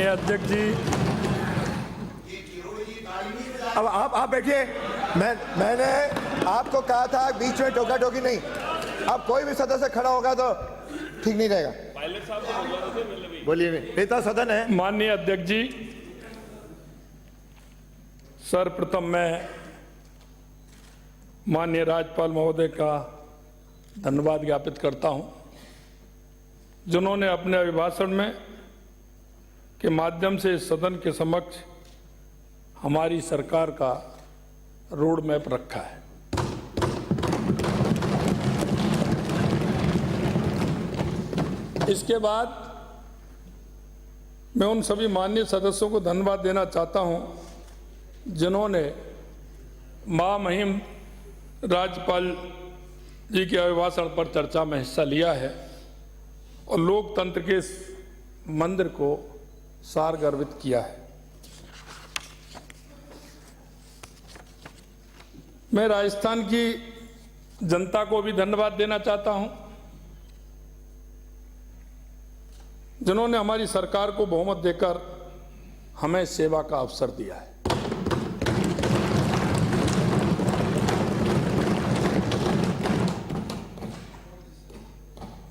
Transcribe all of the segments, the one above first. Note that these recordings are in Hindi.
अध्यक्ष जी, अब आप बैठिए। मैंने आपको कहा था बीच में टोका टोकी नहीं। अब कोई भी सदस्य खड़ा होगा तो ठीक नहीं रहेगा। बोलिए, नेता सदन है। माननीय अध्यक्ष जी, सर्वप्रथम मैं माननीय राज्यपाल महोदय का धन्यवाद ज्ञापित करता हूं, जिन्होंने अपने अभिभाषण में के माध्यम से इस सदन के समक्ष हमारी सरकार का रोड मैप रखा है। इसके बाद मैं उन सभी माननीय सदस्यों को धन्यवाद देना चाहता हूं, जिन्होंने महामहिम राज्यपाल जी के अभिभाषण पर चर्चा में हिस्सा लिया है और लोकतंत्र के इस मंदिर को सारगर्भित किया है। मैं राजस्थान की जनता को भी धन्यवाद देना चाहता हूं, जिन्होंने हमारी सरकार को बहुमत देकर हमें सेवा का अवसर दिया है।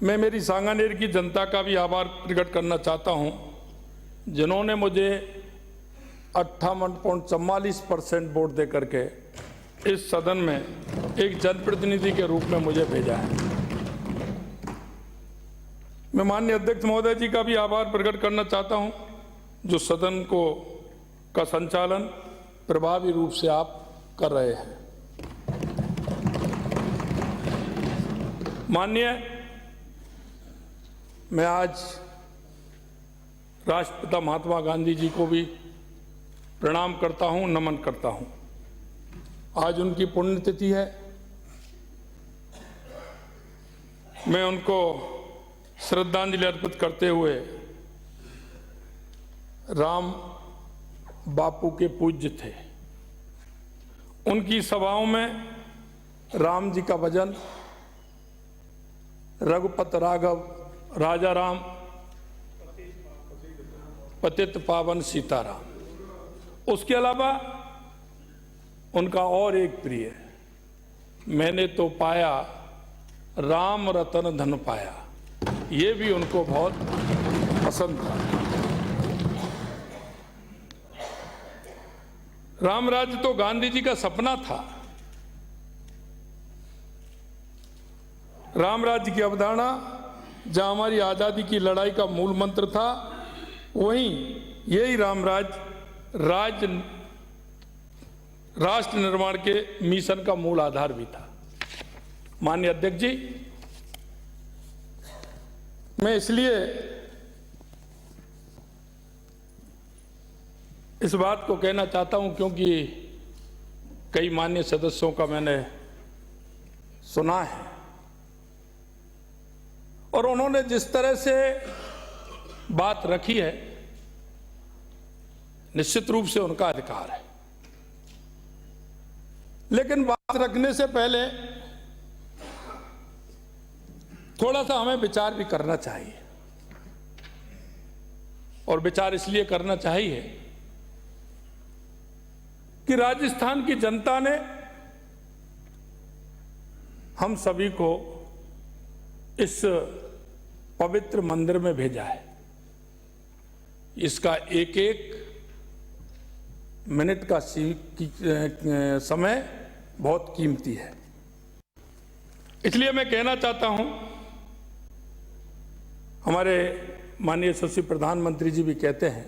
मैं मेरी सांगानेर की जनता का भी आभार प्रकट करना चाहता हूं, जिन्होंने मुझे 58.44% वोट देकर के इस सदन में एक जनप्रतिनिधि के रूप में मुझे भेजा है। मैं माननीय अध्यक्ष महोदय जी का भी आभार प्रकट करना चाहता हूं, जो सदन का संचालन प्रभावी रूप से आप कर रहे हैं। माननीय, मैं आज राष्ट्रपिता महात्मा गांधी जी को भी प्रणाम करता हूं, नमन करता हूं। आज उनकी पुण्यतिथि है। मैं उनको श्रद्धांजलि अर्पित करते हुए राम बापू के पूज्य थे। उनकी सभाओं में राम जी का भजन, रघुपत राघव राजा राम, पतित पावन सीताराम, उसके अलावा उनका और एक प्रिय, मैंने तो पाया राम रतन धन पाया, ये भी उनको बहुत पसंद था। राम राज्य तो गांधी जी का सपना था। राम राज्य की अवधारणा जहां हमारी आजादी की लड़ाई का मूल मंत्र था, वहीं यही राम राज्य राष्ट्र निर्माण के मिशन का मूल आधार भी था। माननीय अध्यक्ष जी, मैं इसलिए इस बात को कहना चाहता हूं, क्योंकि कई माननीय सदस्यों का मैंने सुना है और उन्होंने जिस तरह से बात रखी है, निश्चित रूप से उनका अधिकार है। लेकिन बात रखने से पहले थोड़ा सा हमें विचार भी करना चाहिए, और विचार इसलिए करना चाहिए कि राजस्थान की जनता ने हम सभी को इस पवित्र मंदिर में भेजा है। इसका एक एक मिनट का समय बहुत कीमती है। इसलिए मैं कहना चाहता हूं, हमारे माननीय यशस्वी प्रधानमंत्री जी भी कहते हैं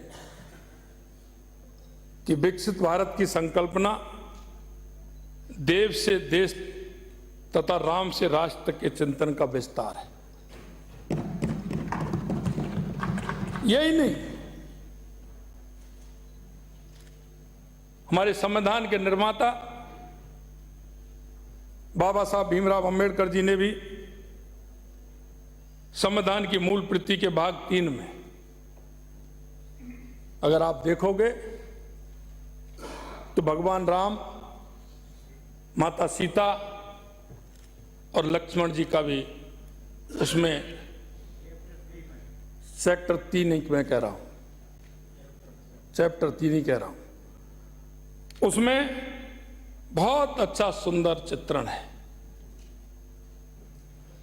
कि विकसित भारत की संकल्पना देव से देश तथा राम से राष्ट्र के चिंतन का विस्तार है। यही नहीं, हमारे संविधान के निर्माता बाबा साहब भीमराव अंबेडकर जी ने भी संविधान की मूल प्रति के भाग 3 में अगर आप देखोगे तो भगवान राम, माता सीता और लक्ष्मण जी का भी उसमें सेक्टर 3 मैं कह रहा हूं, चैप्टर 3 ही कह रहा हूं, उसमें बहुत अच्छा सुंदर चित्रण है।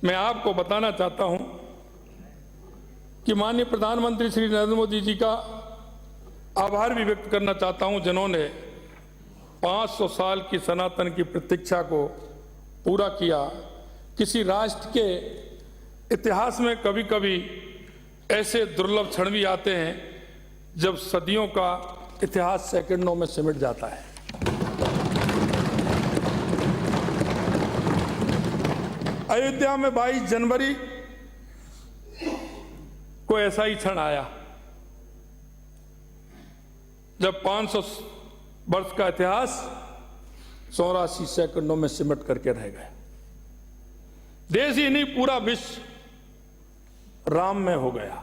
मैं आपको बताना चाहता हूं कि माननीय प्रधानमंत्री श्री नरेंद्र मोदी जी का आभार भी व्यक्त करना चाहता हूं, जिन्होंने 500 साल की सनातन की प्रतीक्षा को पूरा किया। किसी राष्ट्र के इतिहास में कभी कभी ऐसे दुर्लभ क्षण भी आते हैं जब सदियों का इतिहास सेकंडों में सिमट जाता है। अयोध्या में 22 जनवरी को ऐसा ही क्षण आया जब 500 वर्ष का इतिहास 84 सेकंडों में सिमट करके रह गया। देश ही नहीं, पूरा विश्व राम में हो गया।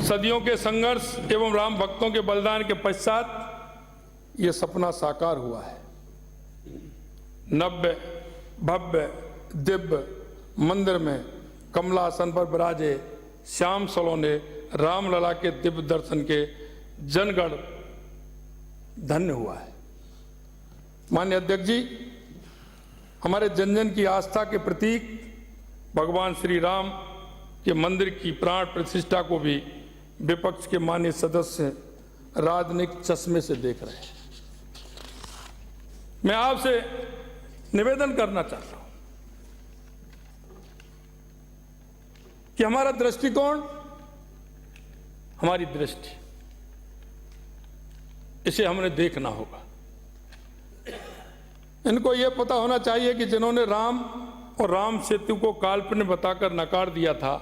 सदियों के संघर्ष एवं राम भक्तों के बलिदान के पश्चात यह सपना साकार हुआ है। नव्य भव्य दिव्य मंदिर में कमलासन पर विराजे श्याम सलोने रामलला के दिव्य दर्शन के जनगण धन्य हुआ है। माननीय अध्यक्ष जी, हमारे जन जन की आस्था के प्रतीक भगवान श्री राम के मंदिर की प्राण प्रतिष्ठा को भी विपक्ष के माननीय सदस्य राजनीतिक चश्मे से देख रहे हैं। मैं आपसे निवेदन करना चाहता हूं कि हमारा दृष्टिकोण, हमारी दृष्टि, इसे हमने देखना होगा। इनको यह पता होना चाहिए कि जिन्होंने राम और राम सेतु को काल्पनिक बताकर नकार दिया था,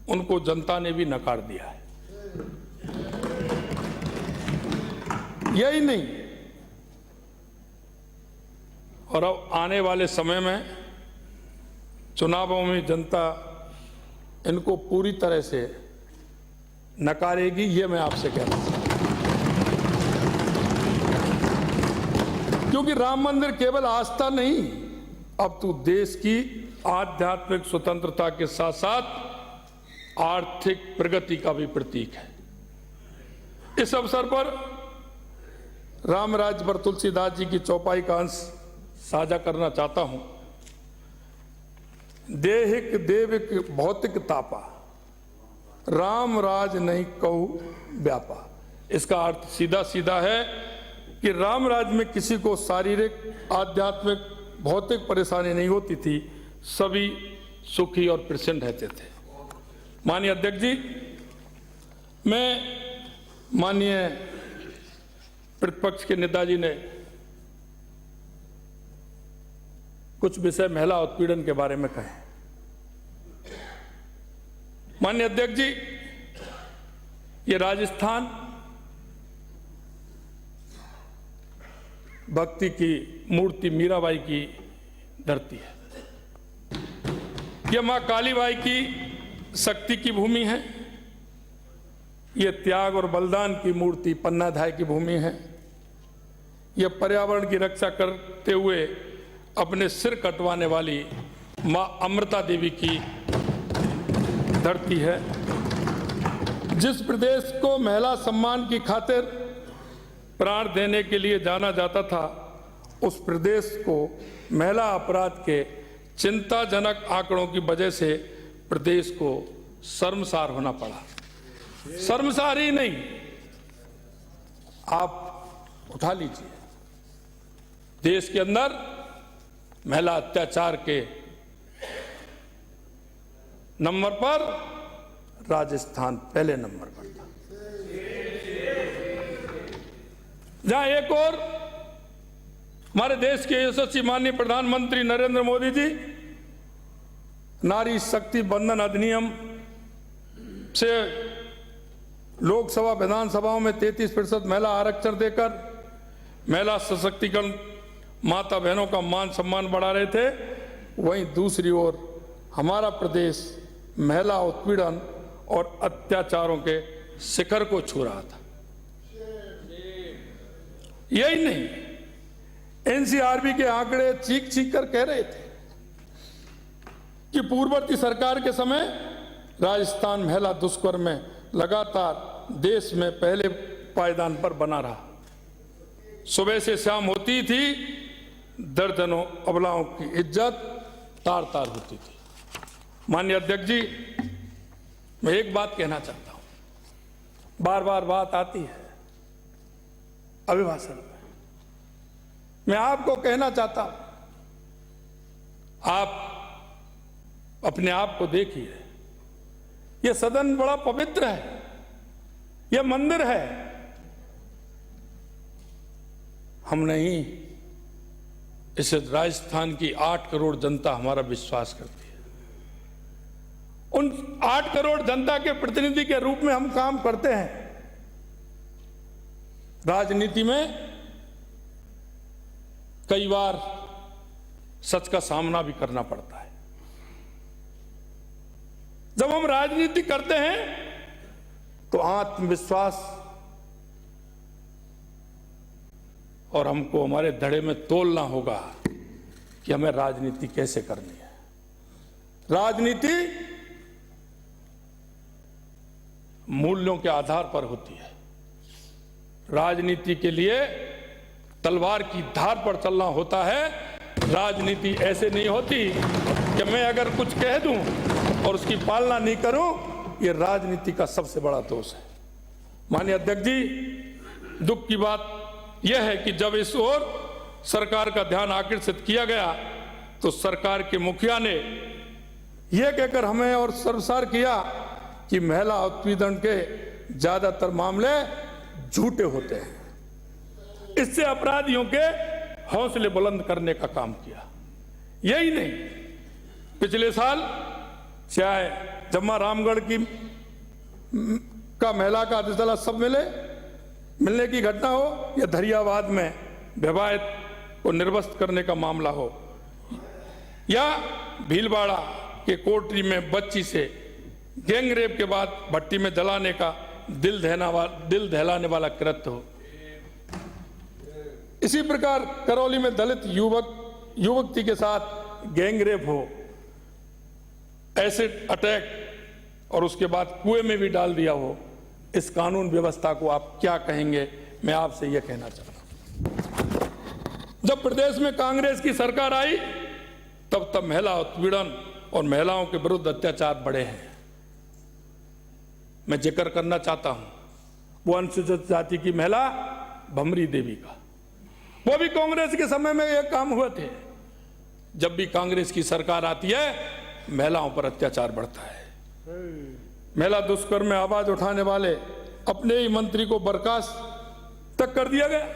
उनको जनता ने भी नकार दिया है। यही नहीं, और अब आने वाले समय में चुनावों में जनता इनको पूरी तरह से नकारेगी, ये मैं आपसे कह रहा हूं। क्योंकि राम मंदिर केवल आस्था नहीं, अब तो देश की आध्यात्मिक स्वतंत्रता के साथ साथ आर्थिक प्रगति का भी प्रतीक है। इस अवसर पर राम राज्य पर तुलसीदास जी की चौपाई का अंश साझा करना चाहता हूं। देहिक देविक भौतिक तापा, राम राज नहीं कहू व्यापा। इसका अर्थ सीधा सीधा है कि राम राज्य में किसी को शारीरिक, आध्यात्मिक, भौतिक परेशानी नहीं होती थी, सभी सुखी और प्रसन्न रहते थे। माननीय अध्यक्ष जी, मैं माननीय प्रतिपक्ष के नेताजी ने कुछ विषय महिला उत्पीड़न के बारे में कहे। माननीय अध्यक्ष जी, ये राजस्थान भक्ति की मूर्ति मीराबाई की धरती है। यह मां कालीबाई की शक्ति की भूमि है। यह त्याग और बलिदान की मूर्ति पन्नाधाय की भूमि है। यह पर्यावरण की रक्षा करते हुए अपने सिर कटवाने वाली मां अमृता देवी की धरती है। जिस प्रदेश को महिला सम्मान की खातिर प्राण देने के लिए जाना जाता था, उस प्रदेश को महिला अपराध के चिंताजनक आंकड़ों की वजह से प्रदेश को शर्मसार होना पड़ा। शर्मसार ही नहीं, आप उठा लीजिए, देश के अंदर महिला अत्याचार के नंबर पर राजस्थान पहले नंबर पर था। जहां एक और हमारे देश के यशस्वी माननीय प्रधानमंत्री नरेंद्र मोदी जी नारी शक्ति बंधन अधिनियम से लोकसभा विधानसभाओं में 33% महिला आरक्षण देकर महिला सशक्तिकरण, माता बहनों का मान सम्मान बढ़ा रहे थे, वहीं दूसरी ओर हमारा प्रदेश महिला उत्पीड़न और अत्याचारों के शिखर को छू रहा था। यही नहीं, एनसीआरबी के आंकड़े चीख चीख कर कह रहे थे कि पूर्ववर्ती सरकार के समय राजस्थान महिला दुष्कर्म में लगातार देश में पहले पायदान पर बना रहा। सुबह से शाम होती थी, दर्जनों अबलाओं की इज्जत तार तार होती थी। माननीय अध्यक्ष जी, मैं एक बात कहना चाहता हूं, बार बार बात आती है अभिभाषण में, मैं आपको कहना चाहता हूं, आप अपने आप को देखिए, यह सदन बड़ा पवित्र है, यह मंदिर है। हम नहीं, इस राजस्थान की 8 करोड़ जनता हमारा विश्वास करती है। उन 8 करोड़ जनता के प्रतिनिधि के रूप में हम काम करते हैं। राजनीति में कई बार सच का सामना भी करना पड़ता है। जब हम राजनीति करते हैं तो आत्मविश्वास और हमको हमारे धड़े में तोलना होगा कि हमें राजनीति कैसे करनी है। राजनीति मूल्यों के आधार पर होती है। राजनीति के लिए तलवार की धार पर चलना होता है। राजनीति ऐसे नहीं होती कि मैं अगर कुछ कह दूं और उसकी पालना नहीं करूं, यह राजनीति का सबसे बड़ा दोष है। माननीय अध्यक्ष जी, दुख की बात यह है कि जब इस ओर सरकार का ध्यान आकर्षित किया गया तो सरकार के मुखिया ने यह कहकर हमें और शर्मसार किया कि महिला उत्पीड़न के ज्यादातर मामले झूठे होते हैं। इससे अपराधियों के हौसले बुलंद करने का काम किया। यही नहीं, पिछले साल चाहे जम्मा रामगढ़ की का महिला का अतिथला सब मिलने की घटना हो या धरियावाद में विवाहित को निर्वस्त्र करने का मामला हो या भीलवाड़ा के कोटरी में बच्ची से गैंग रेप के बाद भट्टी में जलाने का दिल दहलाने वाला कृत्य हो। इसी प्रकार करौली में दलित युवती के साथ गैंग रेप हो, एसिड अटैक और उसके बाद कुएं में भी डाल दिया हो। इस कानून व्यवस्था को आप क्या कहेंगे? मैं आपसे यह कहना चाहता हूं, जब प्रदेश में कांग्रेस की सरकार आई तब महिला उत्पीड़न और महिलाओं के विरुद्ध अत्याचार बढ़े हैं। मैं जिक्र करना चाहता हूं वो अनुसूचित जाति की महिला भमरी देवी का। वो भी कांग्रेस के समय में ये काम हुए थे। जब भी कांग्रेस की सरकार आती है महिलाओं पर अत्याचार बढ़ता है। महिला दुष्कर्म में आवाज उठाने वाले अपने ही मंत्री को बर्खास्त तक कर दिया गया।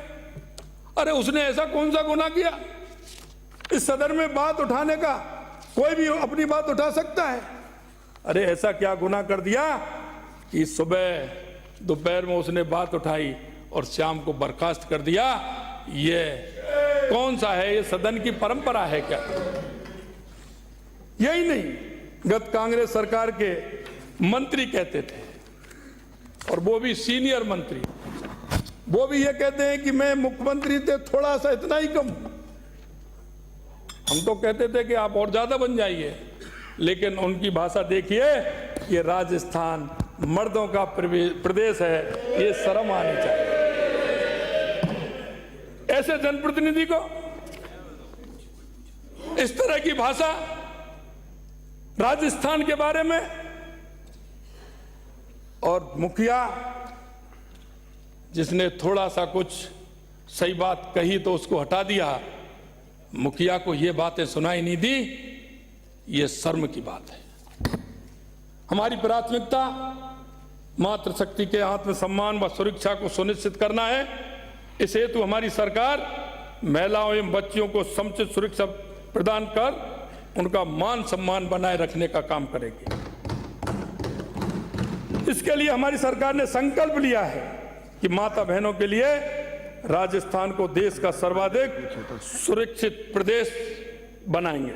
अरे उसने ऐसा कौन सा गुनाह किया? इस सदन में बात उठाने का कोई भी अपनी बात उठा सकता है। अरे ऐसा क्या गुनाह कर दिया कि सुबह दोपहर में उसने बात उठाई और शाम को बर्खास्त कर दिया? ये कौन सा है? ये सदन की परंपरा है क्या? यही नहीं, गत कांग्रेस सरकार के मंत्री कहते थे, और वो भी सीनियर मंत्री, वो भी ये कहते हैं कि मैं मुख्यमंत्री थे थोड़ा सा, इतना ही कम। हम तो कहते थे कि आप और ज्यादा बन जाइए, लेकिन उनकी भाषा देखिए, ये राजस्थान मर्दों का प्रदेश है, ये शर्म आनी चाहिए। ऐसे जनप्रतिनिधि को इस तरह की भाषा राजस्थान के बारे में, और मुखिया जिसने थोड़ा सा कुछ सही बात कही तो उसको हटा दिया, मुखिया को ये बातें सुनाई नहीं दी, ये शर्म की बात है। हमारी प्राथमिकता मातृशक्ति के आत्मसम्मान व सुरक्षा को सुनिश्चित करना है। इस हेतु हमारी सरकार महिलाओं एवं बच्चियों को समुचित सुरक्षा प्रदान कर उनका मान सम्मान बनाए रखने का काम करेगी। इसके लिए हमारी सरकार ने संकल्प लिया है कि माता बहनों के लिए राजस्थान को देश का सर्वाधिक सुरक्षित प्रदेश बनाएंगे।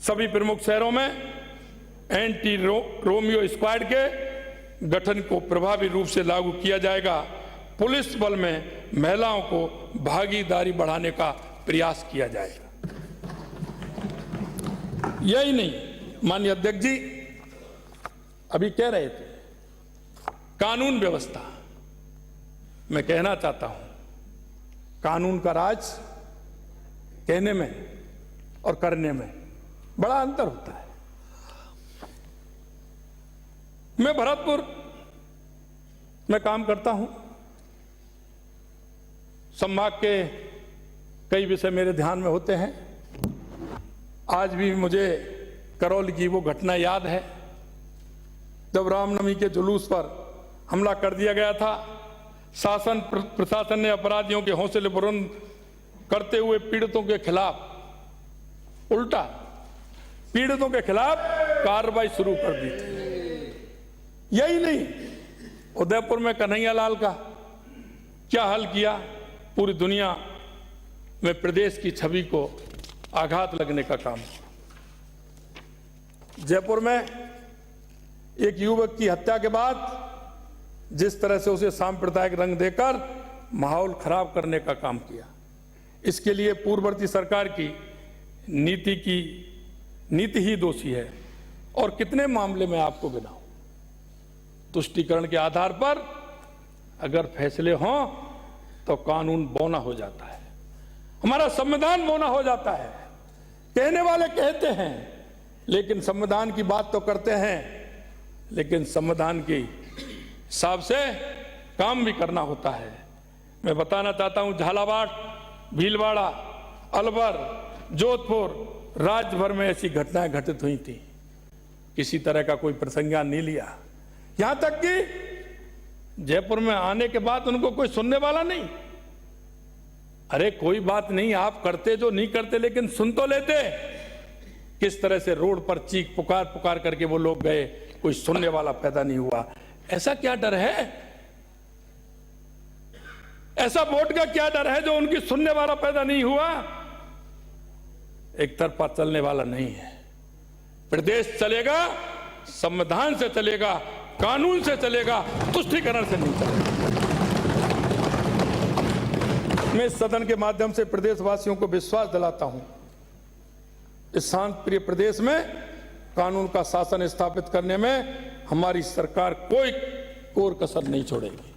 सभी प्रमुख शहरों में एंटी रोमियो स्क्वाड के गठन को प्रभावी रूप से लागू किया जाएगा। पुलिस बल में महिलाओं को भागीदारी बढ़ाने का प्रयास किया जाएगा। यही नहीं, माननीय अध्यक्ष जी अभी कह रहे थे कानून व्यवस्था, मैं कहना चाहता हूं, कानून का राज कहने में और करने में बड़ा अंतर होता है। मैं भरतपुर में काम करता हूं, संभाग के कई विषय मेरे ध्यान में होते हैं। आज भी मुझे करौली की वो घटना याद है जब रामनवमी के जुलूस पर हमला कर दिया गया था। शासन प्रशासन ने अपराधियों के हौसले बुलंद करते हुए पीड़ितों के खिलाफ उल्टा पीड़ितों के खिलाफ कार्रवाई शुरू कर दी थी। यही नहीं, उदयपुर में कन्हैयालाल का क्या हल किया, पूरी दुनिया में प्रदेश की छवि को आघात लगने का काम। जयपुर में एक युवक की हत्या के बाद जिस तरह से उसे सांप्रदायिक रंग देकर माहौल खराब करने का काम किया, इसके लिए पूर्ववर्ती सरकार की नीति ही दोषी है। और कितने मामले में आपको गिनाऊं, तुष्टीकरण के आधार पर अगर फैसले हों तो कानून बौना हो जाता है, हमारा संविधान बौना हो जाता है। कहने वाले कहते हैं लेकिन संविधान की बात तो करते हैं, लेकिन संविधान के हिसाब से काम भी करना होता है। मैं बताना चाहता हूं, झालावाड़, भीलवाड़ा, अलवर, जोधपुर, राज्य भर में ऐसी घटनाएं घटित हुई थी, किसी तरह का कोई प्रसंज्ञान नहीं लिया। यहां तक कि जयपुर में आने के बाद उनको कोई सुनने वाला नहीं। अरे कोई बात नहीं, आप करते जो नहीं करते, लेकिन सुन तो लेते। किस तरह से रोड पर चीख पुकार करके वो लोग गए, कोई सुनने वाला पैदा नहीं हुआ। ऐसा क्या डर है, ऐसा वोट का क्या डर है जो उनकी सुनने वाला पैदा नहीं हुआ। एक तरफा चलने वाला नहीं है। प्रदेश चलेगा, संविधान से चलेगा, कानून से चलेगा, तुष्टीकरण से नहीं चलेगा। मैं इस सदन के माध्यम से प्रदेशवासियों को विश्वास दिलाता हूं, इस शांत प्रिय प्रदेश में कानून का शासन स्थापित करने में हमारी सरकार कोई कोर कसर नहीं छोड़ेगी।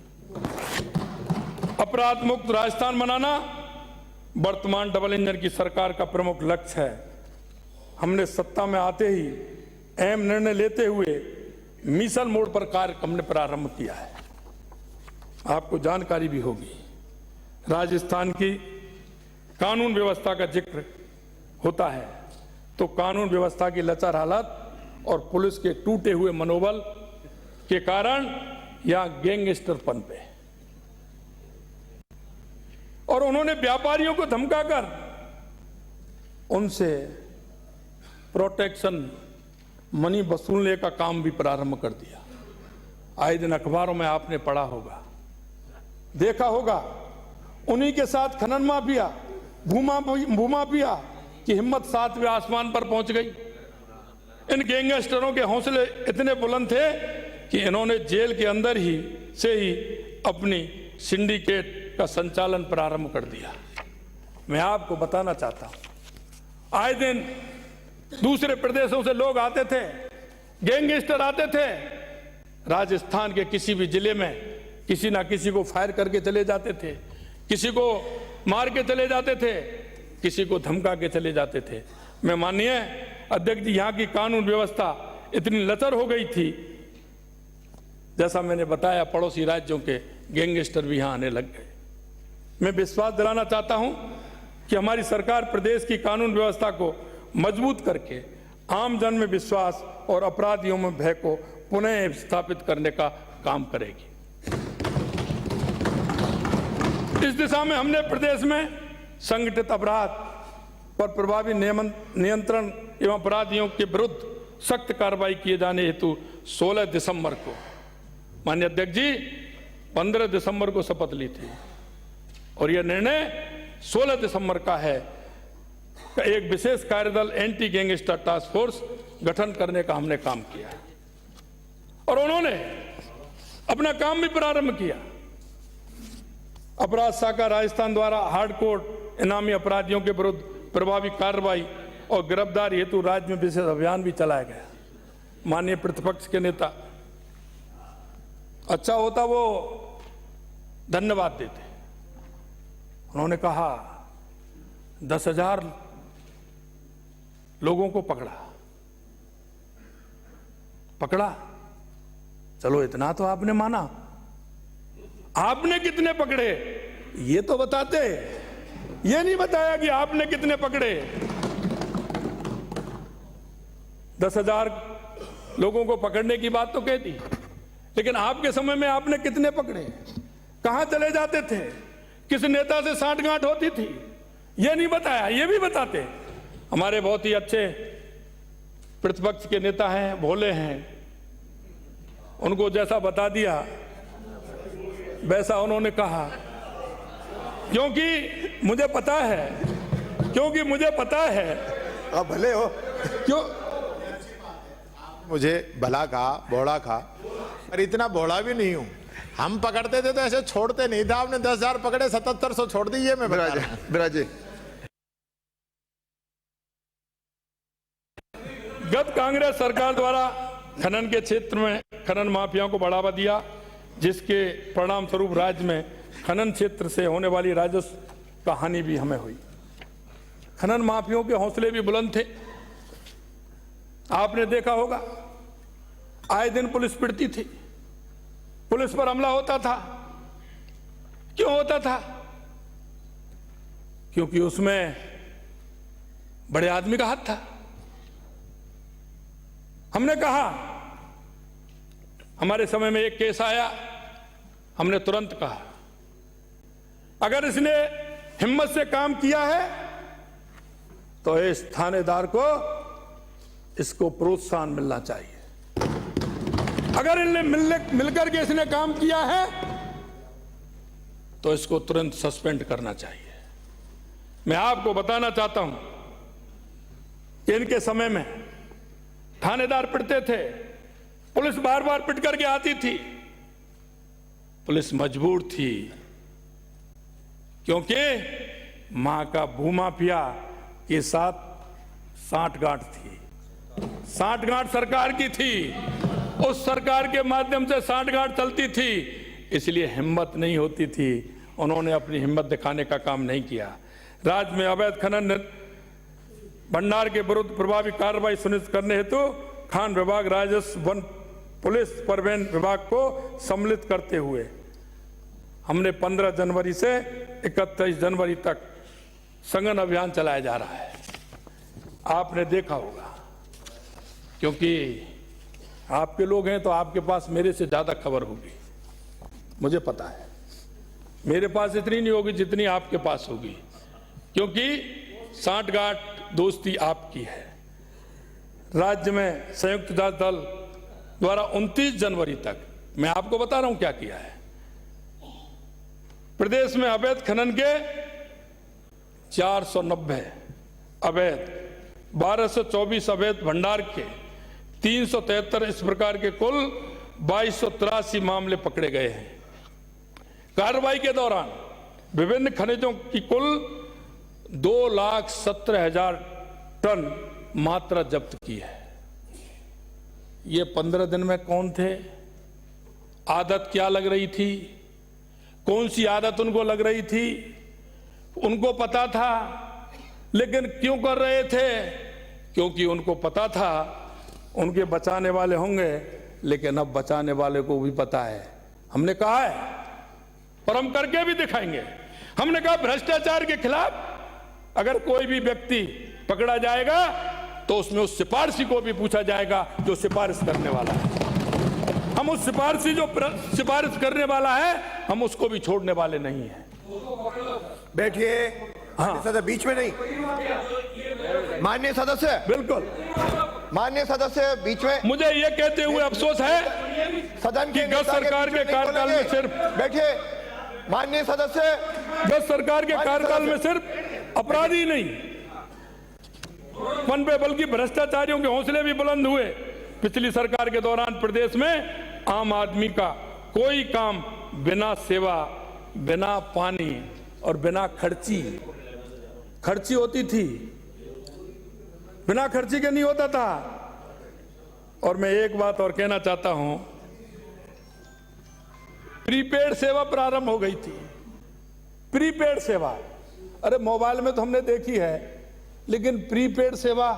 अपराध मुक्त राजस्थान बनाना वर्तमान डबल इंजन की सरकार का प्रमुख लक्ष्य है। हमने सत्ता में आते ही अहम निर्णय लेते हुए मिशन मोड पर कार्य हमने प्रारंभ किया है। आपको जानकारी भी होगी, राजस्थान की कानून व्यवस्था का जिक्र होता है तो कानून व्यवस्था की लचर हालत और पुलिस के टूटे हुए मनोबल के कारण यहां गैंगस्टरपन पे, और उन्होंने व्यापारियों को धमकाकर उनसे प्रोटेक्शन मनी वसूलने का काम भी प्रारंभ कर दिया। आए दिन अखबारों में आपने पढ़ा होगा, देखा होगा, उन्हीं के साथ खनन माफिया, भूमाफिया की हिम्मत 7वें आसमान पर पहुंच गई। इन गैंगस्टरों के हौसले इतने बुलंद थे कि इन्होंने जेल के अंदर ही से ही अपनी सिंडिकेट का संचालन प्रारंभ कर दिया। मैं आपको बताना चाहता हूं, आए दिन दूसरे प्रदेशों से लोग आते थे, गैंगस्टर आते थे, राजस्थान के किसी भी जिले में किसी ना किसी को फायर करके चले जाते थे, किसी को मार के चले जाते थे, किसी को धमका के चले जाते थे। मैं माननीय अध्यक्ष जी, यहाँ की कानून व्यवस्था इतनी लचर हो गई थी, जैसा मैंने बताया, पड़ोसी राज्यों के गैंगस्टर भी यहाँ आने लग गए। मैं विश्वास दिलाना चाहता हूं कि हमारी सरकार प्रदेश की कानून व्यवस्था को मजबूत करके आम जन में विश्वास और अपराधियों में भय को पुनः स्थापित करने का काम करेगी। इस दिशा में हमने प्रदेश में संगठित अपराध पर प्रभावी नियंत्रण एवं अपराधियों के विरुद्ध सख्त कार्रवाई किए जाने हेतु 16 दिसंबर को, माननीय अध्यक्ष जी, 15 दिसंबर को शपथ ली थी और यह निर्णय 16 दिसंबर का है। एक विशेष कार्यदल एंटी गैंगस्टर टास्क फोर्स गठन करने का हमने काम किया और उन्होंने अपना काम भी प्रारंभ किया। अपराध शाखा राजस्थान द्वारा हार्डकोर इनामी अपराधियों के विरुद्ध प्रभावी कार्रवाई और गिरफ्तारी हेतु राज्य में विशेष अभियान भी चलाया गया। माननीय प्रतिपक्ष के नेता अच्छा होता वो धन्यवाद देते। उन्होंने कहा 10,000 लोगों को पकड़ा। चलो इतना तो आपने माना, आपने कितने पकड़े ये तो बताते, ये नहीं बताया कि आपने कितने पकड़े। 10,000 लोगों को पकड़ने की बात तो कहती, लेकिन आपके समय में आपने कितने पकड़े, कहां चले जाते थे, किस नेता से सांठगांठ होती थी, ये नहीं बताया। ये भी बताते। हमारे बहुत ही अच्छे प्रतिपक्ष के नेता हैं, भोले हैं, उनको जैसा बता दिया वैसा उन्होंने कहा, क्योंकि मुझे पता है आप भले हो, क्यों मुझे भला कहा, भोला कहा, पर इतना भोला भी नहीं हूं। हम पकड़ते थे तो ऐसे छोड़ते नहीं था। आपने 10,000 पकड़े, 7700 छोड़ दिए। मैं बता रहा हूं। विराजे गत कांग्रेस सरकार द्वारा खनन के क्षेत्र में खनन माफियाओं को बढ़ावा दिया, जिसके परिणाम स्वरूप राज्य में खनन क्षेत्र से होने वाली राजस्व का हानि भी हमें हुई। खनन माफियाओं के हौसले भी बुलंद थे। आपने देखा होगा, आए दिन पुलिस पिटती थी, पुलिस पर हमला होता था। क्यों होता था? क्योंकि उसमें बड़े आदमी का हाथ था। हमने कहा, हमारे समय में एक केस आया, हमने तुरंत कहा अगर इसने हिम्मत से काम किया है तो इस थानेदार को इसको प्रोत्साहन मिलना चाहिए। अगर इनने मिलकर के इसने काम किया है तो इसको तुरंत सस्पेंड करना चाहिए। मैं आपको बताना चाहता हूं कि इनके समय में थानेदार पिटते थे, पुलिस बार बार पिट करके आती थी। पुलिस मजबूर थी, क्योंकि मां का भूमाफिया के साथ सांठगांठ थी। सांठगांठ सरकार की थी, उस सरकार के माध्यम से सांठगांठ चलती थी, इसलिए हिम्मत नहीं होती थी। उन्होंने अपनी हिम्मत दिखाने का काम नहीं किया। राज्य में अवैध खनन भंडार के विरुद्ध प्रभावी कार्रवाई सुनिश्चित करने हेतु खान विभाग, राजस्व, वन, पुलिस, परिवहन विभाग को सम्मिलित करते हुए हमने 15 जनवरी से 31 जनवरी तक सघन अभियान चलाया जा रहा है। आपने देखा होगा, क्योंकि आपके लोग हैं तो आपके पास मेरे से ज्यादा खबर होगी। मुझे पता है मेरे पास इतनी नहीं होगी जितनी आपके पास होगी, क्योंकि सांठगांठ दोस्ती आपकी है। राज्य में संयुक्त जांच दल द्वारा 29 जनवरी तक, मैं आपको बता रहा हूं क्या किया है, प्रदेश में अवैध खनन के 490 अवैध, 1224 अवैध भंडार के 373, इस प्रकार के कुल 2283 मामले पकड़े गए हैं। कार्रवाई के दौरान विभिन्न खनिजों की कुल 2,17,000 टन मात्रा जब्त की है। ये 15 दिन में कौन थे? आदत क्या लग रही थी? कौन सी आदत उनको लग रही थी? उनको पता था, लेकिन क्यों कर रहे थे? क्योंकि उनको पता था उनके बचाने वाले होंगे, लेकिन अब बचाने वाले को भी पता है। हमने कहा है और हम करके भी दिखाएंगे। हमने कहा भ्रष्टाचार के खिलाफ अगर कोई भी व्यक्ति पकड़ा जाएगा तो उसमें उस सिफारिशी को भी पूछा जाएगा जो सिफारिश करने वाला है। हम उस सिफारिशी जो सिफारिश करने वाला है, हम उसको भी छोड़ने वाले नहीं हैं। बैठिए। हाँ। सदस्य बीच में नहीं। माननीय सदस्य, बिल्कुल। माननीय सदस्य बीच में। मुझे ये कहते हुए अफसोस है सदन कि गत सरकार के कार्यकाल में सिर्फ, बैठिए माननीय सदस्य, गत सरकार के कार्यकाल में सिर्फ अपराधी नहीं मन पे, बल्कि भ्रष्टाचारियों के हौसले भी बुलंद हुए। पिछली सरकार के दौरान प्रदेश में आम आदमी का कोई काम बिना सेवा, बिना पानी और बिना खर्ची होती थी, बिना खर्ची के नहीं होता था। और मैं एक बात और कहना चाहता हूं प्रीपेड सेवा प्रारंभ हो गई थी। प्रीपेड सेवा, अरे मोबाइल में तो हमने देखी है, लेकिन प्रीपेड सेवा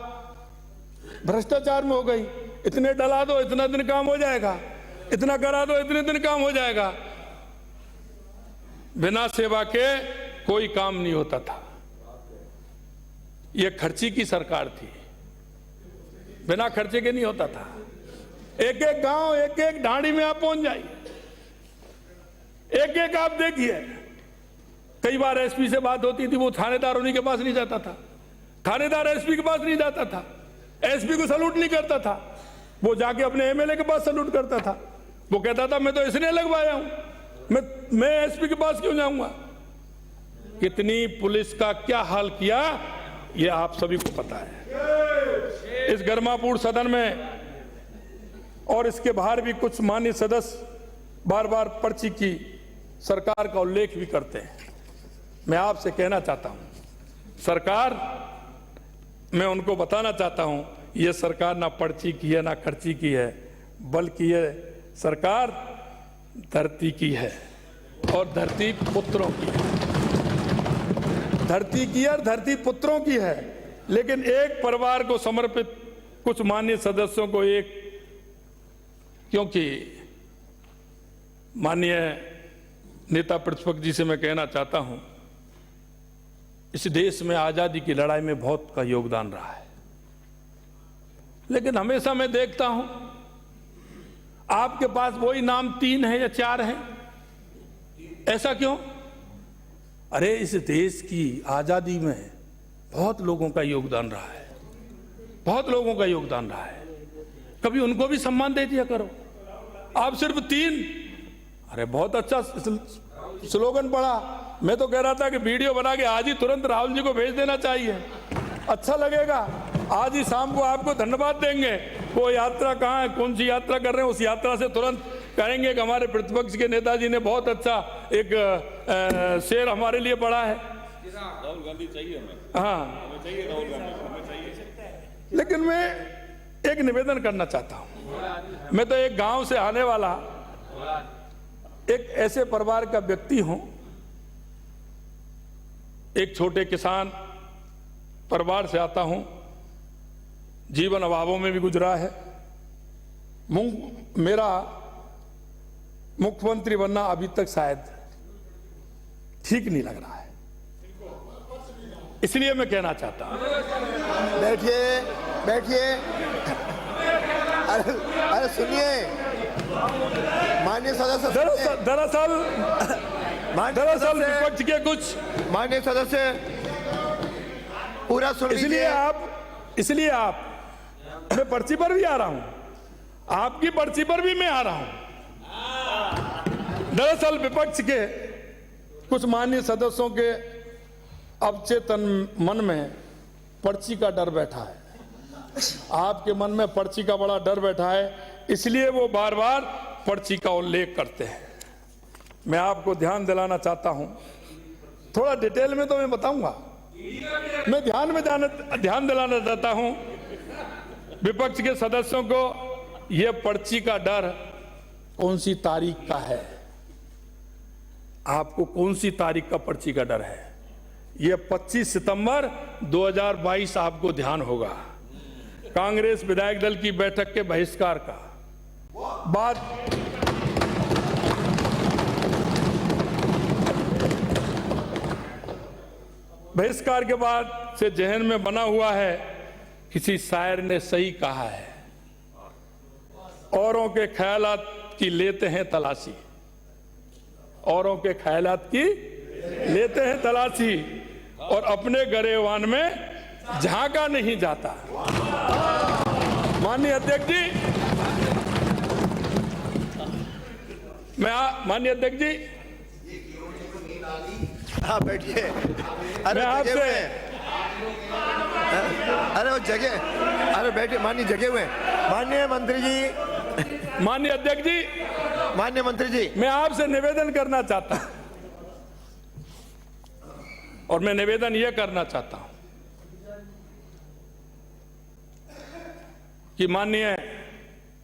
भ्रष्टाचार में हो गई। इतने डला दो इतना दिन काम हो जाएगा, इतना करा दो इतने दिन काम हो जाएगा। बिना सेवा के कोई काम नहीं होता था। यह खर्ची की सरकार थी, बिना खर्चे के नहीं होता था। एक एक गांव, एक एक ढाणी में आप पहुंच जाइए, एक एक आप देखिए। कई बार एसपी से बात होती थी, वो थानेदार उन्हीं के पास नहीं जाता था, थानेदार एसपी के पास नहीं जाता था, एसपी को सलूट नहीं करता था, वो जाके अपने एमएलए के पास सलूट करता था। वो कहता था मैं तो इसने लगवाया हूं, मैं एसपी के पास क्यों जाऊंगा। कितनी पुलिस का क्या हाल किया ये आप सभी को पता है। इस गर्मापूर्ण सदन में और इसके बाहर भी कुछ माननीय सदस्य बार बार पर्ची की सरकार का उल्लेख भी करते हैं। मैं आपसे कहना चाहता हूं, सरकार, मैं उनको बताना चाहता हूं, यह सरकार ना पर्ची की है ना खर्ची की है, बल्कि यह सरकार धरती की है और धरती पुत्रों की है। धरती की और धरती पुत्रों की है। लेकिन एक परिवार को समर्पित कुछ माननीय सदस्यों को एक, क्योंकि माननीय नेता प्रतिपक्ष जी से मैं कहना चाहता हूं, इस देश में आजादी की लड़ाई में बहुत का योगदान रहा है, लेकिन हमेशा मैं देखता हूं आपके पास वही नाम 3 है या 4 है। ऐसा क्यों? अरे इस देश की आजादी में बहुत लोगों का योगदान रहा है, बहुत लोगों का योगदान रहा है। कभी उनको भी सम्मान दे दिया करो। आप सिर्फ 3, अरे बहुत अच्छा स्लोगन पढ़ा। मैं तो कह रहा था कि वीडियो बना के आज ही तुरंत राहुल जी को भेज देना चाहिए, अच्छा लगेगा। आज ही शाम को आपको धन्यवाद देंगे। वो यात्रा कहाँ है, कौन सी यात्रा कर रहे हैं, उस यात्रा से तुरंत कहेंगे कि हमारे प्रतिपक्ष के नेताजी ने बहुत अच्छा एक शेर हमारे लिए पढ़ा है। राहुल गांधी चाहिए हमें, हाँ, हमें चाहिए राहुल गांधी, हमें चाहिए। लेकिन मैं एक निवेदन करना चाहता हूं। मैं तो एक गांव से आने वाला एक ऐसे परिवार का व्यक्ति हूं, एक छोटे किसान परिवार से आता हूं, जीवन अभावों में भी गुजरा है। मेरा मुख्यमंत्री बनना अभी तक शायद ठीक नहीं लग रहा है, इसलिए मैं कहना चाहता हूं। बैठिए बैठिए। अरे सुनिए माननीय सदस्य, दरअसल विपक्ष के कुछ माननीय सदस्य पूरा सुन लीजिए। इसलिए आप मैं पर्ची पर भी आ रहा हूं, आपकी पर्ची पर भी मैं आ रहा हूं। दरअसल विपक्ष के कुछ माननीय सदस्यों के अवचेतन मन में पर्ची का डर बैठा है, आपके मन में पर्ची का बड़ा डर बैठा है, इसलिए वो बार बार पर्ची का उल्लेख करते हैं। मैं आपको ध्यान दिलाना चाहता हूं, थोड़ा डिटेल में तो मैं बताऊंगा, मैं ध्यान दिलाना चाहता हूं विपक्ष के सदस्यों को। यह पर्ची का डर कौन सी तारीख का है, आपको कौन सी तारीख का पर्ची का डर है? यह 25 सितंबर 2022 आपको ध्यान होगा, कांग्रेस विधायक दल की बैठक के बहिष्कार का बाद। बहिष्कार के बाद से जहन में बना हुआ है, किसी शायर ने सही कहा है, औरों के ख्यालात की लेते हैं तलाशी, औरों के ख्यालात की लेते हैं तलाशी, और अपने गरेवान में झांका नहीं जाता। माननीय अध्यक्ष जी, माननीय अध्यक्ष जी, हाँ बैठिए। मैं आपसे, अरे वो जगह, अरे बैठिए माननीय जगह हुए। माननीय मंत्री जी, माननीय अध्यक्ष जी, माननीय मंत्री जी, मैं आपसे निवेदन करना चाहता हूं, और मैं निवेदन यह करना चाहता हूं कि माननीय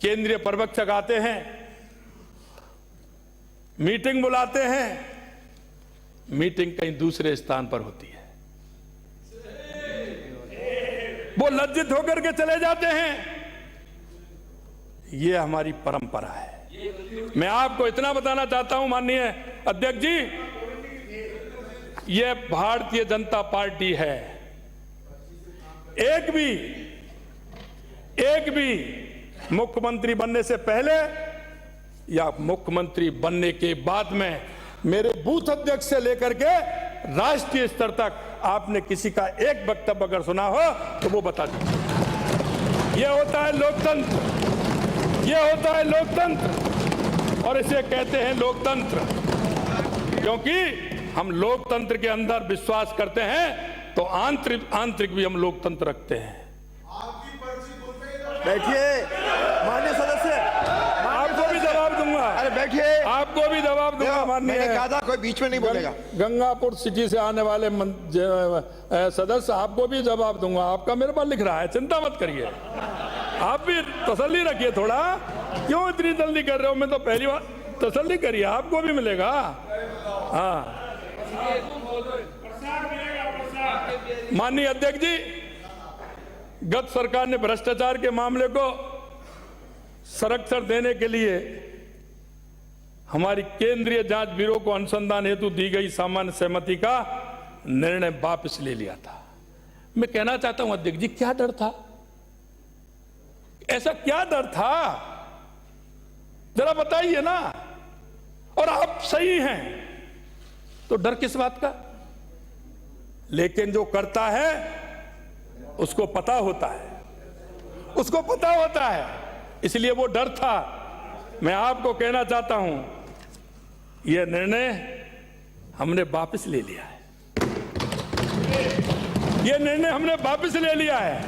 केंद्रीय पर्यवेक्षक आते हैं, मीटिंग बुलाते हैं, मीटिंग कहीं दूसरे स्थान पर होती है, वो लज्जित होकर के चले जाते हैं। ये हमारी परंपरा है। मैं आपको इतना बताना चाहता हूं माननीय अध्यक्ष जी, ये भारतीय जनता पार्टी है। एक भी मुख्यमंत्री बनने से पहले या मुख्यमंत्री बनने के बाद में मेरे बूथ अध्यक्ष से लेकर के राष्ट्रीय स्तर तक आपने किसी का एक वक्तव्य अगर सुना हो तो वो बता दीजिए। ये होता है लोकतंत्र, ये होता है लोकतंत्र, और इसे कहते हैं लोकतंत्र। क्योंकि हम लोकतंत्र के अंदर विश्वास करते हैं तो आंतरिक भी हम लोकतंत्र रखते हैं। बैठिए माननीय सदस्य, आपको भी जवाब दूंगा। अरे बैठिए, आपको भी जवाब दूंगा माननीय। मैंने कहा था कोई बीच में नहीं बोलेगा। गंगापुर सिटी से आने वाले सदस्य, आपको भी जवाब दूंगा। आपका मेरे पास लिख रहा है, चिंता मत करिए। आप भी तसल्ली रखिए थोड़ा, क्यों इतनी जल्दी कर रहे हो? मैं तो पहली बार, तसल्ली करिए, आपको भी मिलेगा। हाँ माननीय अध्यक्ष जी, गत सरकार ने भ्रष्टाचार के मामले को संरक्षण देने के लिए हमारी केंद्रीय जांच ब्यूरो को अनुसंधान हेतु दी गई सामान्य सहमति का निर्णय वापस ले लिया था। मैं कहना चाहता हूं अध्यक्ष जी, क्या डर था? ऐसा क्या डर था? जरा बताइए ना। और आप सही हैं तो डर किस बात का? लेकिन जो करता है उसको पता होता है, उसको पता होता है, इसलिए वो डर था। मैं आपको कहना चाहता हूं, यह निर्णय हमने वापस ले लिया है। यह निर्णय हमने वापस ले लिया है,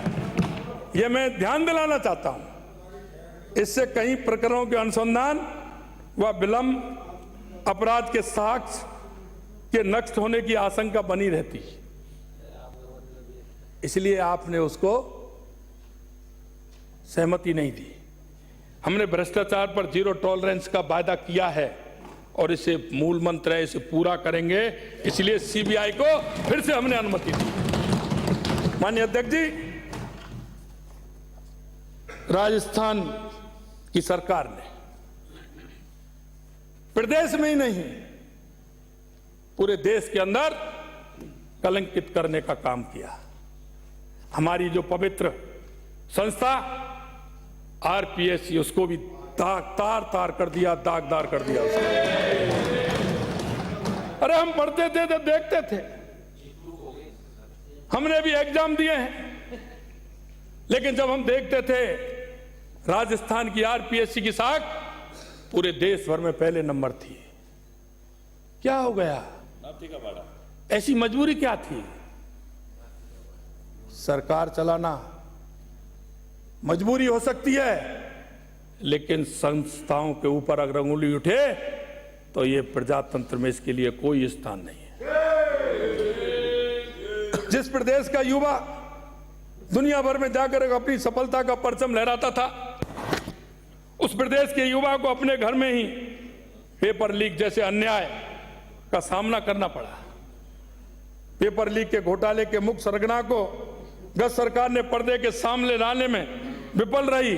यह मैं ध्यान दिलाना चाहता हूं। इससे कई प्रकरणों के अनुसंधान व विलंब, अपराध के साक्ष्य के नष्ट होने की आशंका बनी रहती, इसलिए आपने उसको सहमति नहीं दी। हमने भ्रष्टाचार पर जीरो टॉलरेंस का वायदा किया है और इसे मूल मंत्र है, इसे पूरा करेंगे, इसलिए सीबीआई को फिर से हमने अनुमति दी। माननीय अध्यक्ष जी, राजस्थान की सरकार ने प्रदेश में ही नहीं पूरे देश के अंदर कलंकित करने का काम किया। हमारी जो पवित्र संस्था आरपीएससी, उसको भी तार कर दिया, दागदार कर दिया उसको। अरे हम पढ़ते थे तो देखते थे, हमने भी एग्जाम दिए हैं, लेकिन जब हम देखते थे राजस्थान की आरपीएससी की साख पूरे देश भर में पहले नंबर थी। क्या हो गया? ऐसी मजबूरी क्या थी? सरकार चलाना मजबूरी हो सकती है, लेकिन संस्थाओं के ऊपर अगर अंगुली उठे तो ये प्रजातंत्र में इसके लिए कोई स्थान नहीं है। जिस प्रदेश का युवा दुनिया भर में जाकर अपनी सफलता का परचम लहराता था, उस प्रदेश के युवा को अपने घर में ही पेपर लीक जैसे अन्याय का सामना करना पड़ा। पेपर लीक के घोटाले के मुख्य सरगना को गत सरकार ने पर्दे के सामने लाने में विफल रही।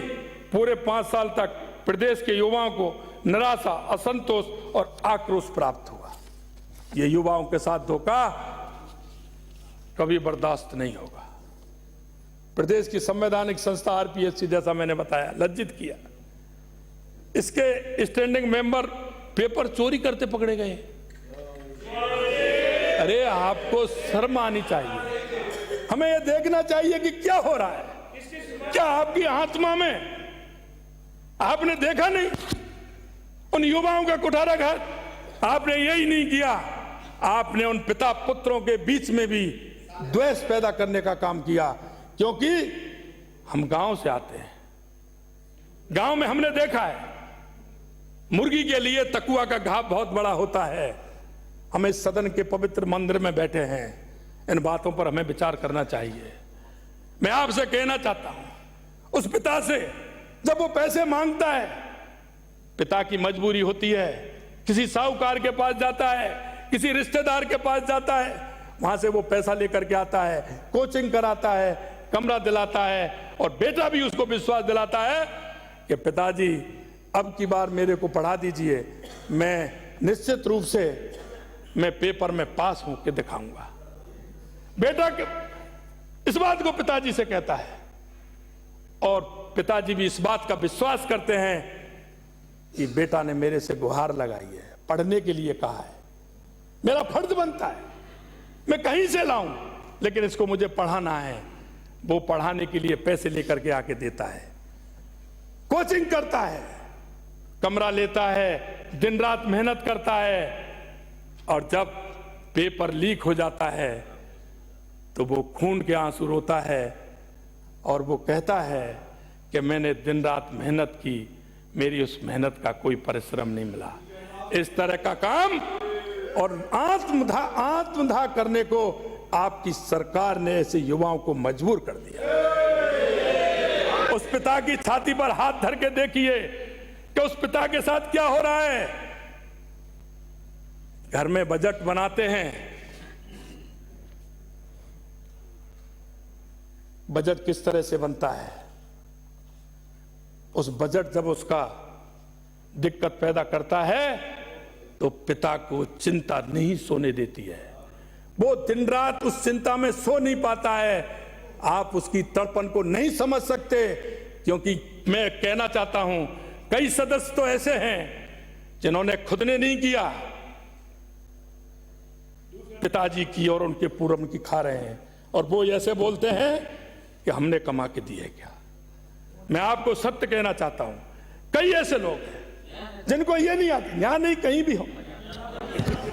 पूरे 5 साल तक प्रदेश के युवाओं को निराशा, असंतोष और आक्रोश प्राप्त हुआ। ये युवाओं के साथ धोखा कभी बर्दाश्त नहीं होगा। प्रदेश की संवैधानिक संस्था आरपीएससी, जैसा मैंने बताया, लज्जित किया। इसके स्टैंडिंग मेंबर पेपर चोरी करते पकड़े गए। अरे आपको शर्म आनी चाहिए। हमें यह देखना चाहिए कि क्या हो रहा है। क्या आपकी आत्मा में आपने देखा नहीं उन युवाओं का कुठाराघात? आपने यही नहीं किया, आपने उन पिता पुत्रों के बीच में भी द्वेष पैदा करने का काम किया। क्योंकि हम गांव से आते हैं, गांव में हमने देखा है मुर्गी के लिए तकुआ का घाव बहुत बड़ा होता है। हम इस सदन के पवित्र मंदिर में बैठे हैं, इन बातों पर हमें विचार करना चाहिए। मैं आपसे कहना चाहता हूं, उस पिता से जब वो पैसे मांगता है, पिता की मजबूरी होती है किसी साहूकार के पास जाता है, किसी रिश्तेदार के पास जाता है, वहां से वो पैसा लेकर के आता है, कोचिंग कराता है, कमरा दिलाता है, और बेटा भी उसको विश्वास दिलाता है कि पिताजी अब की बार मेरे को पढ़ा दीजिए, मैं निश्चित रूप से मैं पेपर में पास होकर दिखाऊंगा। बेटा इस बात को पिताजी से कहता है, और पिताजी भी इस बात का विश्वास करते हैं कि बेटा ने मेरे से गुहार लगाई है, पढ़ने के लिए कहा है, मेरा फर्ज बनता है, मैं कहीं से लाऊं, लेकिन इसको मुझे पढ़ाना है। वो पढ़ाने के लिए पैसे लेकर के आके देता है, कोचिंग करता है, कमरा लेता है, दिन रात मेहनत करता है, और जब पेपर लीक हो जाता है तो वो खून के आंसू रोता है और वो कहता है कि मैंने दिन रात मेहनत की, मेरी उस मेहनत का कोई परिश्रम नहीं मिला। इस तरह का काम और आत्मदाह करने को आपकी सरकार ने ऐसे युवाओं को मजबूर कर दिया। उस पिता की छाती पर हाथ धर के देखिए कि उस पिता के साथ क्या हो रहा है। घर में बजट बनाते हैं, बजट किस तरह से बनता है, उस बजट जब उसका दिक्कत पैदा करता है तो पिता को चिंता नहीं सोने देती है, वो दिन रात उस चिंता में सो नहीं पाता है। आप उसकी तड़पन को नहीं समझ सकते, क्योंकि मैं कहना चाहता हूं कई सदस्य तो ऐसे हैं जिन्होंने खुद ने नहीं किया, पिताजी की और उनके पूर्व की खा रहे हैं, और वो ऐसे बोलते हैं कि हमने कमा के दिए क्या। मैं आपको सत्य कहना चाहता हूं, कई ऐसे लोग हैं जिनको ये नहीं आती, यहां नहीं कहीं भी हो।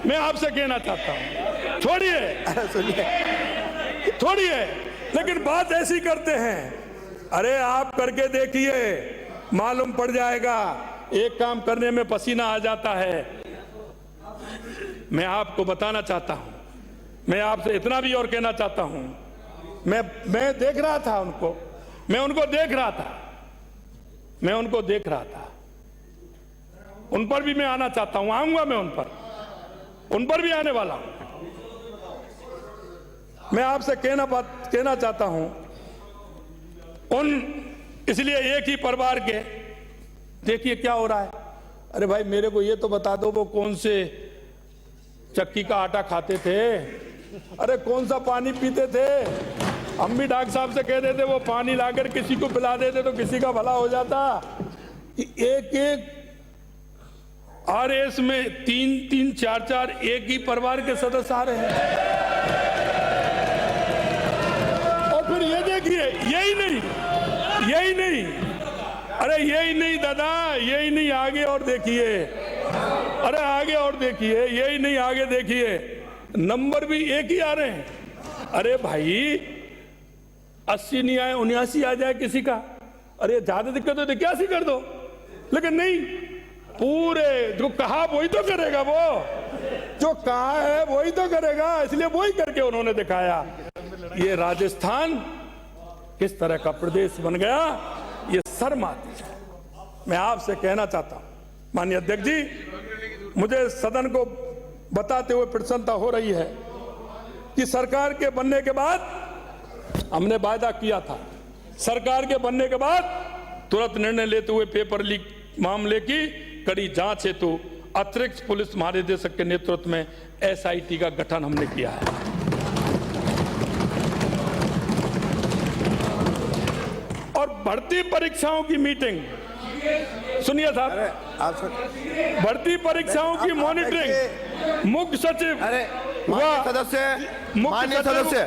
मैं आपसे कहना चाहता हूं, छोड़िए, लेकिन बात ऐसी करते हैं, अरे आप करके देखिए, मालूम पड़ जाएगा। एक काम करने में पसीना आ जाता है। मैं आपको बताना चाहता हूं, मैं आपसे इतना भी और कहना चाहता हूं, मैं देख रहा था उनको, मैं उनको देख रहा था, उन पर भी मैं आना चाहता हूं, आऊंगा मैं उन पर भी आने वाला हूं। मैं आपसे कहना चाहता हूं, इसलिए एक ही परिवार के देखिए क्या हो रहा है। अरे भाई मेरे को ये तो बता दो, वो कौन से चक्की का आटा खाते थे, अरे कौन सा पानी पीते थे। हम भी डॉक्टर साहब से कह देते, वो पानी लाकर किसी को पिला देते तो किसी का भला हो जाता। एक RS में 3-3, 4-4 एक ही परिवार के सदस्य आ रहे हैं। और फिर ये देखिए, यही नहीं, अरे यही नहीं दादा, यही नहीं, आगे और देखिए, अरे आगे और देखिए, यही नहीं, आगे देखिए, नंबर भी एक ही आ रहे हैं। अरे भाई 80 नहीं आए, 79 आ जाए किसी का, अरे ज्यादा दिक्कत हो तो 81 कर दो, लेकिन नहीं, पूरे जो कहा वही तो करेगा, वो जो कहा है वही तो करेगा, इसलिए वही करके उन्होंने दिखाया। ये राजस्थान किस तरह का प्रदेश बन गया, ये शर्म आती है। मैं आपसे कहना चाहता हूं माननीय अध्यक्ष जी, मुझे सदन को बताते हुए प्रसन्नता हो रही है कि सरकार के बनने के बाद हमने वायदा किया था, सरकार के बनने के बाद तुरंत निर्णय लेते हुए पेपर लीक मामले की कड़ी जांच हेतु अतिरिक्त पुलिस महानिदेशक के नेतृत्व में SIT का गठन हमने किया है। और भर्ती परीक्षाओं की मीटिंग, सुनिए साहब, भर्ती परीक्षाओं की मॉनिटरिंग मुख्य सचिव, माननीय सदस्य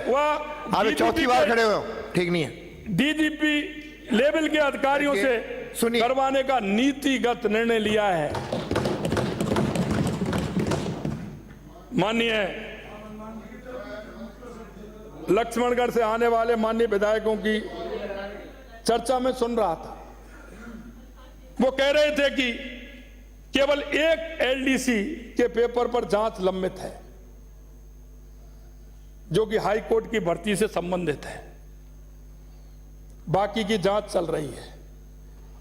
आप चौथी बार खड़े हुए हो, ठीक नहीं है। DGP लेवल के अधिकारियों से करवाने का नीतिगत निर्णय लिया है। माननीय लक्ष्मणगढ़ से आने वाले माननीय विधायकों की चर्चा में सुन रहा था, वो कह रहे थे कि केवल एक LDC के पेपर पर जांच लंबित है, जो कि हाई कोर्ट की भर्ती से संबंधित है, बाकी की जांच चल रही है।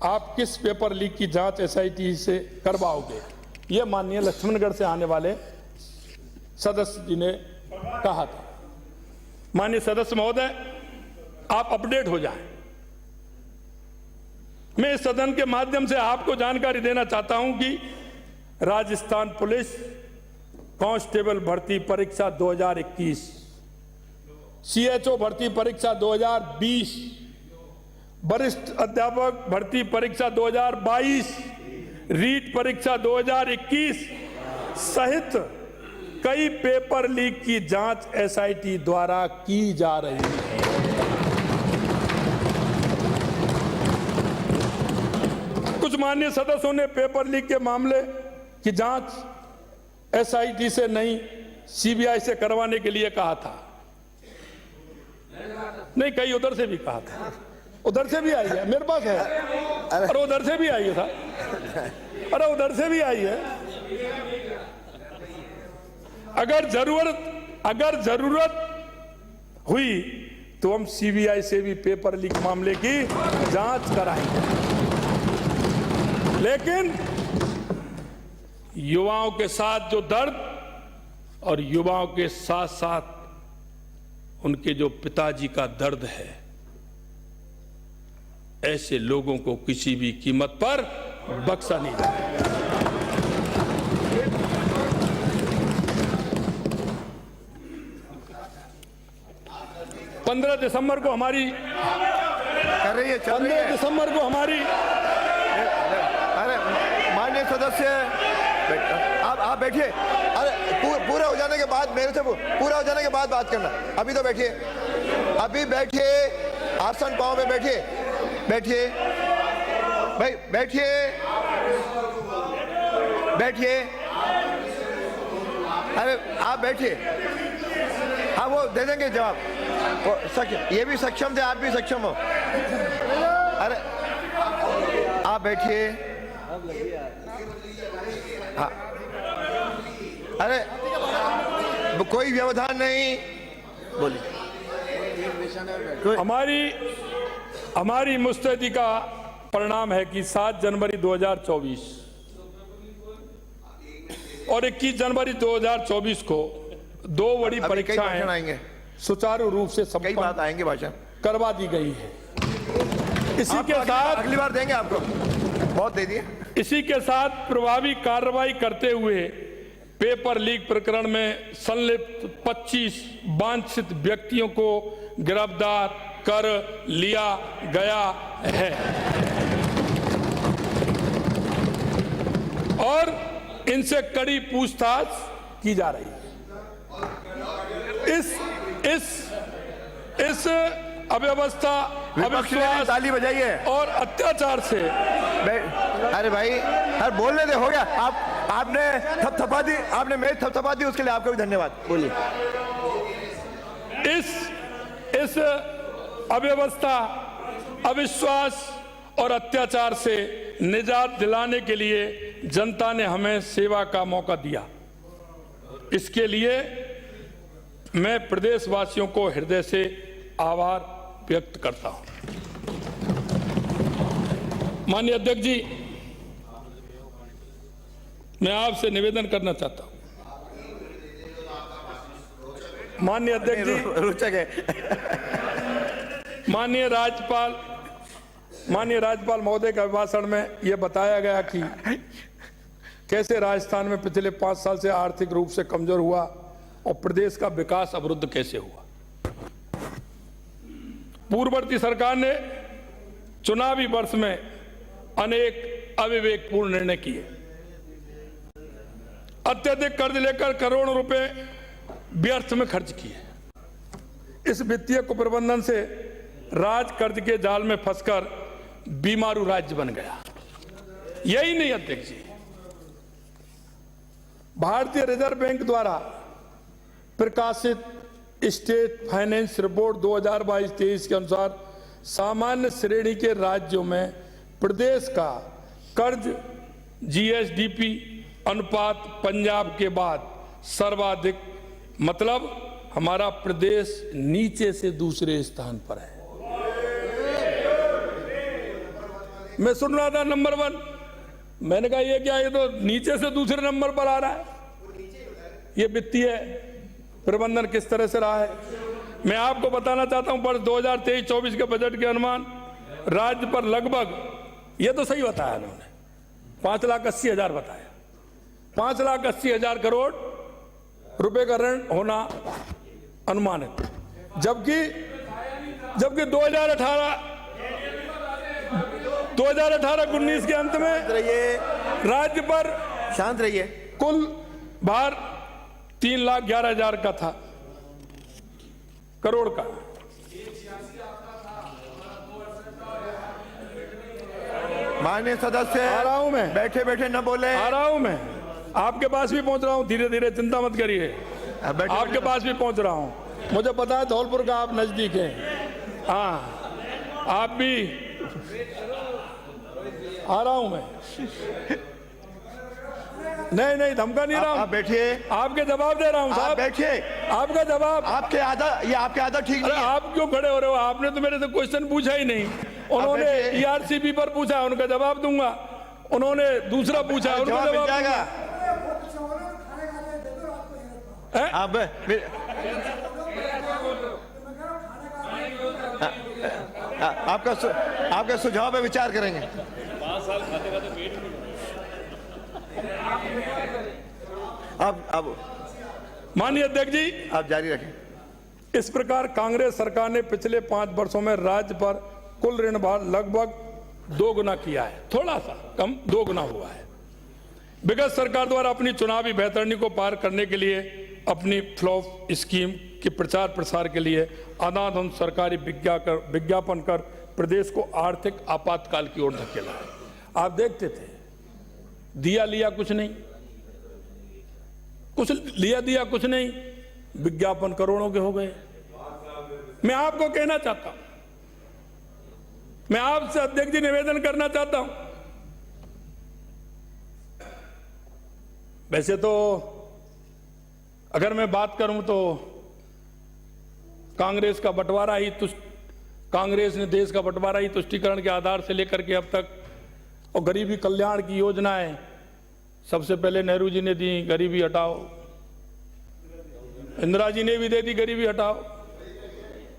आप किस पेपर लीक की जांच SIT से करवाओगे, ये माननीय लक्ष्मणगढ़ से आने वाले सदस्य जी ने कहा था। माननीय सदस्य महोदय, आप अपडेट हो जाएं। मैं इस सदन के माध्यम से आपको जानकारी देना चाहता हूं कि राजस्थान पुलिस कांस्टेबल भर्ती परीक्षा 2021, सीएचओ भर्ती परीक्षा 2020, वरिष्ठ अध्यापक भर्ती परीक्षा 2022, रीट परीक्षा 2021 सहित कई पेपर लीक की जांच एसआईटी द्वारा की जा रही है। कुछ माननीय सदस्यों ने पेपर लीक के मामले की जांच एसआईटी से नहीं सीबीआई से करवाने के लिए कहा था। नहीं, कई उधर से भी कहा था, उधर से भी आई है, मेरे पास है। अरे उधर से भी आई है था, अरे उधर से भी आई है। अगर जरूरत हुई तो हम सीबीआई से भी पेपर लीक मामले की जांच कराएंगे। लेकिन युवाओं के साथ जो दर्द और युवाओं के साथ साथ उनके जो पिताजी का दर्द है, ऐसे लोगों को किसी भी कीमत पर बख्शा नहीं जाएगा। 15 दिसंबर को हमारी कर रही है, चल रही 15 है। दिसंबर को हमारी अरे माननीय सदस्य, आप बैठिए। अरे पूरा हो जाने के बाद मेरे से पूरा हो जाने के बाद बात करना। अभी तो बैठिए, अभी बैठिए, आसन पांव में बैठिए, बैठिए भाई, बैठिए, बैठिए। अरे आप बैठिए, हाँ वो दे देंगे जवाब। वो सक्षम, ये भी सक्षम थे, आप भी सक्षम हो। अरे आप बैठिए। हाँ, अरे कोई व्यवधान नहीं, बोलिए। हमारी मुस्तैदी का परिणाम है कि 7 जनवरी 2024 और 21 जनवरी 2024 को 2 बड़ी परीक्षाएं आएंगे, सुचारू रूप से कई बात आएंगे भाषण करवा दी गई है। इसी के साथ अगली बार देंगे आपको, बहुत दे दिए। इसी के साथ प्रभावी कार्रवाई करते हुए पेपर लीक प्रकरण में संलिप्त 25 वांछित व्यक्तियों को गिरफ्तार कर लिया गया है और इनसे कड़ी पूछताछ की जा रही है। इस अव्यवस्था, अविश्वास, ताली बजाइए और अत्याचार से अरे भाई, अरे बोलने दे, हो गया। आपने थपथपा दी, आपने मेज थपथपा दी, उसके लिए आपका भी धन्यवाद। बोलिए। इस अव्यवस्था, अविश्वास और अत्याचार से निजात दिलाने के लिए जनता ने हमें सेवा का मौका दिया। इसके लिए मैं प्रदेशवासियों को हृदय से आभार व्यक्त करता हूं। माननीय अध्यक्ष जी, मैं आपसे निवेदन करना चाहता हूं। माननीय अध्यक्ष जी, रोचक है। माननीय राज्यपाल महोदय के अभिभाषण में यह बताया गया कि कैसे राजस्थान में पिछले 5 साल से आर्थिक रूप से कमजोर हुआ और प्रदेश का विकास अवरुद्ध कैसे हुआ। पूर्ववर्ती सरकार ने चुनावी वर्ष में अनेक अविवेकपूर्ण निर्णय किए, अत्यधिक कर्ज लेकर करोड़ों रुपए व्यर्थ में खर्च किए। इस वित्तीय कुप्रबंधन से राज कर्ज के जाल में फंसकर बीमारू राज्य बन गया। यही नहीं अध्यक्ष जी, भारतीय रिजर्व बैंक द्वारा प्रकाशित स्टेट फाइनेंस रिपोर्ट 2022-23 के अनुसार सामान्य श्रेणी के राज्यों में प्रदेश का कर्ज जीएसडीपी अनुपात पंजाब के बाद सर्वाधिक, मतलब हमारा प्रदेश नीचे से दूसरे स्थान पर है। मैं सुन रहा था नंबर 1, मैंने कहा ये क्या, ये तो नीचे से दूसरे नंबर पर आ रहा है। ये वित्तीय प्रबंधन किस तरह से रहा है। मैं आपको बताना चाहता हूं, वर्ष 2023-24 के बजट के अनुमान राज्य पर लगभग, ये तो सही बताया उन्होंने, 5,80,000 बताया, 5,80,000 करोड़ रुपए का ऋण होना अनुमानित। जबकि 2018-19 के अंत में रहिए, राज्य पर शांत रहिए। कुल भार 3,11,000 का था, करोड़ का। माननीय सदस्य, आ रहा हूं मैं, बैठे बैठे न बोले। आ रहा हूं मैं, आपके पास भी पहुंच रहा हूं, धीरे धीरे, चिंता मत करिए, बैठे आपके पास भी पहुंच रहा हूं। मुझे पता है धौलपुर का आप नजदीक हैं, हाँ, आप भी, आ रहा हूं मैं। नहीं धमका नहीं रहा हूं, आप बैठिए, आपके जवाब दे रहा हूं आप साहब, बैठिए। आपका जवाब। आपके आधा ठीक अरे नहीं है। आप क्यों खड़े हो रहे हो, आपने तो मेरे से क्वेश्चन पूछा ही नहीं। उन्होंने ERCP पर पूछा, उनका जवाब दूंगा। उन्होंने दूसरा पूछा, उनका जवाब मिल जवाब जाएगा। आप आपका सुझाव पे विचार करेंगे। 5 साल खाते खाते पेट में। अब माननीय अध्यक्ष जी, आप जारी रखें। इस प्रकार कांग्रेस सरकार ने पिछले 5 वर्षों में राज्य पर कुल ऋण भार लगभग 2 गुना किया है, थोड़ा सा कम 2 गुना हुआ है। विगत सरकार द्वारा अपनी चुनावी बेहतरनी को पार करने के लिए अपनी फ्लॉप स्कीम के प्रचार प्रसार के लिए अंधाधुन सरकारी विज्ञापन कर प्रदेश को आर्थिक आपातकाल की ओर धकेला है। आप देखते थे, दिया लिया कुछ नहीं, कुछ दिया कुछ नहीं, विज्ञापन करोड़ों के हो गए। मैं आपको कहना चाहता हूं, मैं आपसे अध्यक्ष जी निवेदन करना चाहता हूं, वैसे तो अगर मैं बात करूं तो कांग्रेस का बंटवारा ही कांग्रेस ने देश का बंटवारा ही तुष्टीकरण के आधार से लेकर के अब तक, और गरीबी कल्याण की योजनाएं सबसे पहले नेहरू जी ने दी, गरीबी हटाओ, इंदिरा जी ने भी दे दी गरीबी हटाओ,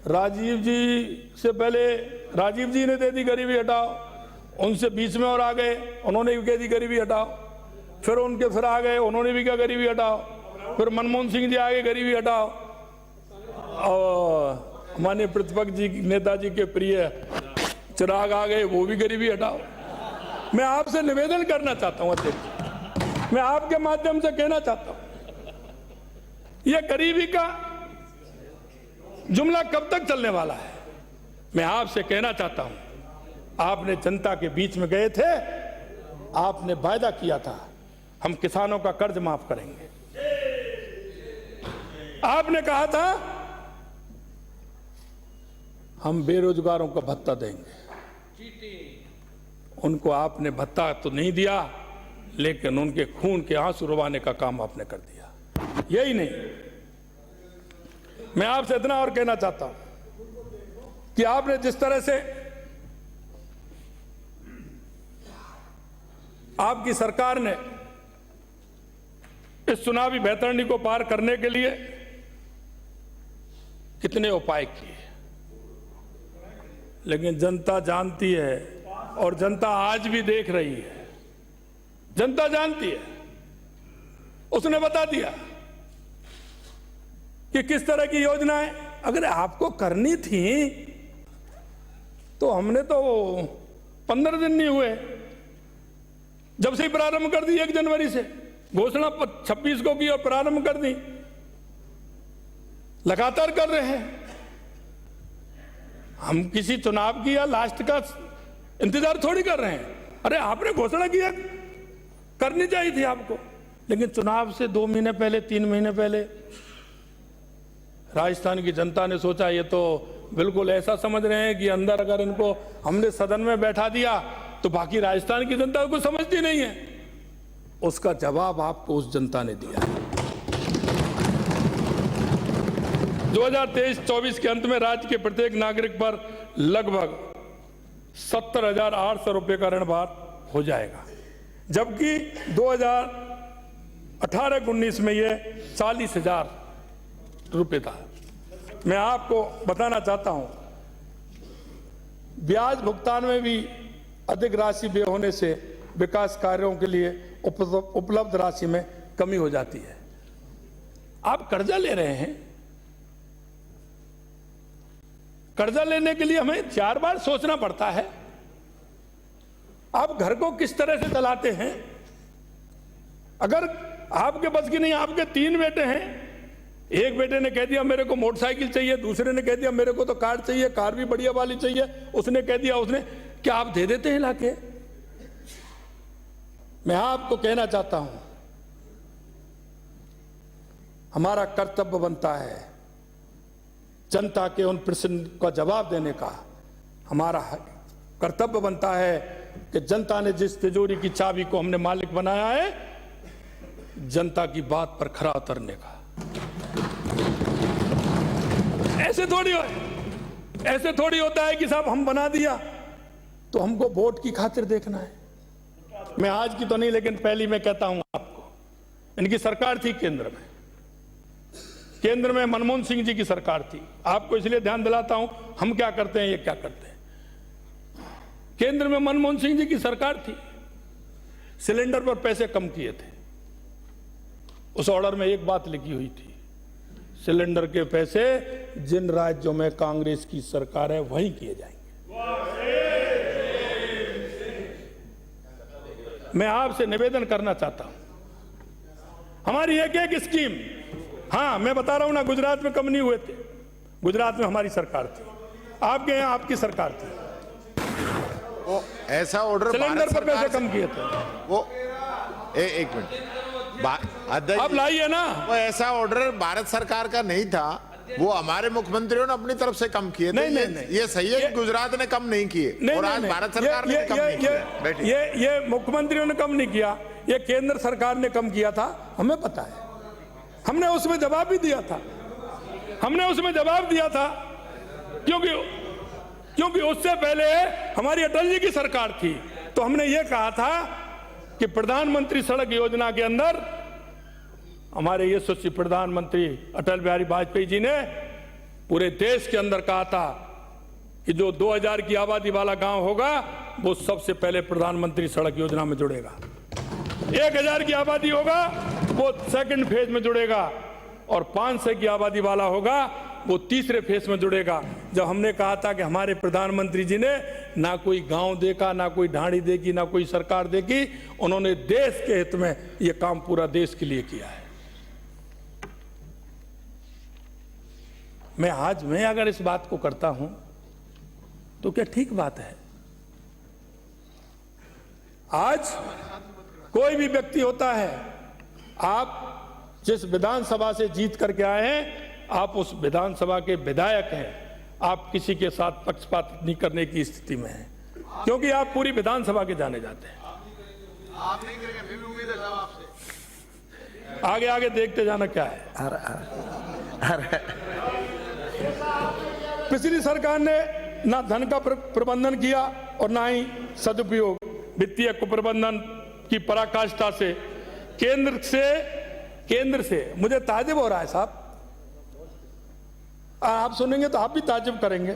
राजीव जी से पहले राजीव जी ने दे दी गरीबी हटाओ, उनसे बीच में और आ गए, उन्होंने भी कह दी गरीबी हटाओ, फिर उनके फिर आ गए, उन्होंने भी कहा गरीबी हटाओ, फिर मनमोहन सिंह जी आगे गरीबी हटाओ, और माननीय प्रतिपक्ष जी नेताजी के प्रिय चिराग आ गए, वो भी गरीबी हटाओ। मैं आपसे निवेदन करना चाहता हूं अध्यक्ष, मैं आपके माध्यम से कहना चाहता हूं, यह गरीबी का जुमला कब तक चलने वाला है। मैं आपसे कहना चाहता हूं, आपने जनता के बीच में गए थे, आपने वायदा किया था हम किसानों का कर्ज माफ करेंगे, आपने कहा था हम बेरोजगारों को भत्ता देंगे, उनको आपने भत्ता तो नहीं दिया, लेकिन उनके खून के आंसू रुवाने का काम आपने कर दिया। यही नहीं, मैं आपसे इतना और कहना चाहता हूं कि आपने जिस तरह से आपकी सरकार ने इस चुनावी बेहतरनी को पार करने के लिए कितने उपाय किए, लेकिन जनता जानती है, और जनता आज भी देख रही है, जनता जानती है, उसने बता दिया कि किस तरह की योजनाएं अगर आपको करनी थी, तो हमने तो 15 दिन नहीं हुए जब से ही प्रारंभ कर दी, 1 जनवरी से घोषणा 26 को की और प्रारंभ कर दी, लगातार कर रहे हैं। हम किसी चुनाव की या लास्ट का इंतजार थोड़ी कर रहे हैं। अरे आपने घोषणा किया, करनी चाहिए थी आपको, लेकिन चुनाव से 2 महीने पहले, 3 महीने पहले राजस्थान की जनता ने सोचा ये तो बिल्कुल ऐसा समझ रहे हैं कि अंदर अगर इनको हमने सदन में बैठा दिया तो बाकी राजस्थान की जनता को समझती नहीं है। उसका जवाब आपको उस जनता ने दिया। 2023-24 के अंत में राज्य के प्रत्येक नागरिक पर लगभग 70,800 रुपए का ऋण भार हो जाएगा। जबकि 2018-19 में ये 40,000 रुपये था। मैं आपको बताना चाहता हूं, ब्याज भुगतान में भी अधिक राशि व्यय होने से विकास कार्यों के लिए उपलब्ध राशि में कमी हो जाती है। आप कर्जा ले रहे हैं, कर्जा लेने के लिए हमें 4 बार सोचना पड़ता है। आप घर को किस तरह से चलाते हैं? अगर आपके बस की नहीं, आपके 3 बेटे हैं, एक बेटे ने कह दिया मेरे को मोटरसाइकिल चाहिए, दूसरे ने कह दिया मेरे को तो कार चाहिए, कार भी बढ़िया वाली चाहिए, उसने कह दिया उसने, क्या आप दे देते हैं लाके? मैं आपको कहना चाहता हूं, हमारा कर्तव्य बनता है जनता के उन प्रश्न का जवाब देने का। हमारा कर्तव्य बनता है कि जनता ने जिस तिजोरी की चाबी को हमने मालिक बनाया है, जनता की बात पर खरा उतरने का। ऐसे थोड़ी होता है कि साहब हम बना दिया तो हमको वोट की खातिर देखना है। मैं आज की तो नहीं, लेकिन पहली मैं कहता हूं आपको, इनकी सरकार थी केंद्र में मनमोहन सिंह जी की सरकार थी। आपको इसलिए ध्यान दिलाता हूं, हम क्या करते हैं, ये क्या करते हैं। केंद्र में मनमोहन सिंह जी की सरकार थी, सिलेंडर पर पैसे कम किए थे। उस ऑर्डर में एक बात लिखी हुई थी, सिलेंडर के पैसे जिन राज्यों में कांग्रेस की सरकार है वहीं किए जाएंगे। मैं आपसे निवेदन करना चाहता हूं, हमारी एक एक स्कीम, हाँ मैं बता रहा हूं ना, गुजरात में कम नहीं हुए थे, गुजरात में हमारी सरकार थी, आपके यहां आपकी सरकार थी, वो ऐसा ऑर्डर सिलेंडर पर पैसे कम किए थे। वो एक मिनट, अब लाइए ना, वो ऐसा ऑर्डर भारत सरकार का नहीं था, वो हमारे मुख्यमंत्रियों ने अपनी तरफ से कम किए थे। नहीं, ये सही है कि गुजरात ने कम नहीं किए और आज भारत सरकार ने कम नहीं किया। ये मुख्यमंत्रियों ने कम नहीं किया, ये केंद्र सरकार ने कम किया था, हमें पता है। हमने उसमें जवाब भी दिया था, क्योंकि उससे पहले हमारी अटल जी की सरकार थी, तो हमने ये कहा था कि प्रधानमंत्री सड़क योजना के अंदर हमारे यशस्वी प्रधानमंत्री अटल बिहारी वाजपेयी जी ने पूरे देश के अंदर कहा था कि जो 2000 की आबादी वाला गांव होगा वो सबसे पहले प्रधानमंत्री सड़क योजना में जुड़ेगा, 1000 की आबादी होगा वो सेकंड फेज में जुड़ेगा, और 500 की आबादी वाला होगा वो तीसरे फेज में जुड़ेगा। जब हमने कहा था कि हमारे प्रधानमंत्री जी ने ना कोई गांव देखा, ना कोई ढाणी देखी, ना कोई सरकार देखी, उन्होंने देश के हित में यह काम पूरा देश के लिए किया है। मैं अगर इस बात को करता हूं तो क्या ठीक बात है? आज कोई भी व्यक्ति होता है, आप जिस विधानसभा से जीत करके आए हैं, आप उस विधानसभा के विधायक हैं, आप किसी के साथ पक्षपात नहीं करने की स्थिति में हैं, क्योंक't आप पूरी विधानसभा के जाने जाते हैं। आप नहीं करेंगे, फिर भी उम्मीद है साहब आपसे। आगे आगे देखते जाना क्या है। पिछली सरकार ने ना धन का प्रबंधन किया और ना ही सदुपयोग, वित्तीय कुप्रबंधन की पराकाष्ठा से केंद्र से मुझे ताज्जुब हो रहा है साहब, आप सुनेंगे तो आप भी ताज्जुब करेंगे।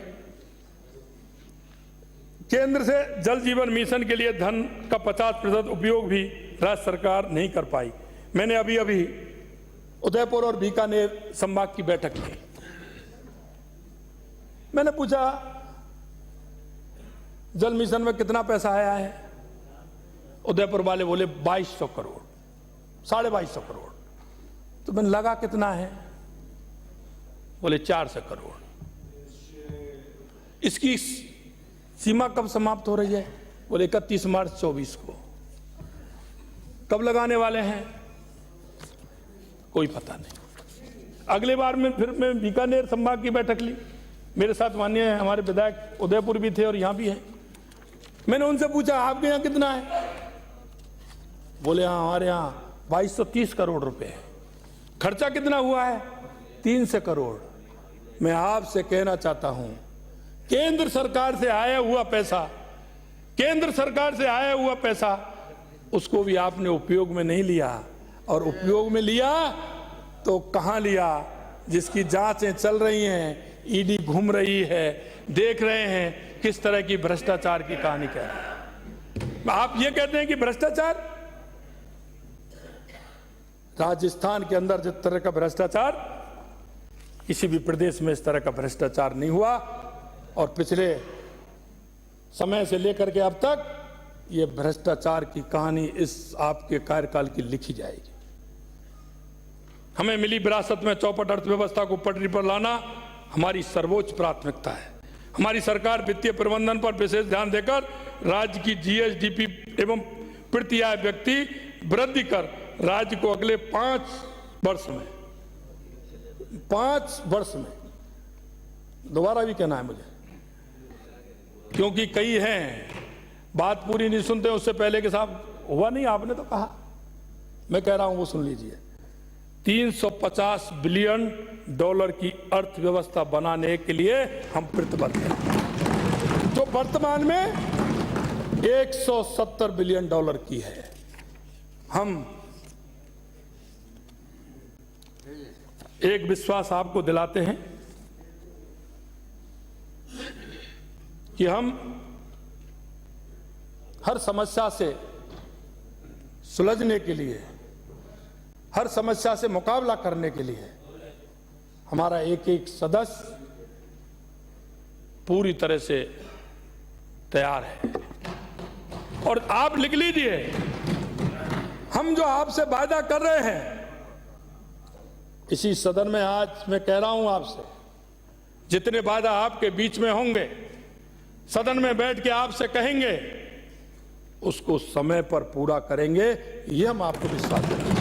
केंद्र से जल जीवन मिशन के लिए धन का 50% उपयोग भी राज्य सरकार नहीं कर पाई। मैंने अभी उदयपुर और बीकानेर संभाग की बैठक की, मैंने पूछा जल मिशन में कितना पैसा आया है? उदयपुर वाले बोले 2200 करोड़, 2250 करोड़। तो मैंने लगा कितना है? बोले 400 करोड़। इसकी सीमा कब समाप्त हो रही है? बोले 31 मार्च 24 को। कब लगाने वाले हैं? कोई पता नहीं। अगले बार में फिर मैं बीकानेर संभाग की बैठक ली, मेरे साथ माननीय हमारे विधायक उदयपुर भी थे और यहां भी हैं। मैंने उनसे पूछा आपके यहां कितना है? बोले हमारे यहां 2230 करोड़ रुपए है। खर्चा कितना हुआ है? 300 करोड़। मैं आपसे कहना चाहता हूं, केंद्र सरकार से आया हुआ पैसा उसको भी आपने उपयोग में नहीं लिया, और उपयोग में लिया तो कहां लिया? जिसकी जांचें चल रही हैं, ईडी घूम रही है, देख रहे हैं किस तरह की भ्रष्टाचार की कहानी कह रहे हैं। आप ये कहते हैं कि भ्रष्टाचार, राजस्थान के अंदर जिस तरह का भ्रष्टाचार किसी भी प्रदेश में इस तरह का भ्रष्टाचार नहीं हुआ, और पिछले समय से लेकर के अब तक ये भ्रष्टाचार की कहानी इस आपके कार्यकाल की लिखी जाएगी। हमें मिली विरासत में चौपट अर्थव्यवस्था को पटरी पर लाना हमारी सर्वोच्च प्राथमिकता है। हमारी सरकार वित्तीय प्रबंधन पर विशेष ध्यान देकर राज्य की जीएसडीपी एवं प्रति आय व्यक्ति वृद्धि कर राज्य को अगले 5 वर्ष में दोबारा भी कहना है मुझे, क्योंकि कई हैं बात पूरी नहीं सुनते, उससे पहले के साहब हुआ नहीं, आपने तो कहा, मैं कह रहा हूं वो सुन लीजिए। 350 बिलियन डॉलर की अर्थव्यवस्था बनाने के लिए हम प्रतिबद्ध हैं, जो वर्तमान में 170 बिलियन डॉलर की है। हम एक विश्वास आपको दिलाते हैं कि हम हर समस्या से सुलझने के लिए, हर समस्या से मुकाबला करने के लिए हमारा एक एक सदस्य पूरी तरह से तैयार है। और आप लिख लीजिए, हम जो आपसे वादा कर रहे हैं, इसी सदन में आज मैं कह रहा हूं आपसे, जितने वादा आपके बीच में होंगे, सदन में बैठ के आपसे कहेंगे, उसको समय पर पूरा करेंगे, ये हम आपको विश्वास देते हैं।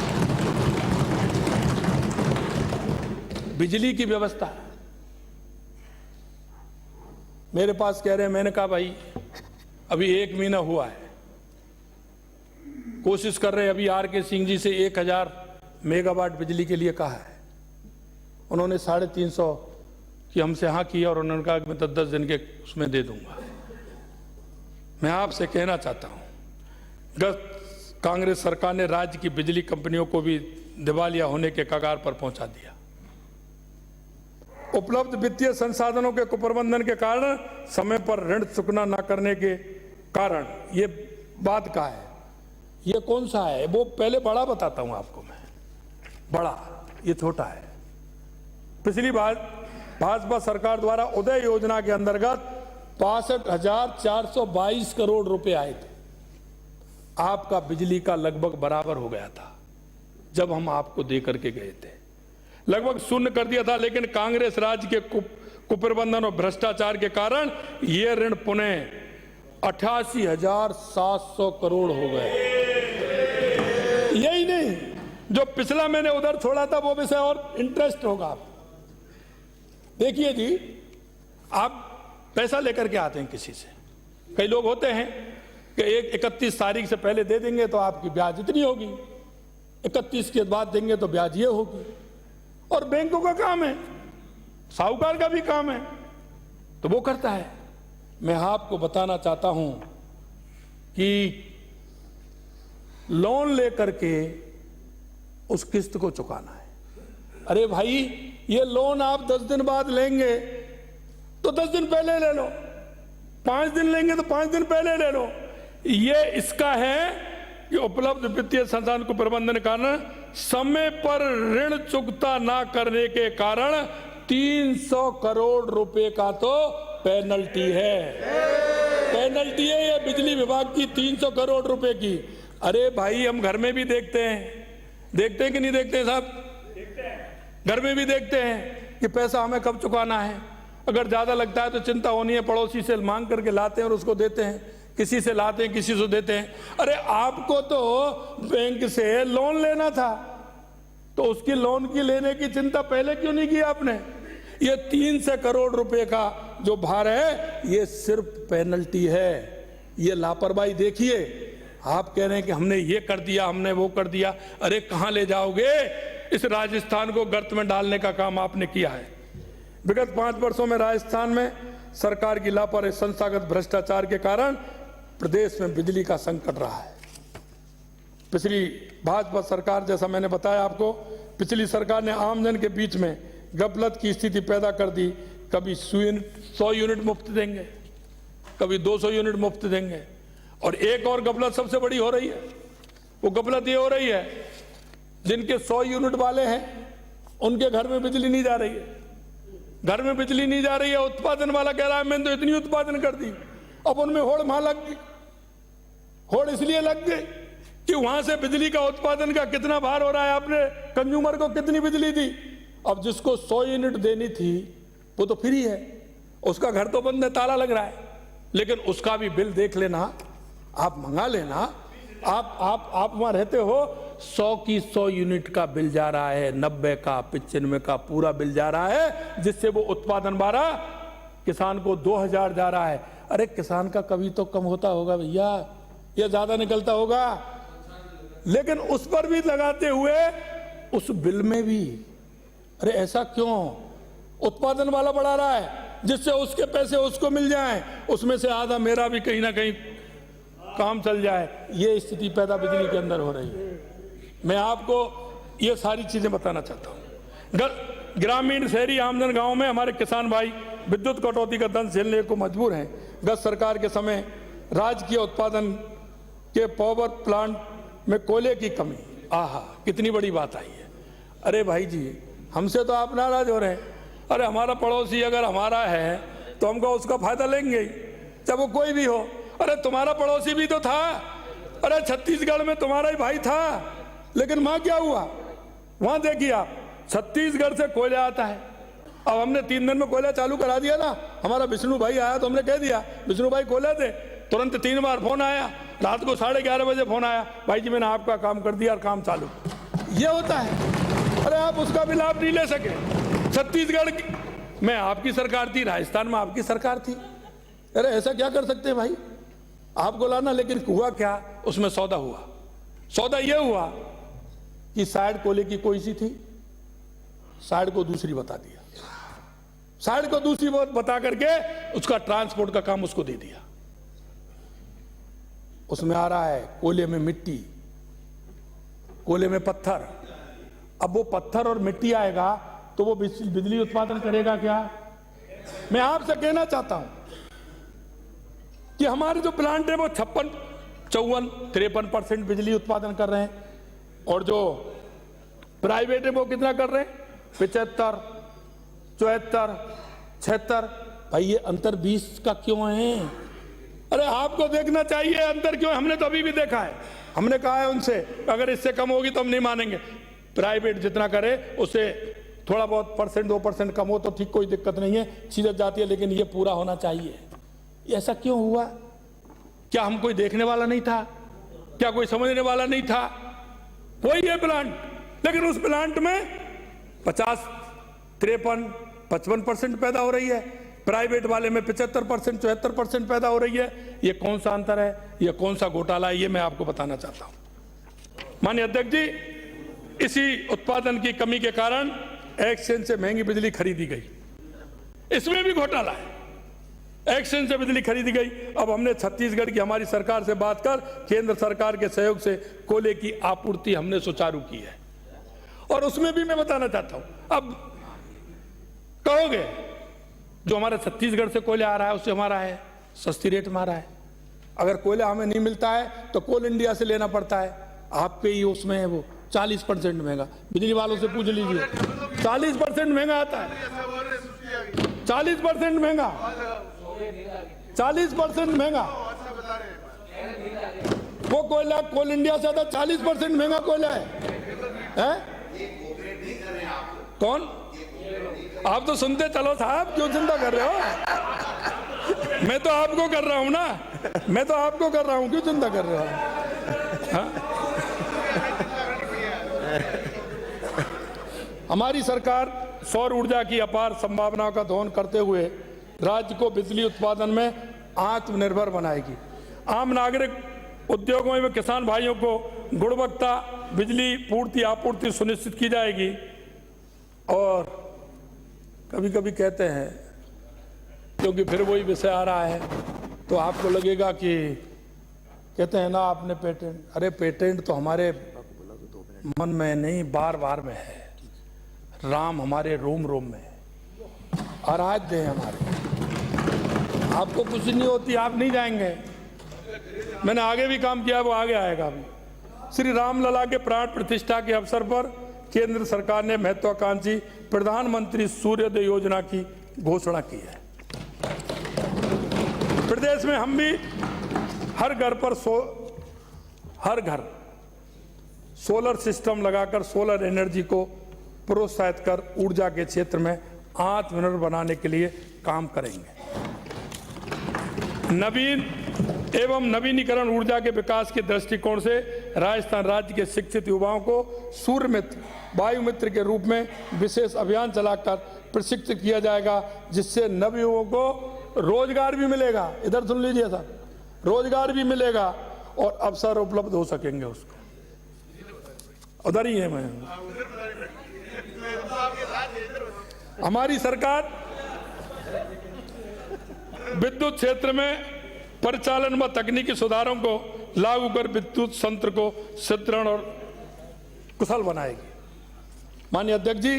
बिजली की व्यवस्था मेरे पास कह रहे हैं, मैंने कहा भाई अभी 1 महीना हुआ है, कोशिश कर रहे हैं, अभी आर के सिंह जी से 1000 मेगावाट बिजली के लिए कहा है, उन्होंने 350 की हमसे हाँ किया, और उन्होंने कहा कि मैं 10 दिन के उसमें दे दूंगा। मैं आपसे कहना चाहता हूं, गत कांग्रेस सरकार ने राज्य की बिजली कंपनियों को भी दिवालिया होने के कगार पर पहुंचा दिया। उपलब्ध वित्तीय संसाधनों के कुप्रबंधन के कारण, समय पर ऋण चुकना न करने के कारण, ये बात का है, ये कौन सा है? वो पहले बड़ा बताता हूं आपको मैं, बड़ा, ये छोटा है। पिछली बार भाजपा सरकार द्वारा उदय योजना के अंतर्गत 65,422 करोड़ रुपए आए थे। आपका बिजली का लगभग बराबर हो गया था जब हम आपको दे करके गए थे, लगभग शून्य कर दिया था। लेकिन कांग्रेस राज्य के कुप्रबंधन और भ्रष्टाचार के कारण ये ऋण पुनः 88,700 करोड़ हो गए। यही नहीं, जो पिछला मैंने उधर छोड़ा था वो विषय और इंटरेस्ट होगा। देखिए जी, आप पैसा लेकर के आते हैं किसी से, कई लोग होते हैं कि 31 तारीख से पहले दे देंगे तो आपकी ब्याज इतनी होगी, 31 के बाद देंगे तो ब्याज ये होगी। और बैंकों का काम है, साहूकार का भी काम है, तो वो करता है। मैं आपको बताना चाहता हूं कि लोन लेकर के उस किस्त को चुकाना है। अरे भाई, ये लोन आप 10 दिन बाद लेंगे तो 10 दिन पहले ले लो, 5 दिन लेंगे तो 5 दिन पहले ले लो। ये इसका है कि उपलब्ध वित्तीय संसाधन को प्रबंधन कारण समय पर ऋण चुकता ना करने के कारण 300 करोड़ रुपए का तो पेनल्टी है। पेनल्टी है ये बिजली विभाग की, 300 करोड़ रुपए की। अरे भाई, हम घर में भी देखते हैं कि नहीं देखते हैं साहब? घर में भी देखते हैं कि पैसा हमें कब चुकाना है। अगर ज्यादा लगता है तो चिंता होनी है, पड़ोसी से मांग करके लाते हैं और उसको देते हैं, किसी से लाते हैं, किसी से देते हैं। अरे आपको तो बैंक से लोन लेना था, तो उसकी लोन की लेने की चिंता पहले क्यों नहीं की आपने? ये 300 करोड़ रुपए का जो भार है, ये सिर्फ पेनल्टी है। ये लापरवाही देखिए। आप कह रहे हैं कि हमने ये कर दिया, हमने वो कर दिया। अरे कहां ले जाओगे? इस राजस्थान को गर्त में डालने का काम आपने किया है। विगत 5 वर्षों में राजस्थान में सरकार की लापरवाही, संस्थागत भ्रष्टाचार के कारण प्रदेश में बिजली का संकट रहा है। पिछली भाजपा सरकार, जैसा मैंने बताया आपको, पिछली सरकार ने आमजन के बीच में गफलत की स्थिति पैदा कर दी। कभी 100 यूनिट मुफ्त देंगे, कभी 200 यूनिट मुफ्त देंगे। और एक और गफलत सबसे बड़ी हो रही है, वो गफलत ये हो रही है, जिनके 100 यूनिट वाले हैं उनके घर में बिजली नहीं जा रही है, घर में बिजली नहीं जा रही है। उत्पादन वाला कह रहा है मैंने तो इतनी उत्पादन कर दी। अब उनमें होड़ वहां लग गई, होड़ इसलिए लग गई कि वहां से बिजली का उत्पादन का कितना भार हो रहा है, आपने कंज्यूमर को कितनी बिजली दी। अब जिसको 100 यूनिट देनी थी वो तो फ्री है, उसका घर तो बंद है, ताला लग रहा है, लेकिन उसका भी बिल देख लेना, आप मंगा लेना। आप वहां रहते हो, 100 की 100 यूनिट का बिल जा रहा है, 90 का, 95 का पूरा बिल जा रहा है, जिससे वो उत्पादन 12, किसान को 2000 जा रहा है। अरे किसान का कभी तो कम होता होगा भैया, या ज्यादा निकलता होगा, लेकिन उस पर भी लगाते हुए उस बिल में भी। अरे ऐसा क्यों? उत्पादन वाला बढ़ा रहा है, जिससे उसके पैसे उसको मिल जाएं, उसमें से आधा मेरा भी कहीं ना कहीं काम चल जाए। ये स्थिति पैदा बिजली के अंदर हो रही है। मैं आपको ये सारी चीजें बताना चाहता हूं। ग्रामीण शहरी आमजन गांव में हमारे किसान भाई विद्युत कटौती का दंश झेलने को मजबूर हैं। गत सरकार के समय राजकीय उत्पादन के पावर प्लांट में कोयले की कमी, आहा कितनी बड़ी बात आई है। अरे भाई जी, हमसे तो आप नाराज हो रहे हैं। अरे हमारा पड़ोसी अगर हमारा है तो हमको उसका फायदा लेंगे ही, चाहे वो कोई भी हो। अरे तुम्हारा पड़ोसी भी तो था, अरे छत्तीसगढ़ में तुम्हारा ही भाई था, लेकिन वहां क्या हुआ? वहां देखिए आप, छत्तीसगढ़ से कोयला आता है। अब हमने 3 दिन में कोयला चालू करा दिया ना। हमारा विष्णु भाई आया तो हमने कह दिया विष्णु भाई कोयला दे, तुरंत 3 बार फोन आया, रात को 11:30 बजे फोन आया, भाई जी मैंने आपका काम कर दिया और काम चालू। ये होता है। अरे आप उसका भी लाभ नहीं ले सके। छत्तीसगढ़ में आपकी सरकार थी, राजस्थान में आपकी सरकार थी। अरे ऐसा क्या कर सकते हैं भाई, आपको लाना। लेकिन हुआ क्या, उसमें सौदा हुआ। सौदा यह हुआ कि साइड कोयले की कोई सी थी, साइड को दूसरी बता दिया, साइड को दूसरी बता करके उसका ट्रांसपोर्ट का काम उसको दे दिया। उसमें आ रहा है कोयले में मिट्टी, कोयले में पत्थर। अब वो पत्थर और मिट्टी आएगा तो वो बिजली उत्पादन करेगा क्या? मैं आपसे कहना चाहता हूं कि हमारे जो प्लांट है वो 56, 54, 53% बिजली उत्पादन कर रहे हैं, और जो प्राइवेट है वो कितना कर रहे हैं? 75, 74, 76। भाई ये अंतर 20 का क्यों है? अरे आपको देखना चाहिए अंतर क्यों है। हमने तो अभी भी देखा है, हमने कहा है उनसे अगर इससे कम होगी तो हम नहीं मानेंगे। प्राइवेट जितना करे उससे थोड़ा बहुत 1%, 2% कम हो तो ठीक, कोई दिक्कत नहीं है, चीजें जाती है, लेकिन ये पूरा होना चाहिए। ऐसा क्यों हुआ? क्या हम कोई देखने वाला नहीं था? क्या कोई समझने वाला नहीं था? कोई है प्लांट, लेकिन उस प्लांट में 50, 53, 55% पैदा हो रही है, प्राइवेट वाले में 75%, 74% पैदा हो रही है। ये कौन सा अंतर है, ये कौन सा घोटाला है, ये मैं आपको बताना चाहता हूं। माननीय अध्यक्ष जी, इसी उत्पादन की कमी के कारण एक्सचेंज से महंगी बिजली खरीदी गई, इसमें भी घोटाला है। एक्सचेंज से बिजली खरीदी गई। अब हमने छत्तीसगढ़ की हमारी सरकार से बात कर केंद्र सरकार के सहयोग से कोयले की आपूर्ति हमने सुचारू की है, और उसमें भी मैं बताना चाहता हूं। अब कहोगे जो हमारे छत्तीसगढ़ से कोयला आ रहा है उससे हमारा है सस्ती रेट में आ रहा है। अगर कोयला हमें नहीं मिलता है तो कोल इंडिया से लेना पड़ता है, आपके ही उसमें है वो 40% महंगा। बिजली वालों से पूछ लीजिए, 40% महंगा आता है, 40% महंगा, 40% महंगा वो कोयला कोल इंडिया से ज्यादा 40% महंगा कोयला है? कौन? आप तो सुनते चलो साहब, क्यों चिंता कर रहे हो? मैं तो आपको कर रहा हूं ना, मैं तो आपको कर रहा हूं, क्यों चिंता कर रहे हो? हाँ? हमारी सरकार सौर ऊर्जा की अपार संभावनाओं का दोहन करते हुए राज्य को बिजली उत्पादन में आत्मनिर्भर बनाएगी। आम नागरिक, उद्योगों एवं किसान भाइयों को गुणवत्ता बिजली पूर्ति आपूर्ति सुनिश्चित की जाएगी। और कभी कभी कहते हैं, क्योंकि फिर वही विषय आ रहा है तो आपको लगेगा कि कहते हैं ना आपने पेटेंट, अरे पेटेंट तो हमारे मन में नहीं, बार बार में है। राम हमारे रोम रोम में है, आराध्य है हमारे। आपको कुछ नहीं होती, आप नहीं जाएंगे। मैंने आगे भी काम किया, वो आगे आएगा अभी। श्री रामलला के प्राण प्रतिष्ठा के अवसर पर केंद्र सरकार ने महत्वाकांक्षी प्रधानमंत्री सूर्योदय योजना की घोषणा की है। प्रदेश में हम भी हर घर सोलर सिस्टम लगाकर सोलर एनर्जी को प्रोत्साहित कर ऊर्जा के क्षेत्र में आत्मनिर्भर बनाने के लिए काम करेंगे। नवीन एवं नवीनीकरण ऊर्जा के विकास के दृष्टिकोण से राजस्थान राज्य के शिक्षित युवाओं को सूर्य मित्र, वायु मित्र के रूप में विशेष अभियान चलाकर प्रशिक्षित किया जाएगा, जिससे नवयुवकों को रोजगार भी मिलेगा। इधर सुन लीजिए सर, रोजगार भी मिलेगा और अवसर उपलब्ध हो सकेंगे उसको। उधर ही है मैं। हमारी सरकार विद्युत क्षेत्र में परिचालन व तकनीकी सुधारों को लागू कर विद्युत तंत्र को सुदृढ़ और कुशल बनाएगी। माननीय अध्यक्ष जी,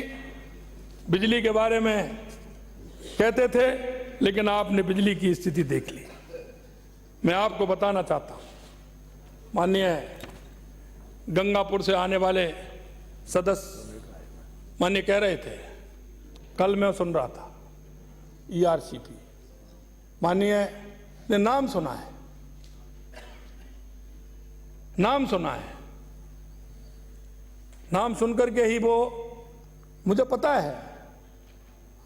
बिजली के बारे में कहते थे, लेकिन आपने बिजली की स्थिति देख ली। मैं आपको बताना चाहता हूं, माननीय गंगापुर से आने वाले सदस्य माननीय कह रहे थे, कल मैं सुन रहा था ERCP, माननीय ने नाम सुना है, नाम सुना है, नाम सुनकर के ही वो, मुझे पता है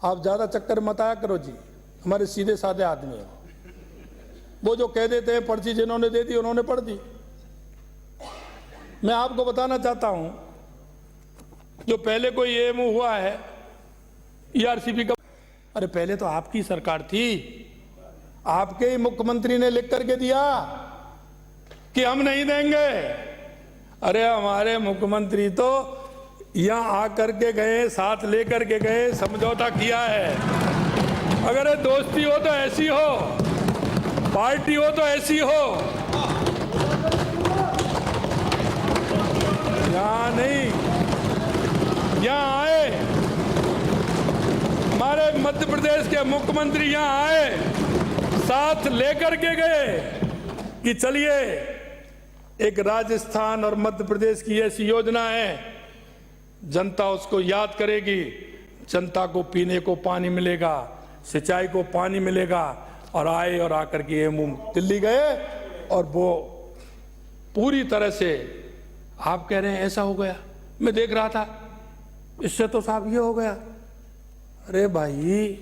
आप ज्यादा चक्कर मत आया करो जी, हमारे सीधे साधे आदमी हो। वो जो कह देते हैं पर्ची जिन्होंने दे दी उन्होंने पढ़ दी। मैं आपको बताना चाहता हूं, जो पहले कोई एमओ हुआ है ERCP का, अरे पहले तो आपकी सरकार थी, आपके ही मुख्यमंत्री ने लिख करके दिया कि हम नहीं देंगे। अरे हमारे मुख्यमंत्री तो यहां आकर के गए, साथ लेकर के गए, समझौता किया है। अगर ये दोस्ती हो तो ऐसी हो, पार्टी हो तो ऐसी हो, यहां नहीं, यहां आए। हमारे मध्य प्रदेश के मुख्यमंत्री यहां आए, साथ लेकर के गए कि चलिए एक राजस्थान और मध्य प्रदेश की ऐसी योजना है, जनता उसको याद करेगी, जनता को पीने को पानी मिलेगा, सिंचाई को पानी मिलेगा। और आए और आकर के दिल्ली गए और वो पूरी तरह से, आप कह रहे हैं ऐसा हो गया, मैं देख रहा था इससे तो साहब ये हो गया। अरे भाई,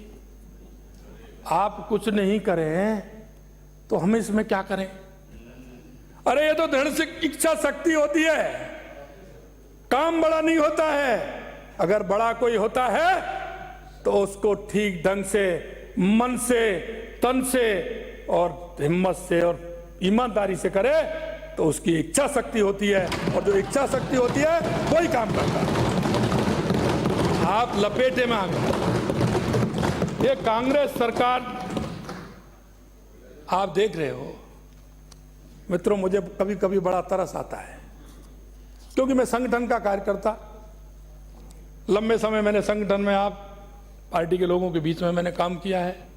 आप कुछ नहीं करें तो हम इसमें क्या करें? अरे ये तो दृढ़ से इच्छा शक्ति होती है, काम बड़ा नहीं होता है। अगर बड़ा कोई होता है तो उसको ठीक ढंग से, मन से, तन से और हिम्मत से और ईमानदारी से करे तो उसकी इच्छा शक्ति होती है, और जो इच्छा शक्ति होती है वही काम करता है। आप लपेटे में आ गए। ये कांग्रेस सरकार आप देख रहे हो मित्रों, मुझे कभी कभी बड़ा तरस आता है, क्योंकि मैं संगठन का कार्यकर्ता, लंबे समय मैंने संगठन में, आप पार्टी के लोगों के बीच में मैंने काम किया है।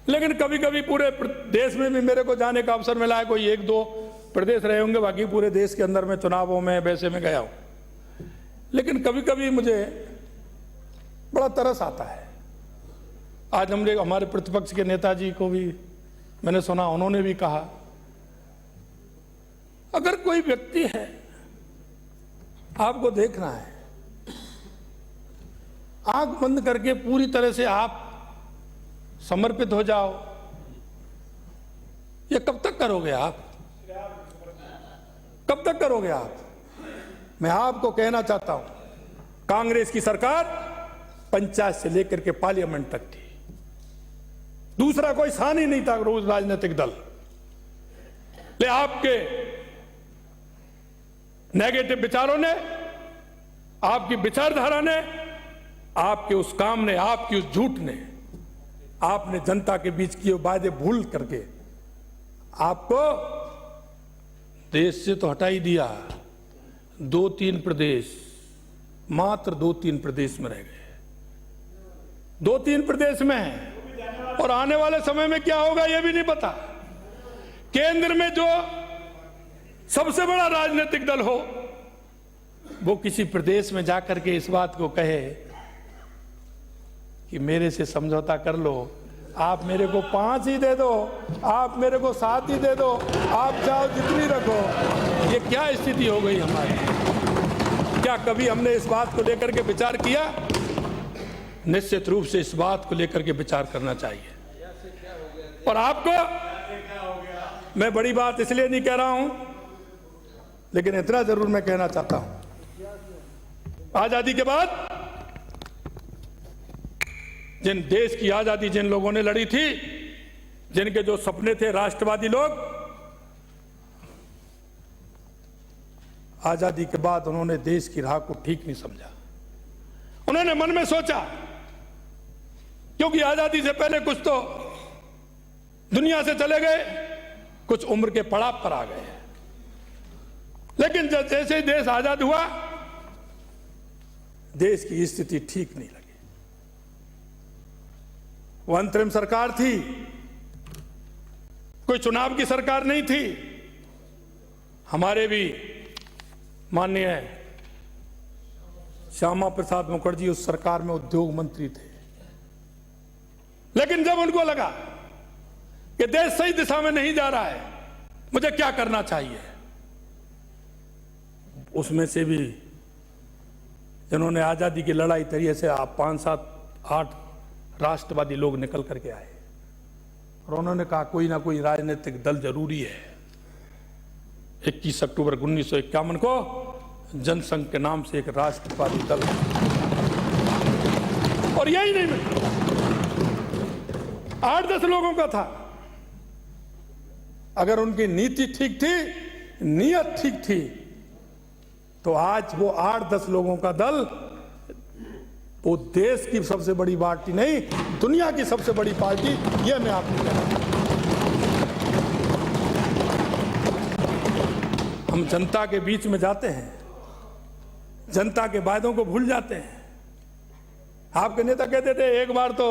लेकिन कभी कभी पूरे देश में भी मेरे को जाने का अवसर मिला है। कोई एक दो प्रदेश रहे होंगे, बाकी पूरे देश के अंदर में चुनावों में वैसे में गया हूं। लेकिन कभी कभी मुझे बड़ा तरस आता है। आज हमारे प्रतिपक्ष के नेताजी को भी मैंने सुना, उन्होंने भी कहा, अगर कोई व्यक्ति है, आपको देखना है, आंख बंद करके पूरी तरह से आप समर्पित हो जाओ, ये कब तक करोगे आप? कब तक करोगे आप? मैं आपको कहना चाहता हूं, कांग्रेस की सरकार पंचायत से लेकर के पार्लियामेंट तक थी, दूसरा कोई स्थान ही नहीं था रोज राजनीतिक दल। ले आपके नेगेटिव विचारों ने, आपकी विचारधारा ने, आपके उस काम ने, आपकी उस झूठ ने, आपने जनता के बीच किए वादे भूल करके आपको देश से तो हटा ही दिया, 2-3 प्रदेश, मात्र 2-3 प्रदेश में रह गए, 2-3 प्रदेश में है। और आने वाले समय में क्या होगा यह भी नहीं पता। केंद्र में जो सबसे बड़ा राजनीतिक दल हो वो किसी प्रदेश में जाकर के इस बात को कहे कि मेरे से समझौता कर लो, आप मेरे को 5 ही दे दो, आप मेरे को 7 ही दे दो, आप चाहो जितनी रखो। ये क्या स्थिति हो गई हमारी? क्या कभी हमने इस बात को लेकर के विचार किया? निश्चित रूप से इस बात को लेकर के विचार करना चाहिए। और आपको मैं बड़ी बात इसलिए नहीं कह रहा हूं, लेकिन इतना जरूर मैं कहना चाहता हूं, आजादी के बाद जिन देश की आजादी जिन लोगों ने लड़ी थी, जिनके जो सपने थे राष्ट्रवादी लोग, आजादी के बाद उन्होंने देश की राह को ठीक नहीं समझा। उन्होंने मन में सोचा, क्योंकि आजादी से पहले कुछ तो दुनिया से चले गए, कुछ उम्र के पड़ाव पर आ गए, लेकिन जैसे ही देश आजाद हुआ देश की स्थिति ठीक नहीं लगी। वो अंतरिम सरकार थी, कोई चुनाव की सरकार नहीं थी। हमारे भी माननीय श्यामा प्रसाद मुखर्जी उस सरकार में उद्योग मंत्री थे, लेकिन जब उनको लगा कि देश सही दिशा में नहीं जा रहा है, मुझे क्या करना चाहिए, उसमें से भी जिन्होंने आजादी की लड़ाई तरीके से 5, 7, 8 राष्ट्रवादी लोग निकल करके आए और उन्होंने कहा कोई ना कोई राजनीतिक दल जरूरी है। 21 अक्टूबर 1951 को जनसंघ के नाम से एक राष्ट्रवादी दल, और यही नहीं मिला, 8-10 लोगों का था। अगर उनकी नीति ठीक थी, नीयत ठीक थी, तो आज वो 8-10 लोगों का दल वो देश की सबसे बड़ी पार्टी नहीं, दुनिया की सबसे बड़ी पार्टी, यह मैं आपको कह रहा हूं। हम जनता के बीच में जाते हैं, जनता के वायदों को भूल जाते हैं। आपके नेता कहते थे एक बार तो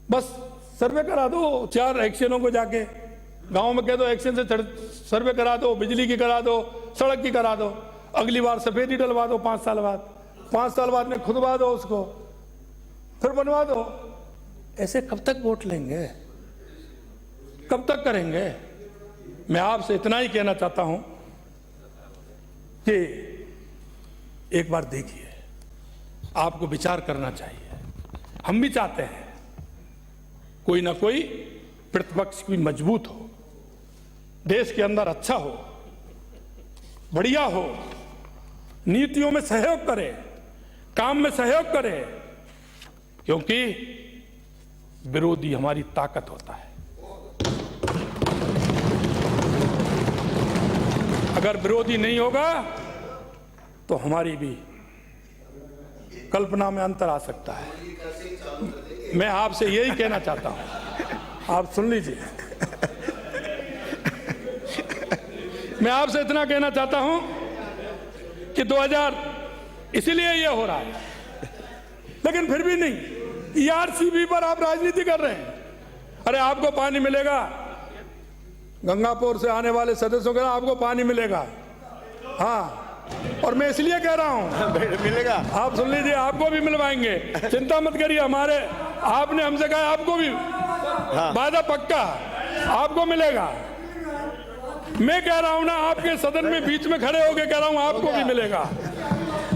बस सर्वे करा दो, 4 एक्शनों को जाके गांव में कह दो एक्शन से सर्वे करा दो, बिजली की करा दो, सड़क की करा दो, अगली बार सफेदी डलवा दो 5 साल बाद, 5 साल बाद में खुदवा दो उसको, फिर बनवा दो। ऐसे कब तक वोट लेंगे, कब तक करेंगे? मैं आपसे इतना ही कहना चाहता हूं कि एक बार देखिए, आपको विचार करना चाहिए। हम भी चाहते हैं कोई ना कोई प्रतिपक्ष भी मजबूत हो, देश के अंदर अच्छा हो, बढ़िया हो, नीतियों में सहयोग करे, काम में सहयोग करे, क्योंकि विरोधी हमारी ताकत होता है। अगर विरोधी नहीं होगा तो हमारी भी कल्पना में अंतर आ सकता है। मैं आपसे यही कहना चाहता हूं, आप सुन लीजिए, मैं आपसे इतना कहना चाहता हूं कि 2000 इसीलिए यह हो रहा है, लेकिन फिर भी नहीं, ERCB पर आप राजनीति कर रहे हैं। अरे आपको पानी मिलेगा, गंगापुर से आने वाले सदस्यों के आपको पानी मिलेगा, हाँ, और मैं इसलिए कह रहा हूं मिलेगा, आप सुन लीजिए, आपको भी मिलवाएंगे, चिंता मत करिए। हमारे आपने हमसे कहा आपको भी वादा पक्का, आपको मिलेगा। मैं कह रहा हूं ना, आपके सदन में बीच में खड़े होके कह रहा हूं आपको भी मिलेगा।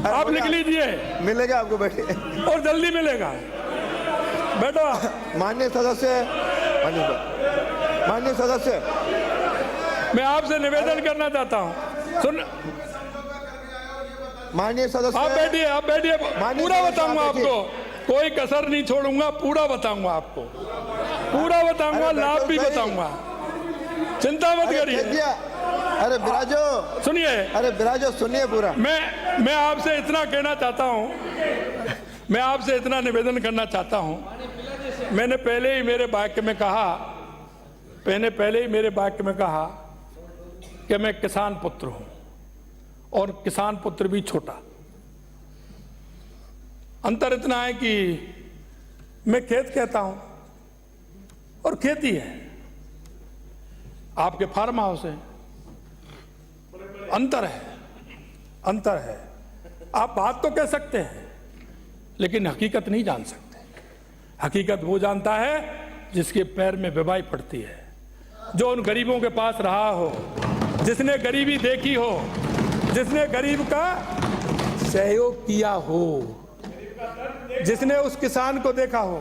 आप लिख लीजिए, मिलेगा आपको, बैठे, और जल्दी मिलेगा। बैठो। माननीय सदस्य, माननीय सदस्य, मैं आपसे निवेदन करना चाहता हूं, सुन, माननीय सदस्य, आप बैठिए, आप बैठिए, पूरा बताऊंगा आपको, कोई कसर नहीं छोड़ूंगा, पूरा बताऊंगा आपको, पूरा बताऊंगा, लाभ भी बताऊंगा, चिंता मत करिए। अरे विराजो, सुनिए, अरे विराजो, सुनिए पूरा। मैं आपसे इतना कहना चाहता हूं, मैं आपसे इतना निवेदन करना चाहता हूं, मैंने पहले ही मेरे वाक्य में कहा कि मैं किसान पुत्र हूं और किसान पुत्र भी छोटा। अंतर इतना है कि मैं खेत कहता हूं और खेती है, आपके फार्म हाउस है। अंतर है, अंतर है। आप बात तो कह सकते हैं लेकिन हकीकत नहीं जान सकते। हकीकत वो जानता है जिसके पैर में बेबाई पड़ती है, जो उन गरीबों के पास रहा हो, जिसने गरीबी देखी हो, जिसने गरीब का सहयोग किया हो, जिसने उस किसान को देखा हो।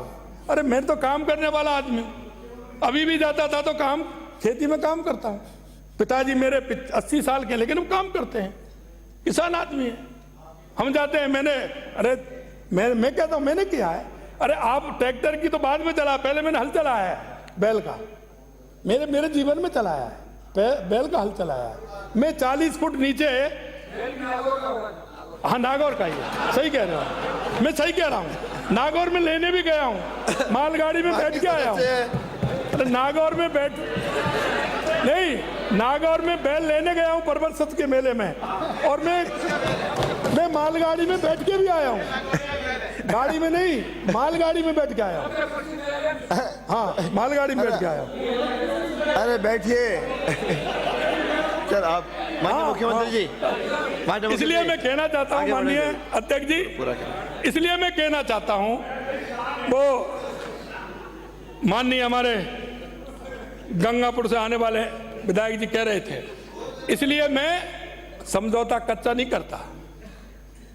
अरे मैं तो काम करने वाला आदमी, अभी भी जाता था तो काम, खेती में काम करता हूं। पिताजी मेरे 80 साल के, लेकिन वो काम करते हैं, किसान आदमी है। हम जाते हैं, मैं कहता हूं मैंने किया है। अरे आप ट्रैक्टर की तो बाद में चला, पहले मैंने हल चलाया है बैल का, मेरे जीवन में चलाया है, बैल का हल चलाया है। मैं 40 फुट नीचे, हाँ नागौर का ही है, सही कह रहे हो, मैं सही कह रहा हूँ। नागौर में लेने भी गया हूँ, मालगाड़ी में बैठ के आया हूँ। अरे नागौर में बैठ नहीं, नागौर में बैल लेने गया हूँ पर्वत सत के मेले में, और मैं मालगाड़ी में बैठ के भी आया हूँ। गाड़ी में नहीं, मालगाड़ी में बैठ के आया हूँ। हाँ, मालगाड़ी में बैठ के आया हूँ। अरे बैठिए। चल आप माननीय मुख्यमंत्री जी, माननीय इसलिए मैं कहना चाहता हूँ माननीय अध्यक्ष जी, इसलिए मैं कहना चाहता हूँ, वो माननीय हमारे गंगापुर से आने वाले विधायक जी कह रहे थे, इसलिए मैं समझौता कच्चा नहीं करता,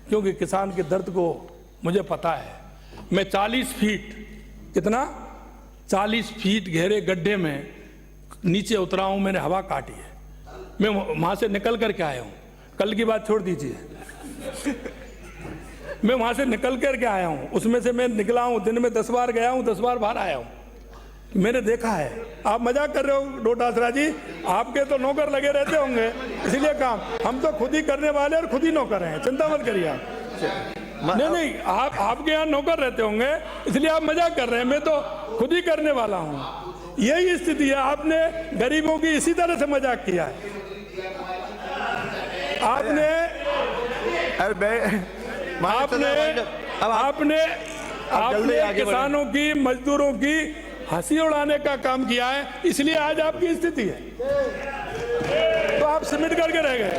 क्योंकि किसान के दर्द को मुझे पता है। मैं 40 फीट, कितना 40 फीट गहरे गड्ढे में नीचे उतरा हूं, मैंने हवा काटी है, मैं वहां से निकल करके आया हूं। कल की बात छोड़ दीजिए, मैं वहां से निकल करके आया हूं, उसमें से मैं निकला हूं, दिन में 10 बार गया हूं, 10 बार बाहर आया हूं। मैंने देखा है। आप मजाक कर रहे हो डोटासरा जी, आपके तो नौकर लगे रहते होंगे, इसलिए काम, हम तो खुद ही करने वाले और खुद ही नौकर हैं, चिंता मत करिए आप। नहीं, आपके यहाँ नौकर रहते होंगे, इसलिए आप मजाक कर रहे हैं, मैं तो खुद ही करने वाला हूँ। यही स्थिति है, आपने गरीबों की इसी तरह से मजाक किया है। आपने किसानों की, मजदूरों की हंसी उड़ाने का काम किया है, इसलिए आज आपकी स्थिति है। तो आप सिमट करके रह गए।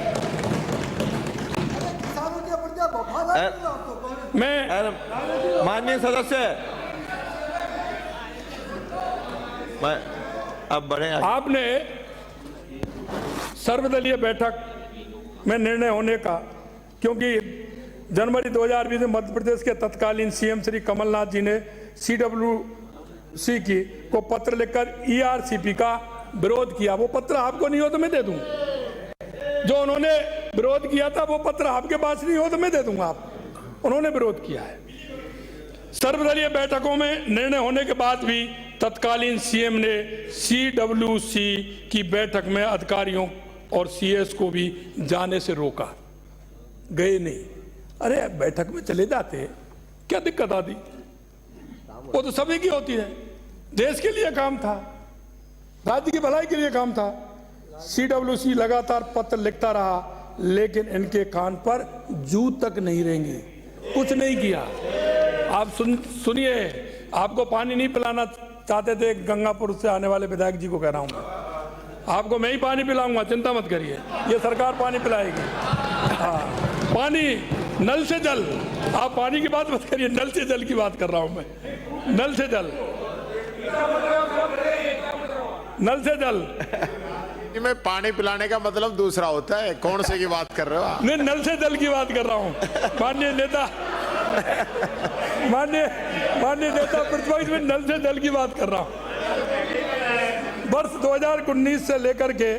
मैं माननीय सदस्य, अब बढ़े। आपने सर्वदलीय बैठक में निर्णय होने का, क्योंकि जनवरी 2020 में मध्य प्रदेश के तत्कालीन सीएम श्री कमलनाथ जी ने CWC को पत्र लिखकर ERCP का विरोध किया। वो पत्र आपको नहीं हो तो मैं दे दूं, जो उन्होंने विरोध किया था वो पत्र आपके पास नहीं हो तो मैं दे दूंगा आप, उन्होंने विरोध किया है। सर्वदलीय बैठकों में निर्णय होने के बाद भी तत्कालीन सीएम ने CWC की बैठक में अधिकारियों और CS को भी जाने से रोका, गए नहीं। अरे बैठक में चले जाते, क्या दिक्कत आती? वो तो सभी की होती है, देश के लिए काम था, राज्य की भलाई के लिए काम था। CWC लगातार पत्र लिखता रहा, लेकिन इनके कान पर जू तक नहीं रेंगी, कुछ नहीं किया। आप सुनिए, आपको पानी नहीं पिलाना चाहते थे, गंगापुर से आने वाले विधायक जी को कह रहा हूं मैं, आपको मैं ही पानी पिलाऊंगा, चिंता मत करिए, ये सरकार पानी पिलाएगी। हाँ, पानी, नल से जल, आप पानी की बात मत करिए, नल से जल की बात कर रहा हूं मैं, नल से जल, नल से जल। में पानी पिलाने का मतलब दूसरा होता है, कौन से की बात कर रहे हो आप? नहीं, नल से जल की बात कर रहा हूँ। माननीय नेता, माननीय नेता प्रतिपक्ष में नल से जल की बात कर रहा हूँ। वर्ष 2019 से लेकर के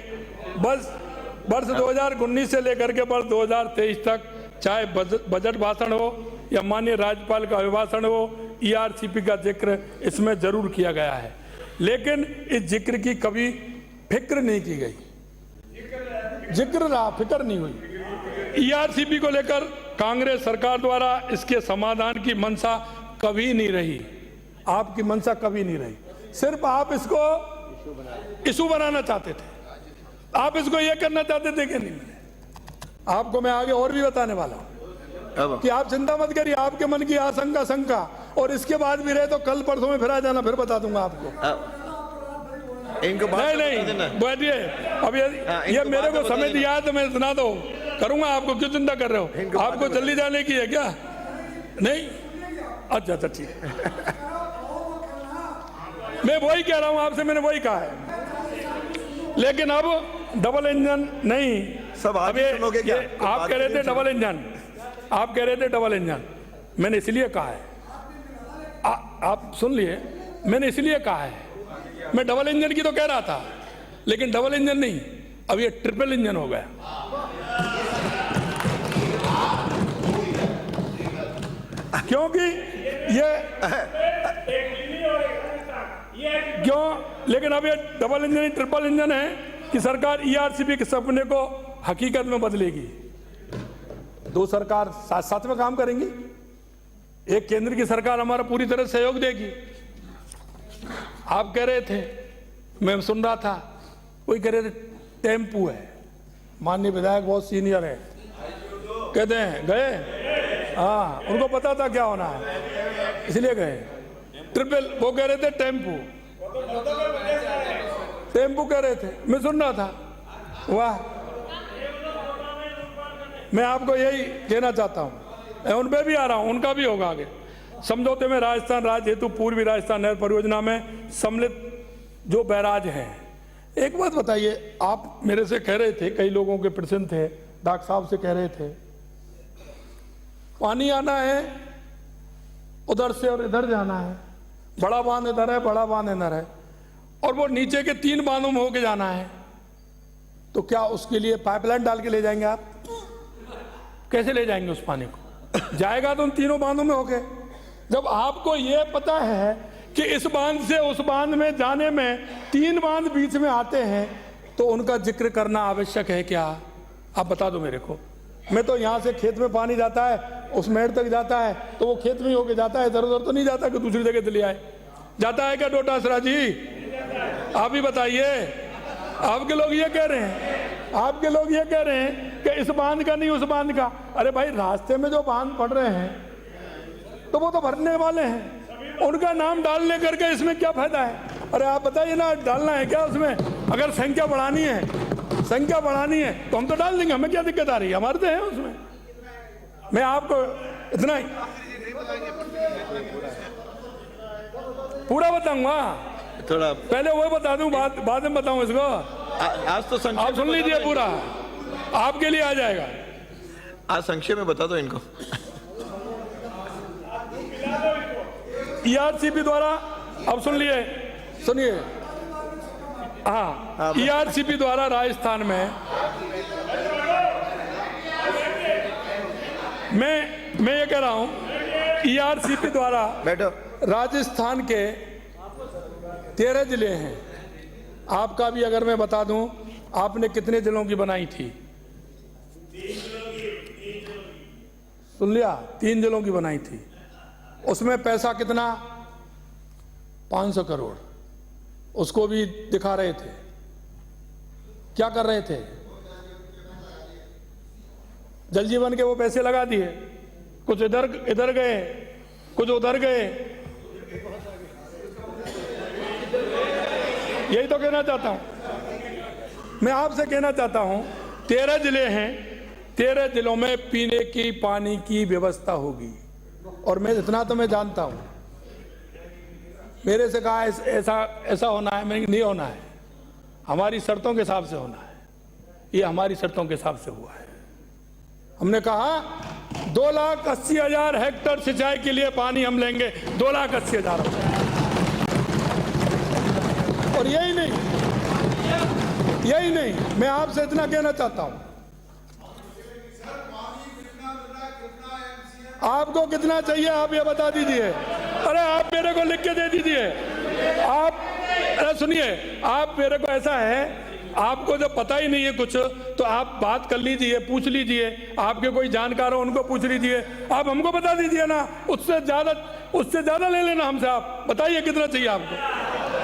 वर्ष 2019 से लेकर के वर्ष 2023 तक, चाहे बजट भाषण हो या माननीय राज्यपाल का अभिभाषण हो, ERCP का जिक्र इसमें जरूर किया गया है, लेकिन इस जिक्र की कभी फिक्र नहीं की गई। जिक्र रहा, फिक्र नहीं हुई। ERCP को लेकर कांग्रेस सरकार द्वारा इसके समाधान की मंशा कभी नहीं रही, आपकी मंशा कभी नहीं रही, सिर्फ आप इसको इशू बनाना चाहते थे। आप इसको ये करना चाहते थे कि नहीं? आपको मैं आगे और भी बताने वाला हूं अब कि आप चिंता मत करिए, आपके मन की आशंका शंका और इसके बाद भी रहे तो कल परसों में फिर आ जाना, फिर बता दूंगा आपको। इनको बात नहीं तो बता नहीं देना। बैठिए, अब हाँ, ये इनको मेरे बात को तो बता समय देना। दिया है तो मैं सुना दो करूंगा आपको, क्यों चिंता कर रहे हो? इनको बात आपको तो जल्दी जाने की है क्या? नहीं, अच्छा अच्छा ठीक है। मैं वही कह रहा हूं आपसे, मैंने वही कहा है, लेकिन अब डबल इंजन नहीं। सब आप अब ही सुनोगे क्या? तो आप बात कह रहे नहीं थे डबल इंजन, आप कह रहे थे डबल इंजन, मैंने इसलिए कहा है, आप सुन लिए, मैंने इसलिए कहा है, मैं डबल इंजन की तो कह रहा था, लेकिन डबल इंजन नहीं, अब ये ट्रिपल इंजन हो गया। क्योंकि ये क्यों, लेकिन अब ये डबल इंजन ट्रिपल इंजन है कि सरकार ईआरसीपी के सपने को हकीकत में बदलेगी। दो सरकार साथ साथ में काम करेंगी, एक केंद्र की सरकार हमारा पूरी तरह सहयोग देगी। आप कह रहे थे, मैं सुन रहा था, कोई कह रहे थे टेम्पू है, माननीय विधायक बहुत सीनियर है, कहते हैं गए, हाँ उनको पता था क्या होना है इसलिए गए। ट्रिपल, वो कह रहे थे टेम्पू, टेम्पू कह रहे थे, मैं सुन रहा था। वाह, मैं आपको यही कहना चाहता हूं, मैं उन पे भी आ रहा हूं, उनका भी होगा आगे। समझौते में राजस्थान राज्य हेतु पूर्वी राजस्थान नहर परियोजना में सम्मिलित जो बैराज हैं, एक बात बताइए, आप मेरे से कह रहे थे, कई लोगों के प्रश्न थे, डॉक्टर साहब से कह रहे थे, पानी आना है उधर से और इधर जाना है, बड़ा बांध इधर है, बड़ा बांध इधर है, और वो नीचे के 3 बांधों में होके जाना है, तो क्या उसके लिए पाइपलाइन डाल के ले जाएंगे आप? कैसे ले जाएंगे उस पानी को? जाएगा तो उन 3 बांधों में होके। जब आपको ये पता है कि इस बांध से उस बांध में जाने में 3 बांध बीच में आते हैं, तो उनका जिक्र करना आवश्यक है क्या? आप बता दो मेरे को। मैं तो यहाँ से खेत में पानी जाता है, उस मेड़ तक जाता है, तो वो खेत में ही होके जाता है, इधर उधर तो नहीं जाता कि दूसरी जगह से ले आए। जाता है क्या डोटासरा जी? आप ही बताइए। आपके लोग ये कह रहे हैं, आपके लोग ये कह रहे हैं कि इस बांध का नहीं उस बांध का। अरे भाई, रास्ते में जो बांध पड़ रहे हैं तो वो तो भरने वाले हैं, उनका नाम डालने करके इसमें क्या फायदा है? अरे आप बताइए ना, डालना है क्या उसमें? अगर संख्या बढ़ानी है, संख्या बढ़ानी है तो हम तो डाल देंगे, हमें क्या दिक्कत आ रही है? हमारे तो है उसमें। मैं आपको इतना ही पूरा बताऊंगा, थोड़ा पहले वो बता दूं, बाद में बताऊं इसको। आज तो संक्षेप आप सुन में लीजिए, बता दो पूरा आपके लिए आ जाएगा। आज संक्षेप में बता दो इनको। ईआरसीपी द्वारा, अब सुन लिए, सुनिए, हाँ, ईआरसीपी द्वारा राजस्थान में मैं ये कह रहा हूं, ईआरसीपी द्वारा बैठो। राजस्थान के 13 जिले हैं। आपका भी अगर मैं बता दूं, आपने कितने जिलों की बनाई थी? सुन लिया, 3 जिलों की बनाई थी। उसमें पैसा कितना? 500 करोड़। उसको भी दिखा रहे थे, क्या कर रहे थे? जल जीवन के वो पैसे लगा दिए, कुछ इधर गए, कुछ उधर गए। यही तो कहना चाहता हूं मैं आपसे, कहना चाहता हूं 13 जिले हैं, 13 जिलों में पीने की पानी की व्यवस्था होगी। और मैं इतना तो मैं जानता हूं, मेरे से कहा ऐसा होना है, नहीं होना है, हमारी शर्तों के हिसाब से होना है। ये हमारी शर्तों के हिसाब से हुआ है। हमने कहा 2,80,000 हेक्टेयर सिंचाई के लिए पानी हम लेंगे, 2,80,000। और यही नहीं, मैं आपसे इतना कहना चाहता हूं, आपको कितना चाहिए आप ये बता दीजिए। अरे आप मेरे को लिख के दे दीजिए। आप अरे सुनिए, आप मेरे को, ऐसा है, आपको जब पता ही नहीं है कुछ, तो आप बात कर लीजिए, पूछ लीजिए, आपके कोई जानकार हो उनको पूछ लीजिए, आप हमको बता दीजिए ना, उससे ज्यादा ले लेना हमसे। आप बताइए कितना चाहिए आपको?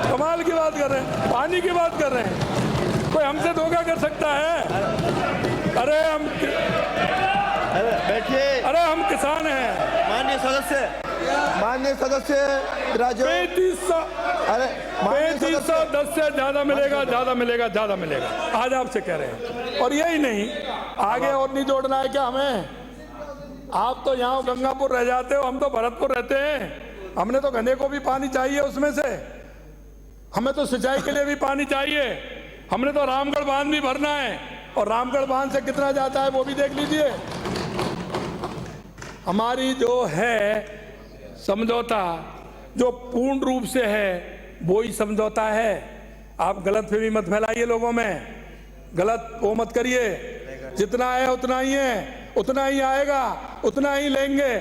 कमाल की बात कर रहे हैं, पानी की बात कर रहे हैं, कोई हमसे धोखा कर सकता है? अरे बैठिए। अरे हम किसान हैं। माननीय सदस्य राज्य 3500 अरे माननीय 3510 से ज्यादा मिलेगा, ज्यादा मिलेगा, ज्यादा मिलेगा, आज आपसे कह रहे हैं। और यही नहीं, आगे और नहीं जोड़ना है क्या हमें? आप तो यहाँ गंगापुर रह जाते हो, हम तो भरतपुर रहते हैं। हमने तो गन्ने को भी पानी चाहिए उसमें से, हमें तो सिंचाई के लिए भी पानी चाहिए। हमने तो रामगढ़ बांध भी भरना है, और रामगढ़ बांध से कितना जाता है वो भी देख लीजिए। हमारी जो है समझौता, जो पूर्ण रूप से है वो ही समझौता है। आप गलतफहमी मत फैलाइए लोगों में, गलत वो मत करिए। जितना है उतना ही है, उतना ही आएगा, उतना ही लेंगे।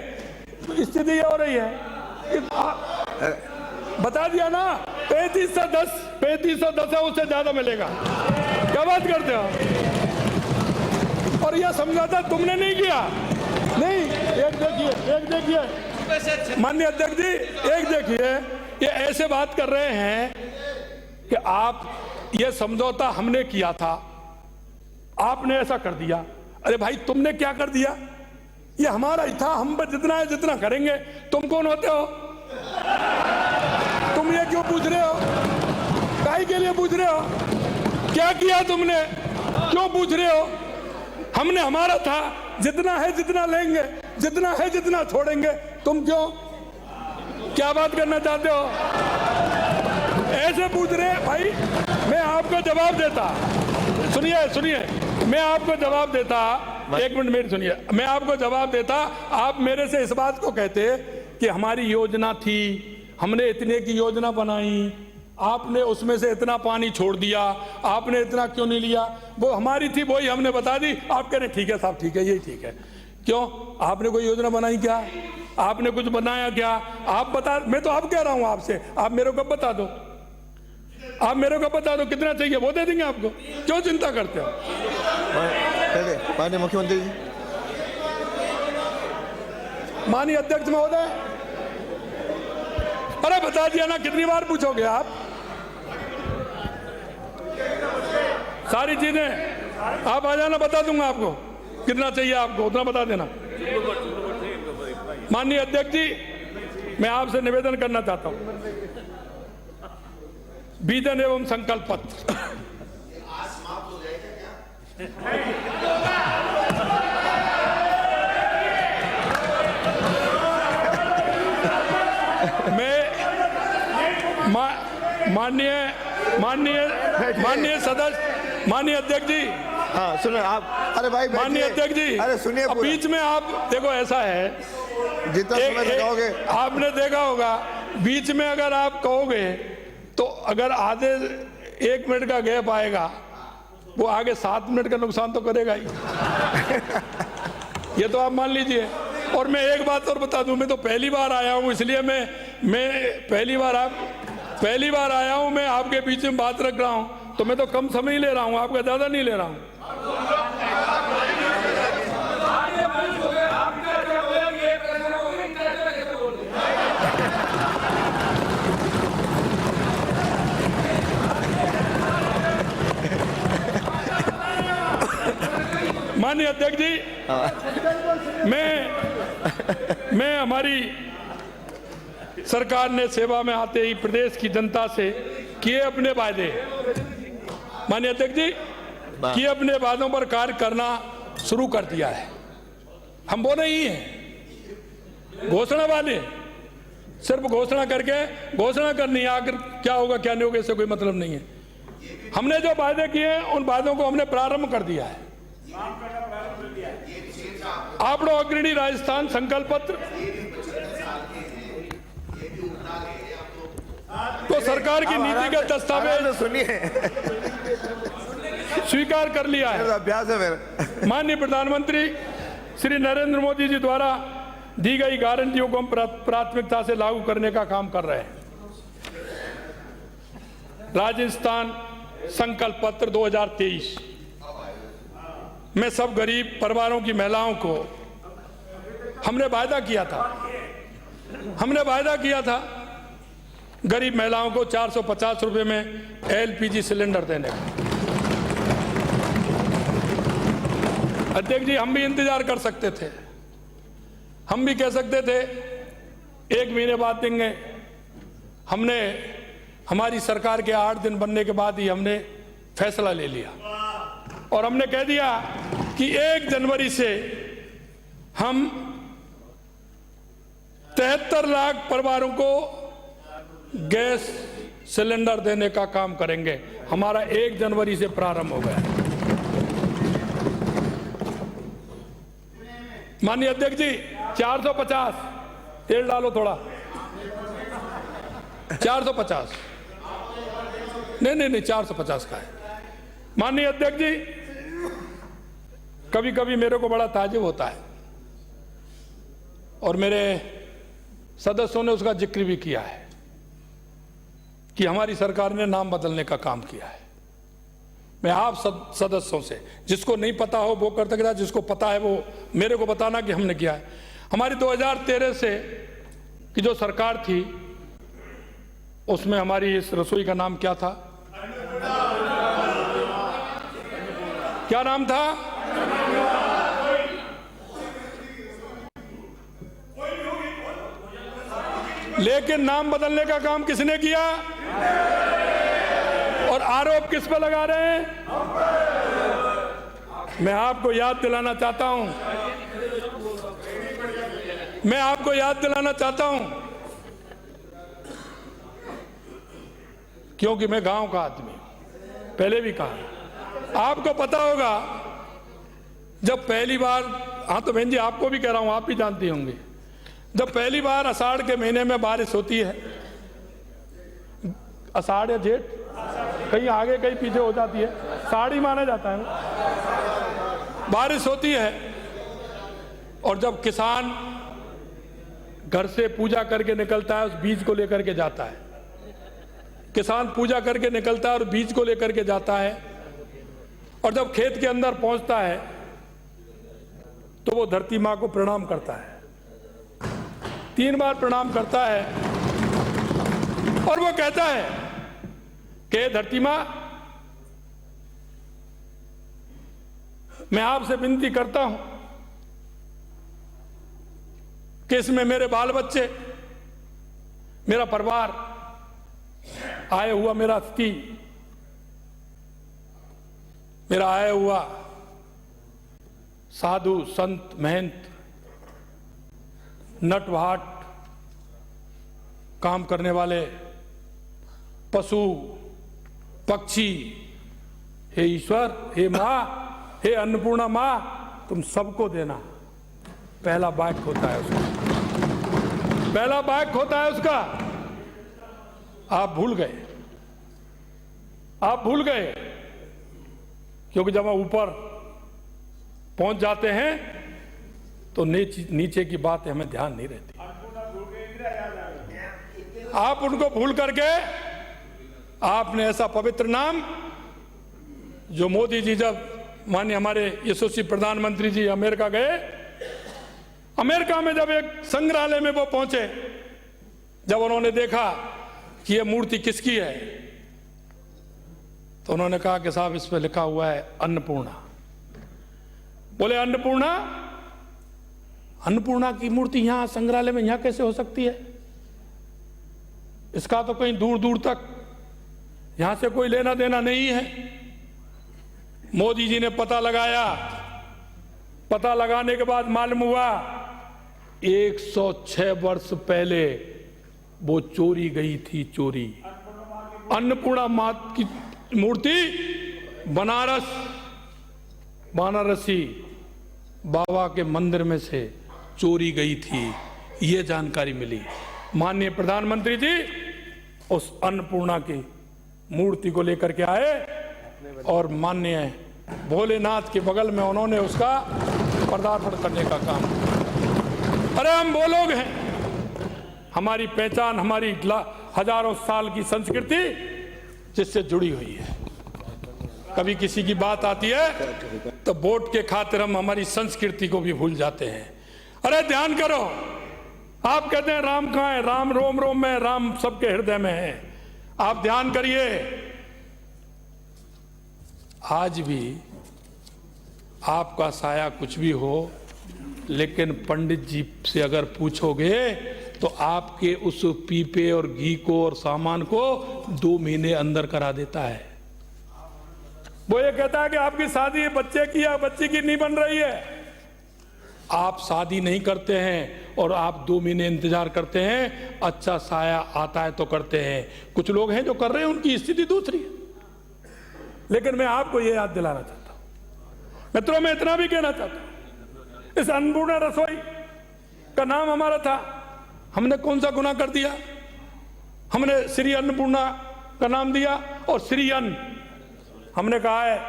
स्थिति ये हो रही है, बता दिया ना, 3510 है, उससे ज्यादा मिलेगा। क्या बात करते हो? और यह समझौता तुमने नहीं किया। नहीं, एक देखिए माननीय अध्यक्ष जी, एक देखिए, ये ऐसे बात कर रहे हैं कि आप, ये समझौता हमने किया था, आपने ऐसा कर दिया। अरे भाई, तुमने क्या कर दिया? ये हमारा ही था, हम पर जितना है जितना करेंगे। तुम कौन होते हो? तुम ये क्यों पूछ रहे हो? काहे के लिए पूछ रहे हो? क्या किया तुमने? क्यों पूछ रहे हो? हमने, हमारा था, जितना है जितना लेंगे, जितना है जितना छोड़ेंगे। तुम क्यों, क्या बात करना चाहते हो? ऐसे पूछ रहे हैं भाई। मैं आपको जवाब देता, सुनिए, मैं आपको जवाब देता, एक मिनट मेरी सुनिए, मैं आपको जवाब देता। आप मेरे से इस बात को कहते कि हमारी योजना थी, हमने इतने की योजना बनाई, आपने उसमें से इतना पानी छोड़ दिया, आपने इतना क्यों नहीं लिया? वो हमारी थी, वही हमने बता दी। आप कह रहे ठीक है साहब, ठीक है, यही ठीक है। क्यों? आपने कोई योजना बनाई क्या? आपने कुछ बनाया क्या? आप बता, मैं तो अब कह रहा हूं आपसे, आप मेरे को बता दो, आप मेरे को बता दो कितना चाहिए, वो दे देंगे आपको। क्यों चिंता करते हो? माननीय मुख्यमंत्री जी, माननीय अध्यक्ष महोदय, अरे बता दिया ना, कितनी बार पूछोगे आप? सारी चीजें आप आ जाना, बता दूंगा आपको कितना चाहिए, आपको उतना बता देना। माननीय अध्यक्ष जी, मैं आपसे निवेदन करना चाहता हूं, विजन एवं संकल्प पत्र मैं माननीय सदस्य, माननीय अध्यक्ष जी, हाँ सुनो आप। अरे भाई माननीय अध्यक्ष जी, अरे सुनिए, अब बीच में आप देखो, ऐसा है, जितना समय लगाओगे। आपने देखा होगा, बीच में अगर आप कहोगे तो अगर आधे 1 मिनट का गैप आएगा, वो आगे 7 मिनट का नुकसान तो करेगा ही। ये तो आप मान लीजिए। और मैं एक बात और बता दूं, मैं तो पहली बार आया हूं, इसलिए मैं पहली बार आया हूं, मैं आपके बीच में बात रख रहा हूं, तो मैं तो कम समय ही ले रहा हूं, आपका ज्यादा नहीं ले रहा हूं। माननीय अध्यक्ष जी, मैं हमारी सरकार ने सेवा में आते ही प्रदेश की जनता से किए अपने वादे, माननीय अध्यक्ष जी, किए अपने वादों पर कार्य करना शुरू कर दिया है। हम वो नहीं हैं घोषणा वाले, सिर्फ घोषणा करके घोषणा करनी है, आखिर क्या होगा क्या नहीं होगा इससे कोई मतलब नहीं है। हमने जो वादे किए हैं उन वादों को हमने प्रारंभ कर दिया है। आपड़ो अग्रणी राजस्थान संकल्प पत्र तो सरकार की नीतिगत दस्तावेज सुनिए, स्वीकार कर लिया है। अभ्यास है मेरा। माननीय प्रधानमंत्री श्री नरेंद्र मोदी जी द्वारा दी गई गारंटियों को हम प्राथमिकता से लागू करने का काम कर रहे हैं। राजस्थान संकल्प पत्र 2023 में सब गरीब परिवारों की महिलाओं को हमने वायदा किया था गरीब महिलाओं को 450 रुपए में LPG सिलेंडर देने का। अध्यक्ष जी, हम भी इंतजार कर सकते थे, हम भी कह सकते थे 1 महीने बाद देंगे। हमने हमारी सरकार के 8 दिन बनने के बाद ही हमने फैसला ले लिया और हमने कह दिया कि 1 जनवरी से हम 73 लाख परिवारों को गैस सिलेंडर देने का काम करेंगे। हमारा 1 जनवरी से प्रारंभ हो गया। माननीय अध्यक्ष जी, 450 तेल डालो थोड़ा, 450 नहीं 450 का है। माननीय अध्यक्ष जी, कभी कभी मेरे को बड़ा ताज्जुब होता है और मेरे सदस्यों ने उसका जिक्र भी किया है कि हमारी सरकार ने नाम बदलने का काम किया है। मैं आप सदस्यों से, जिसको नहीं पता हो वो कर सकता, जिसको पता है वो मेरे को बताना कि हमने किया है। हमारी 2013 से की जो सरकार थी उसमें हमारी इस रसोई का नाम क्या था? क्या नाम था? लेकिन नाम बदलने का काम किसने किया और आरोप किस पे लगा रहे हैं? मैं आपको याद दिलाना चाहता हूं, क्योंकि मैं गांव का आदमी हूं, पहले भी कहा। आपको पता होगा जब पहली बार, हाँ तो बहन जी आपको भी कह रहा हूं, आप भी जानती होंगे, जब पहली बार आषाढ़ के महीने में बारिश होती है, आषाढ़ या जेठ, कहीं आगे कहीं पीछे हो जाती है, साड़ी माना जाता है, बारिश होती है और जब किसान घर से पूजा करके निकलता है, उस बीज को लेकर के जाता है, किसान पूजा करके निकलता है और बीज को लेकर के जाता है, और जब खेत के अंदर पहुंचता है तो वो धरती माँ को प्रणाम करता है, 3 बार प्रणाम करता है और वो कहता है कि धरती माँ, मैं आपसे विनती करता हूं कि इसमें मेरे बाल बच्चे, मेरा परिवार, आया हुआ मेरा अस्थि, मेरा आया हुआ साधु संत महंत नटवाट काम करने वाले पशु पक्षी, हे ईश्वर, हे मां, हे अन्नपूर्णा मां, तुम सबको देना। पहला वाक्य होता है उसका, पहला वाक्य होता है उसका। आप भूल गए, क्योंकि जब हम ऊपर पहुंच जाते हैं तो नीचे की बातें हमें ध्यान नहीं रहती। आप उनको भूल करके आपने ऐसा पवित्र नाम, जो मोदी जी जब माननीय हमारे यशस्वी प्रधानमंत्री जी अमेरिका गए, अमेरिका में जब एक संग्रहालय में वो पहुंचे, जब उन्होंने देखा कि ये मूर्ति किसकी है, तो उन्होंने कहा कि साहब इस पे लिखा हुआ है अन्नपूर्णा। बोले अन्नपूर्णा की मूर्ति यहां संग्रहालय में यहां कैसे हो सकती है? इसका तो कहीं दूर दूर तक यहां से कोई लेना देना नहीं है। मोदी जी ने पता लगाया, पता लगाने के बाद मालूम हुआ 106 वर्ष पहले वो चोरी गई थी, चोरी। अन्नपूर्णा मात की मूर्ति बनारसी बाबा के मंदिर में से चोरी गई थी, ये जानकारी मिली। माननीय प्रधानमंत्री जी उस अन्नपूर्णा की मूर्ति को लेकर के आए और माननीय भोलेनाथ के बगल में उन्होंने उसका पदार्पण करने का काम किया। अरे हम वो लोग हैं, हमारी पहचान, हमारी हजारों साल की संस्कृति जिससे जुड़ी हुई है। कभी किसी की बात आती है तो वोट के खातिर हम हमारी संस्कृति को भी भूल जाते हैं। अरे ध्यान करो, आप कहते हैं राम कहाँ है? राम रोम रोम में, राम सबके हृदय में है। आप ध्यान करिए, आपका साया कुछ भी हो, लेकिन पंडित जी से अगर पूछोगे तो आपके उस पीपे और घी को और सामान को 2 महीने अंदर करा देता है। वो ये कहता है कि आपकी शादी बच्चे की या बच्ची की नहीं बन रही है। आप शादी नहीं करते हैं और आप 2 महीने इंतजार करते हैं, अच्छा साया आता है तो करते हैं। कुछ लोग हैं जो कर रहे हैं, उनकी स्थिति दूसरी है। लेकिन मैं आपको ये याद दिलाना चाहता हूं मित्रों, मैं इतना भी कहना चाहता हूं, इस अन्नपूर्णा रसोई का नाम हमारा था, हमने कौन सा गुनाह कर दिया? हमने श्री अन्नपूर्णा का नाम दिया और श्री अन्न हमने कहा है,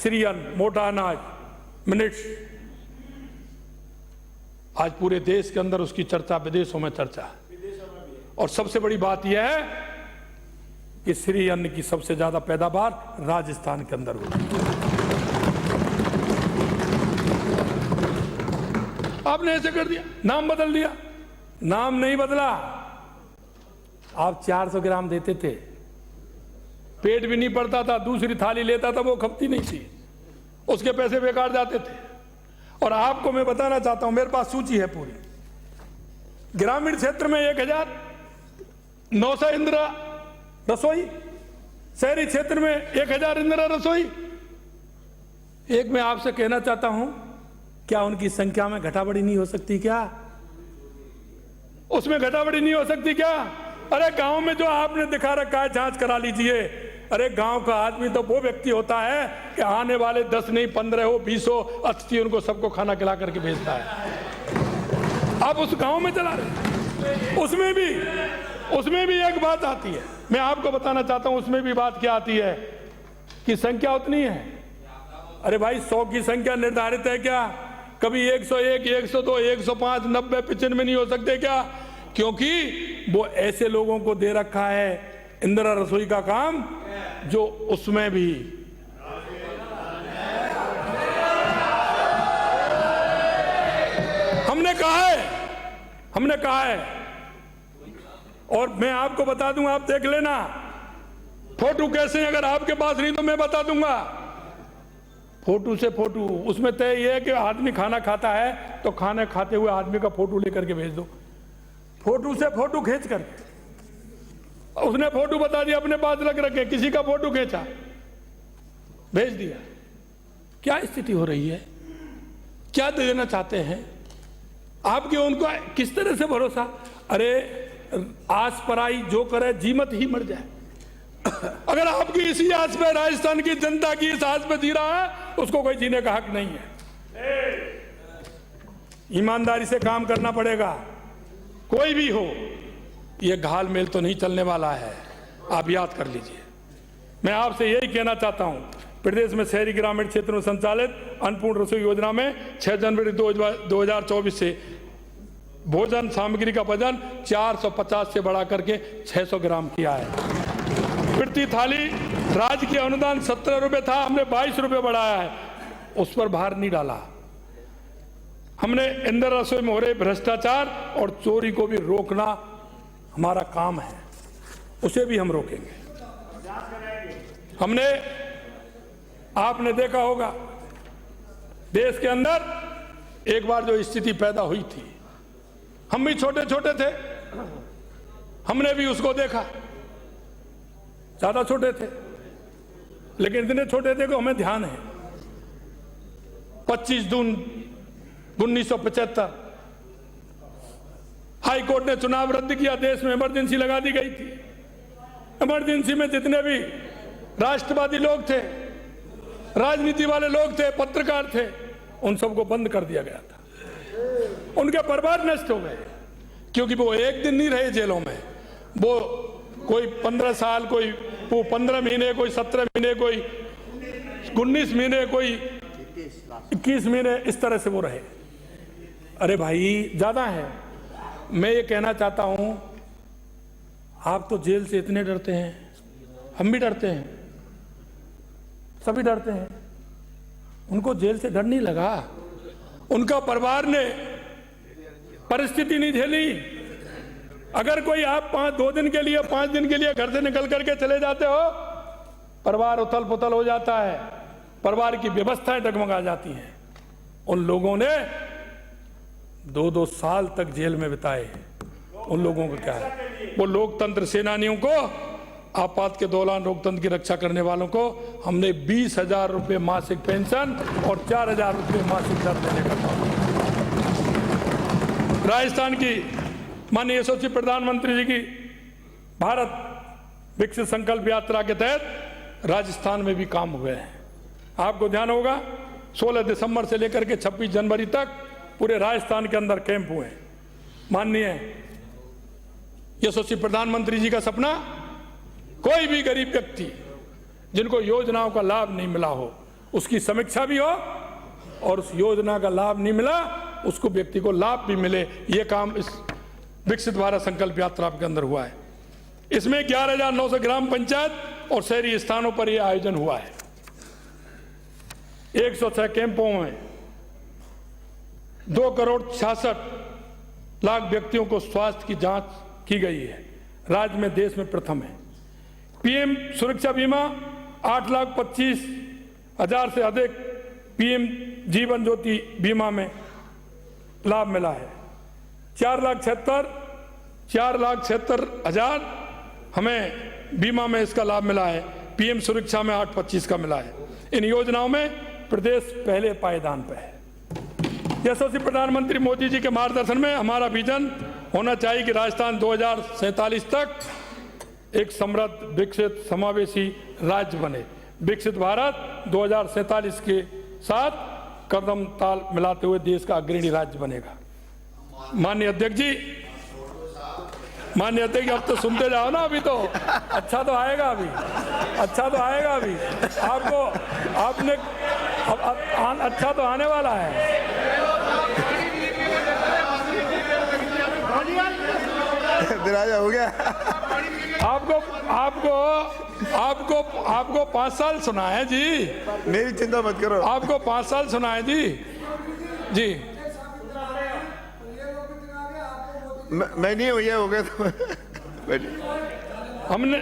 श्री अन्न मोटा अनाज मिनिट्स। आज पूरे देश के अंदर उसकी चर्चा, विदेशों में चर्चा है। और सबसे बड़ी बात यह है कि श्री अन्न की सबसे ज्यादा पैदावार राजस्थान के अंदर हुई। आपने ऐसे कर दिया, नाम बदल दिया। नाम नहीं बदला, आप 400 ग्राम देते थे, पेट भी नहीं पड़ता था, दूसरी थाली लेता था, वो खपती नहीं थी, उसके पैसे बेकार जाते थे। और आपको मैं बताना चाहता हूं, मेरे पास सूची है पूरी। ग्रामीण क्षेत्र में 1900 इंदिरा रसोई, शहरी क्षेत्र में 1000 इंदिरा रसोई। एक मैं आपसे कहना चाहता हूं, क्या उनकी संख्या में घटाबढ़ी नहीं हो सकती? क्या उसमें घटाबढ़ी नहीं हो सकती क्या? अरे गांव में जो आपने दिखा रखा है, जांच करा लीजिए। अरे गांव का आदमी तो वो व्यक्ति होता है कि आने वाले 10 नहीं 15 हो 20 हो 80 उनको सबको खाना खिला करके भेजता है। आप उस गांव में चला रहे, उसमें भी एक बात आती है, मैं आपको बताना चाहता हूं, उसमें भी बात क्या आती है कि संख्या उतनी है। अरे भाई 100 की संख्या निर्धारित है क्या? कभी 101, 102, 105, 90, 95 नहीं हो सकते क्या? क्योंकि वो ऐसे लोगों को दे रखा है इंदिरा रसोई का काम, जो उसमें भी हमने कहा है। और मैं आपको बता दूंगा, आप देख लेना फोटो कैसे हैं, अगर आपके पास नहीं तो मैं बता दूंगा। फोटो से फोटो, उसमें तय ये है कि आदमी खाना खाता है तो खाने खाते हुए आदमी का फोटो लेकर के भेज दो। फोटो से फोटो खींच करके, उसने फोटो बता दिया अपने पास रख रखे, किसी का फोटो खींचा भेज दिया। क्या स्थिति हो रही है? क्या देना चाहते हैं? आपके उनको किस तरह से भरोसा? अरे आस पराई जो करे जीमत ही मर जाए। अगर आपकी इसी आस पे, राजस्थान की जनता की इस आस पे जी रहा है, उसको कोई जीने का हक नहीं है। ईमानदारी से काम करना पड़ेगा, कोई भी हो। ये घाल मेल तो नहीं चलने वाला है, आप याद कर लीजिए। मैं आपसे यही कहना चाहता हूं, प्रदेश में शहरी ग्रामीण क्षेत्रों में संचालित अन्नपूर्ण रसोई योजना में 6 जनवरी 2024 से भोजन सामग्री का वजन 450 से बढ़ा करके 600 ग्राम किया है। प्रति थाली राज्य की अनुदान 17 रुपए था, हमने 22 रुपए बढ़ाया है। उस पर भार नहीं डाला। हमने इंदिरा रसोई में हो रहे भ्रष्टाचार और चोरी को भी रोकना हमारा काम है, उसे भी हम रोकेंगे। हमने, आपने देखा होगा देश के अंदर एक बार जो स्थिति पैदा हुई थी, हम भी छोटे छोटे थे, हमने भी उसको देखा। ज्यादा छोटे थे, लेकिन इतने छोटे थे कि हमें ध्यान है 25 जून 1975 हाई कोर्ट ने चुनाव रद्द किया, देश में इमरजेंसी लगा दी गई थी। इमरजेंसी में जितने भी राष्ट्रवादी लोग थे, राजनीति वाले लोग थे, पत्रकार थे, उन सबको बंद कर दिया गया था। उनके परिवार नष्ट हो गए, क्योंकि वो एक दिन नहीं रहे जेलों में। वो कोई 15 साल, कोई 15 महीने, कोई 17 महीने, कोई 19 महीने, कोई 21 महीने, इस तरह से वो रहे। अरे भाई ज्यादा है। मैं ये कहना चाहता हूं, आप तो जेल से इतने डरते हैं, हम भी डरते हैं, सभी डरते हैं। उनको जेल से डर नहीं लगा, उनका परिवार ने परिस्थिति नहीं झेली। अगर कोई आप 2 दिन के लिए, 5 दिन के लिए घर से निकल करके चले जाते हो, परिवार उथल पुथल हो जाता है, परिवार की व्यवस्थाएं डगमगा जाती हैं। उन लोगों ने 2-2 साल तक जेल में बिताए। उन लोगों को क्या है, वो लोकतंत्र सेनानियों को, आपात के दौरान लोकतंत्र की रक्षा करने वालों को हमने 20,000 रुपये मासिक पेंशन और 4,000 रुपये मासिक दर देने का काम। राजस्थान की माननीय यशस्वी प्रधानमंत्री जी की भारत विकसित संकल्प यात्रा के तहत राजस्थान में भी काम हुए हैं। आपको ध्यान होगा 16 दिसंबर से लेकर के 26 जनवरी तक पूरे राजस्थान के अंदर कैंप हुए। माननीय यशस्वी प्रधानमंत्री जी का सपना, कोई भी गरीब व्यक्ति जिनको योजनाओं का लाभ नहीं मिला हो उसकी समीक्षा भी हो और उस योजना का लाभ नहीं मिला उसको व्यक्ति को लाभ भी मिले, ये काम इस विकसित भारत संकल्प यात्रा के अंदर हुआ है। इसमें 11,900 ग्राम पंचायत और शहरी स्थानों पर यह आयोजन हुआ है। 106 कैंपों में 2,66,00,000 व्यक्तियों को स्वास्थ्य की जांच की गई है। राज्य में देश में प्रथम है। पीएम सुरक्षा बीमा 8,25,000 से अधिक पीएम जीवन ज्योति बीमा में लाभ मिला है। 4,76,000 हमें बीमा में इसका लाभ मिला है। पीएम सुरक्षा में 8,25 का मिला है। इन योजनाओं में प्रदेश पहले पायदान पर है। यशस्वी प्रधानमंत्री मोदी जी के मार्गदर्शन में हमारा विजन होना चाहिए कि राजस्थान 2047 तक एक समृद्ध, विकसित, समावेशी राज्य बने। विकसित भारत 2047 के साथ कदम ताल मिलाते हुए देश का अग्रणी राज्य बनेगा। माननीय अध्यक्ष जी, अब तो सुनते जाओ ना, अभी तो अच्छा तो आएगा, अभी अच्छा तो आएगा, अभी आपने अब अच्छा तो आने वाला है। राजा हो गया। आपको 5 साल सुना है जी। मेरी चिंता मत करो। आपको 5 साल सुना है जी। मैं नहीं हुई है, हो गया तो हमने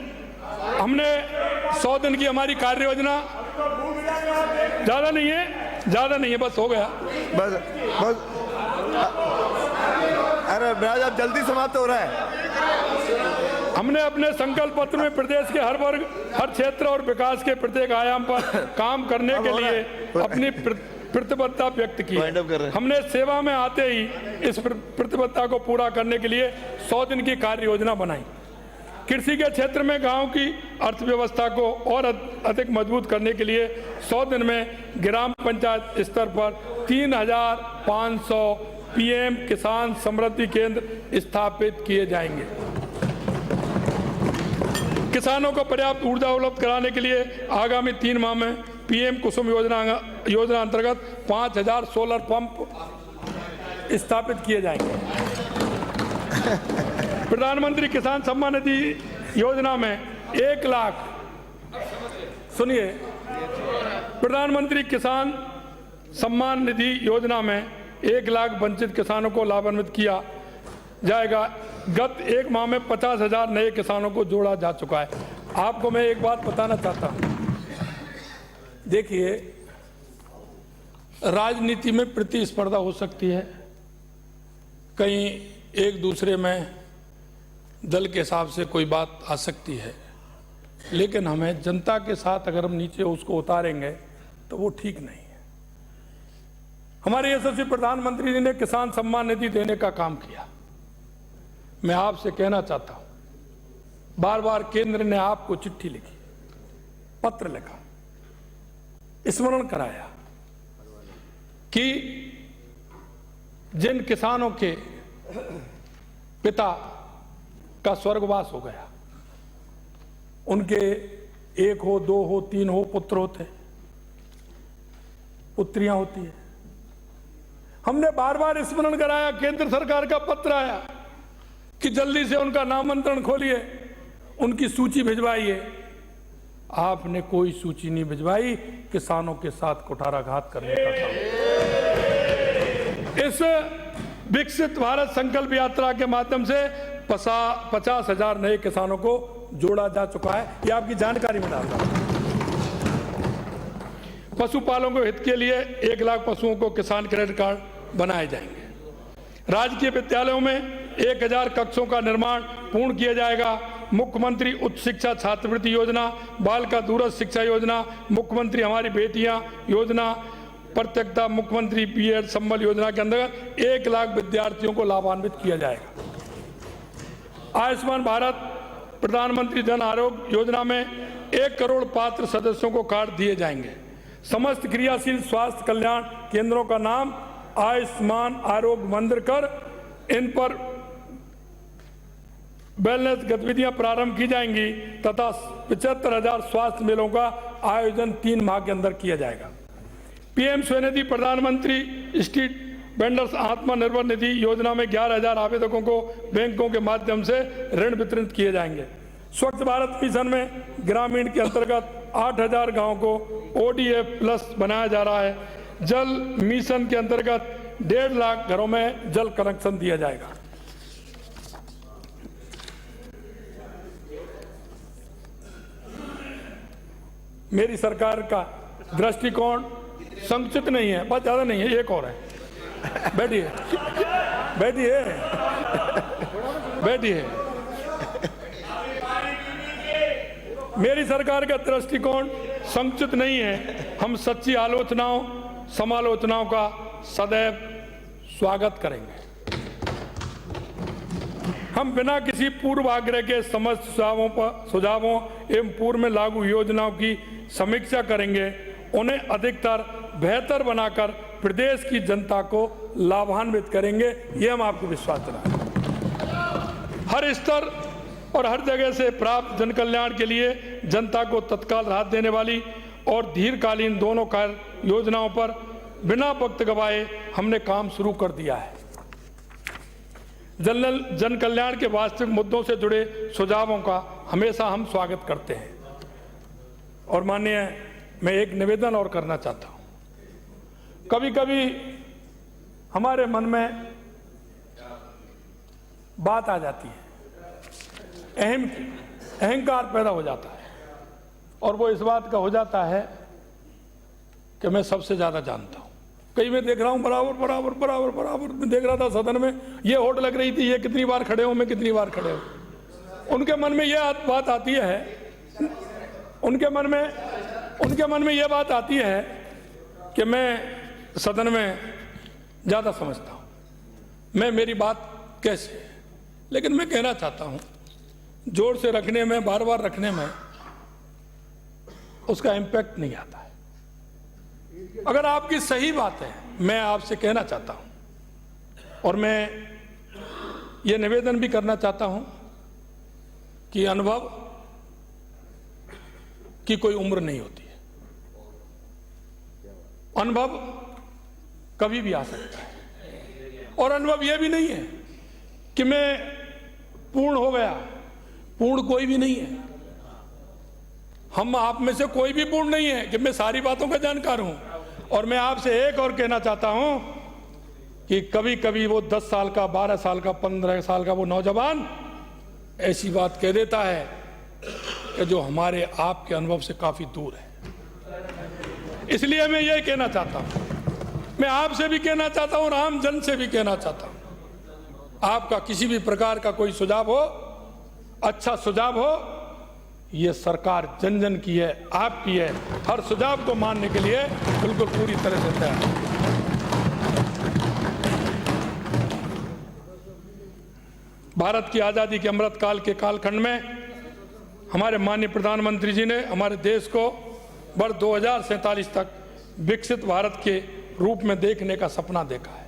100 दिन की हमारी कार्य योजना, ज्यादा नहीं है, बस हो गया, बस। अरे राज, अब जल्दी समाप्त हो रहा है। हमने अपने संकल्प पत्र में प्रदेश के हर वर्ग, हर क्षेत्र और विकास के प्रत्येक आयाम पर काम करने के लिए अपनी प्रतिबद्धता व्यक्त की है। हमने सेवा में आते ही इस प्रतिबद्धता को पूरा करने के लिए 100 दिन की कार्य योजना बनाई। कृषि के क्षेत्र में गांव की अर्थव्यवस्था को और अधिक मजबूत करने के लिए 100 दिन में ग्राम पंचायत स्तर पर 3,500 पीएम किसान समृद्धि केंद्र स्थापित किए जाएंगे। किसानों को पर्याप्त ऊर्जा उपलब्ध कराने के लिए आगामी 3 माह में पीएम कुसुम योजना अंतर्गत 5,000 सोलर पंप स्थापित किए जाएंगे। प्रधानमंत्री किसान सम्मान निधि योजना में 1 लाख, सुनिए, प्रधानमंत्री किसान सम्मान निधि योजना में 1 लाख वंचित किसानों को लाभान्वित किया जाएगा। गत 1 माह में 50,000 नए किसानों को जोड़ा जा चुका है। आपको मैं एक बात बताना चाहता हूं, देखिए, राजनीति में प्रतिस्पर्धा हो सकती है, कहीं एक दूसरे में दल के हिसाब से कोई बात आ सकती है, लेकिन हमें जनता के साथ अगर हम नीचे उसको उतारेंगे तो वो ठीक नहीं है। हमारे यशस्वी प्रधानमंत्री जी ने किसान सम्मान निधि देने का काम किया। मैं आपसे कहना चाहता हूं, बार बार केंद्र ने आपको चिट्ठी लिखी, पत्र लिखा, स्मरण कराया कि जिन किसानों के पिता का स्वर्गवास हो गया, उनके 1 हो, 2 हो, 3 हो पुत्र होते, पुत्रियां होती है। हमने बार बार स्मरण कराया, केंद्र सरकार का पत्र आया कि जल्दी से उनका नामांतरण खोलिए, उनकी सूची भिजवाइए। आपने कोई सूची नहीं भिजवाई, किसानों के साथ कुठाराघात करने का काम। इस विकसित भारत संकल्प यात्रा के माध्यम से 50,000 नए किसानों को जोड़ा जा चुका है। यह आपकी जानकारी में डालता हूं। पशुपालकों के हित के लिए 1 लाख पशुओं को किसान क्रेडिट कार्ड बनाए जाएंगे। राजकीय विद्यालयों में 1000 कक्षों का निर्माण पूर्ण किया जाएगा। मुख्यमंत्री उच्च शिक्षा छात्रवृत्ति योजना, बालिका दूरस्थ शिक्षा योजना, मुख्यमंत्री हमारी बेटियां योजना, प्रत्यक्षता मुख्यमंत्री बीएड संबल योजना के अंतर्गत 1 लाख विद्यार्थियों को लाभान्वित किया जाएगा। आयुष्मान भारत प्रधानमंत्री जन आरोग्य योजना में 1 करोड़ पात्र सदस्यों को कार्ड दिए जाएंगे। समस्त क्रियाशील स्वास्थ्य कल्याण केंद्रों का नाम आयुष्मान आरोग्य मंदिर कर इन पर वेलनेस गतिविधियां प्रारंभ की जाएंगी तथा 75,000 स्वास्थ्य मेलों का आयोजन 3 माह के अंदर किया जाएगा। पीएम स्वनिधि प्रधानमंत्री स्ट्रीट वेंडर्स आत्मनिर्भर निधि योजना में 11,000 आवेदकों को बैंकों के माध्यम से ऋण वितरित किए जाएंगे। स्वच्छ भारत मिशन में ग्रामीण के अंतर्गत 8,000 गांवों को ODF प्लस बनाया जा रहा है। जल मिशन के अंतर्गत 1.5 लाख घरों में जल कनेक्शन दिया जाएगा। मेरी सरकार का दृष्टिकोण संकुचित नहीं है, बहुत ज्यादा नहीं है, एक और है। बैठिए बैठिए बैठिए। मेरी सरकार का दृष्टिकोण संकुचित नहीं है। हम सच्ची आलोचनाओं समालोचनाओं का सदैव स्वागत करेंगे। हम बिना किसी पूर्वाग्रह के समस्त सुझावों एवं पूर्व में लागू योजनाओं की समीक्षा करेंगे। उन्हें अधिकतर बेहतर बनाकर प्रदेश की जनता को लाभान्वित करेंगे, ये हम आपको विश्वास दिलाएं। हर स्तर और हर जगह से प्राप्त जन कल्याण के लिए जनता को तत्काल राहत देने वाली और दीर्घकालीन दोनों कार्य योजनाओं पर बिना वक्त गवाए हमने काम शुरू कर दिया है। जन कल्याण के वास्तविक मुद्दों से जुड़े सुझावों का हमेशा हम स्वागत करते हैं। और माननीय, मैं एक निवेदन और करना चाहता हूं। कभी कभी हमारे मन में बात आ जाती है, अहंकार पैदा हो जाता है, और वो इस बात का हो जाता है कि मैं सबसे ज्यादा जानता हूं। कई मैं देख रहा हूं बराबर बराबर बराबर बराबर मैं देख रहा था सदन में, ये होड़ लग रही थी, ये कितनी बार खड़े हो, मैं कितनी बार खड़े हो। उनके मन में यह बात आती है, उनके मन में यह बात आती है कि मैं सदन में ज्यादा समझता हूं, मैं मेरी बात कैसे। लेकिन मैं कहना चाहता हूं, जोर से रखने में, बार बार रखने में उसका इंपैक्ट नहीं आता है। अगर आपकी सही बात है, मैं आपसे कहना चाहता हूं और मैं ये निवेदन भी करना चाहता हूं कि अनुभव की कोई उम्र नहीं होती है। अनुभव कभी भी आ सकता है, और अनुभव यह भी नहीं है कि मैं पूर्ण हो गया। पूर्ण कोई भी नहीं है। हम आप में से कोई भी पूर्ण नहीं है कि मैं सारी बातों का जानकार हूं। और मैं आपसे एक और कहना चाहता हूं कि कभी कभी वो 10 साल का, 12 साल का, 15 साल का वो नौजवान ऐसी बात कह देता है कि जो हमारे आपके अनुभव से काफी दूर है। इसलिए मैं ये कहना चाहता हूं, मैं आपसे भी कहना चाहता हूं और आम जन से भी कहना चाहता हूं, आपका किसी भी प्रकार का कोई सुझाव हो, अच्छा सुझाव हो, ये सरकार जन जन की है, आपकी है। हर सुझाव को मानने के लिए बिल्कुल पूरी तरह से तैयार है। भारत की आजादी के अमृत काल के कालखंड में हमारे माननीय प्रधानमंत्री जी ने हमारे देश को वर्ष 2047 तक विकसित भारत के रूप में देखने का सपना देखा है।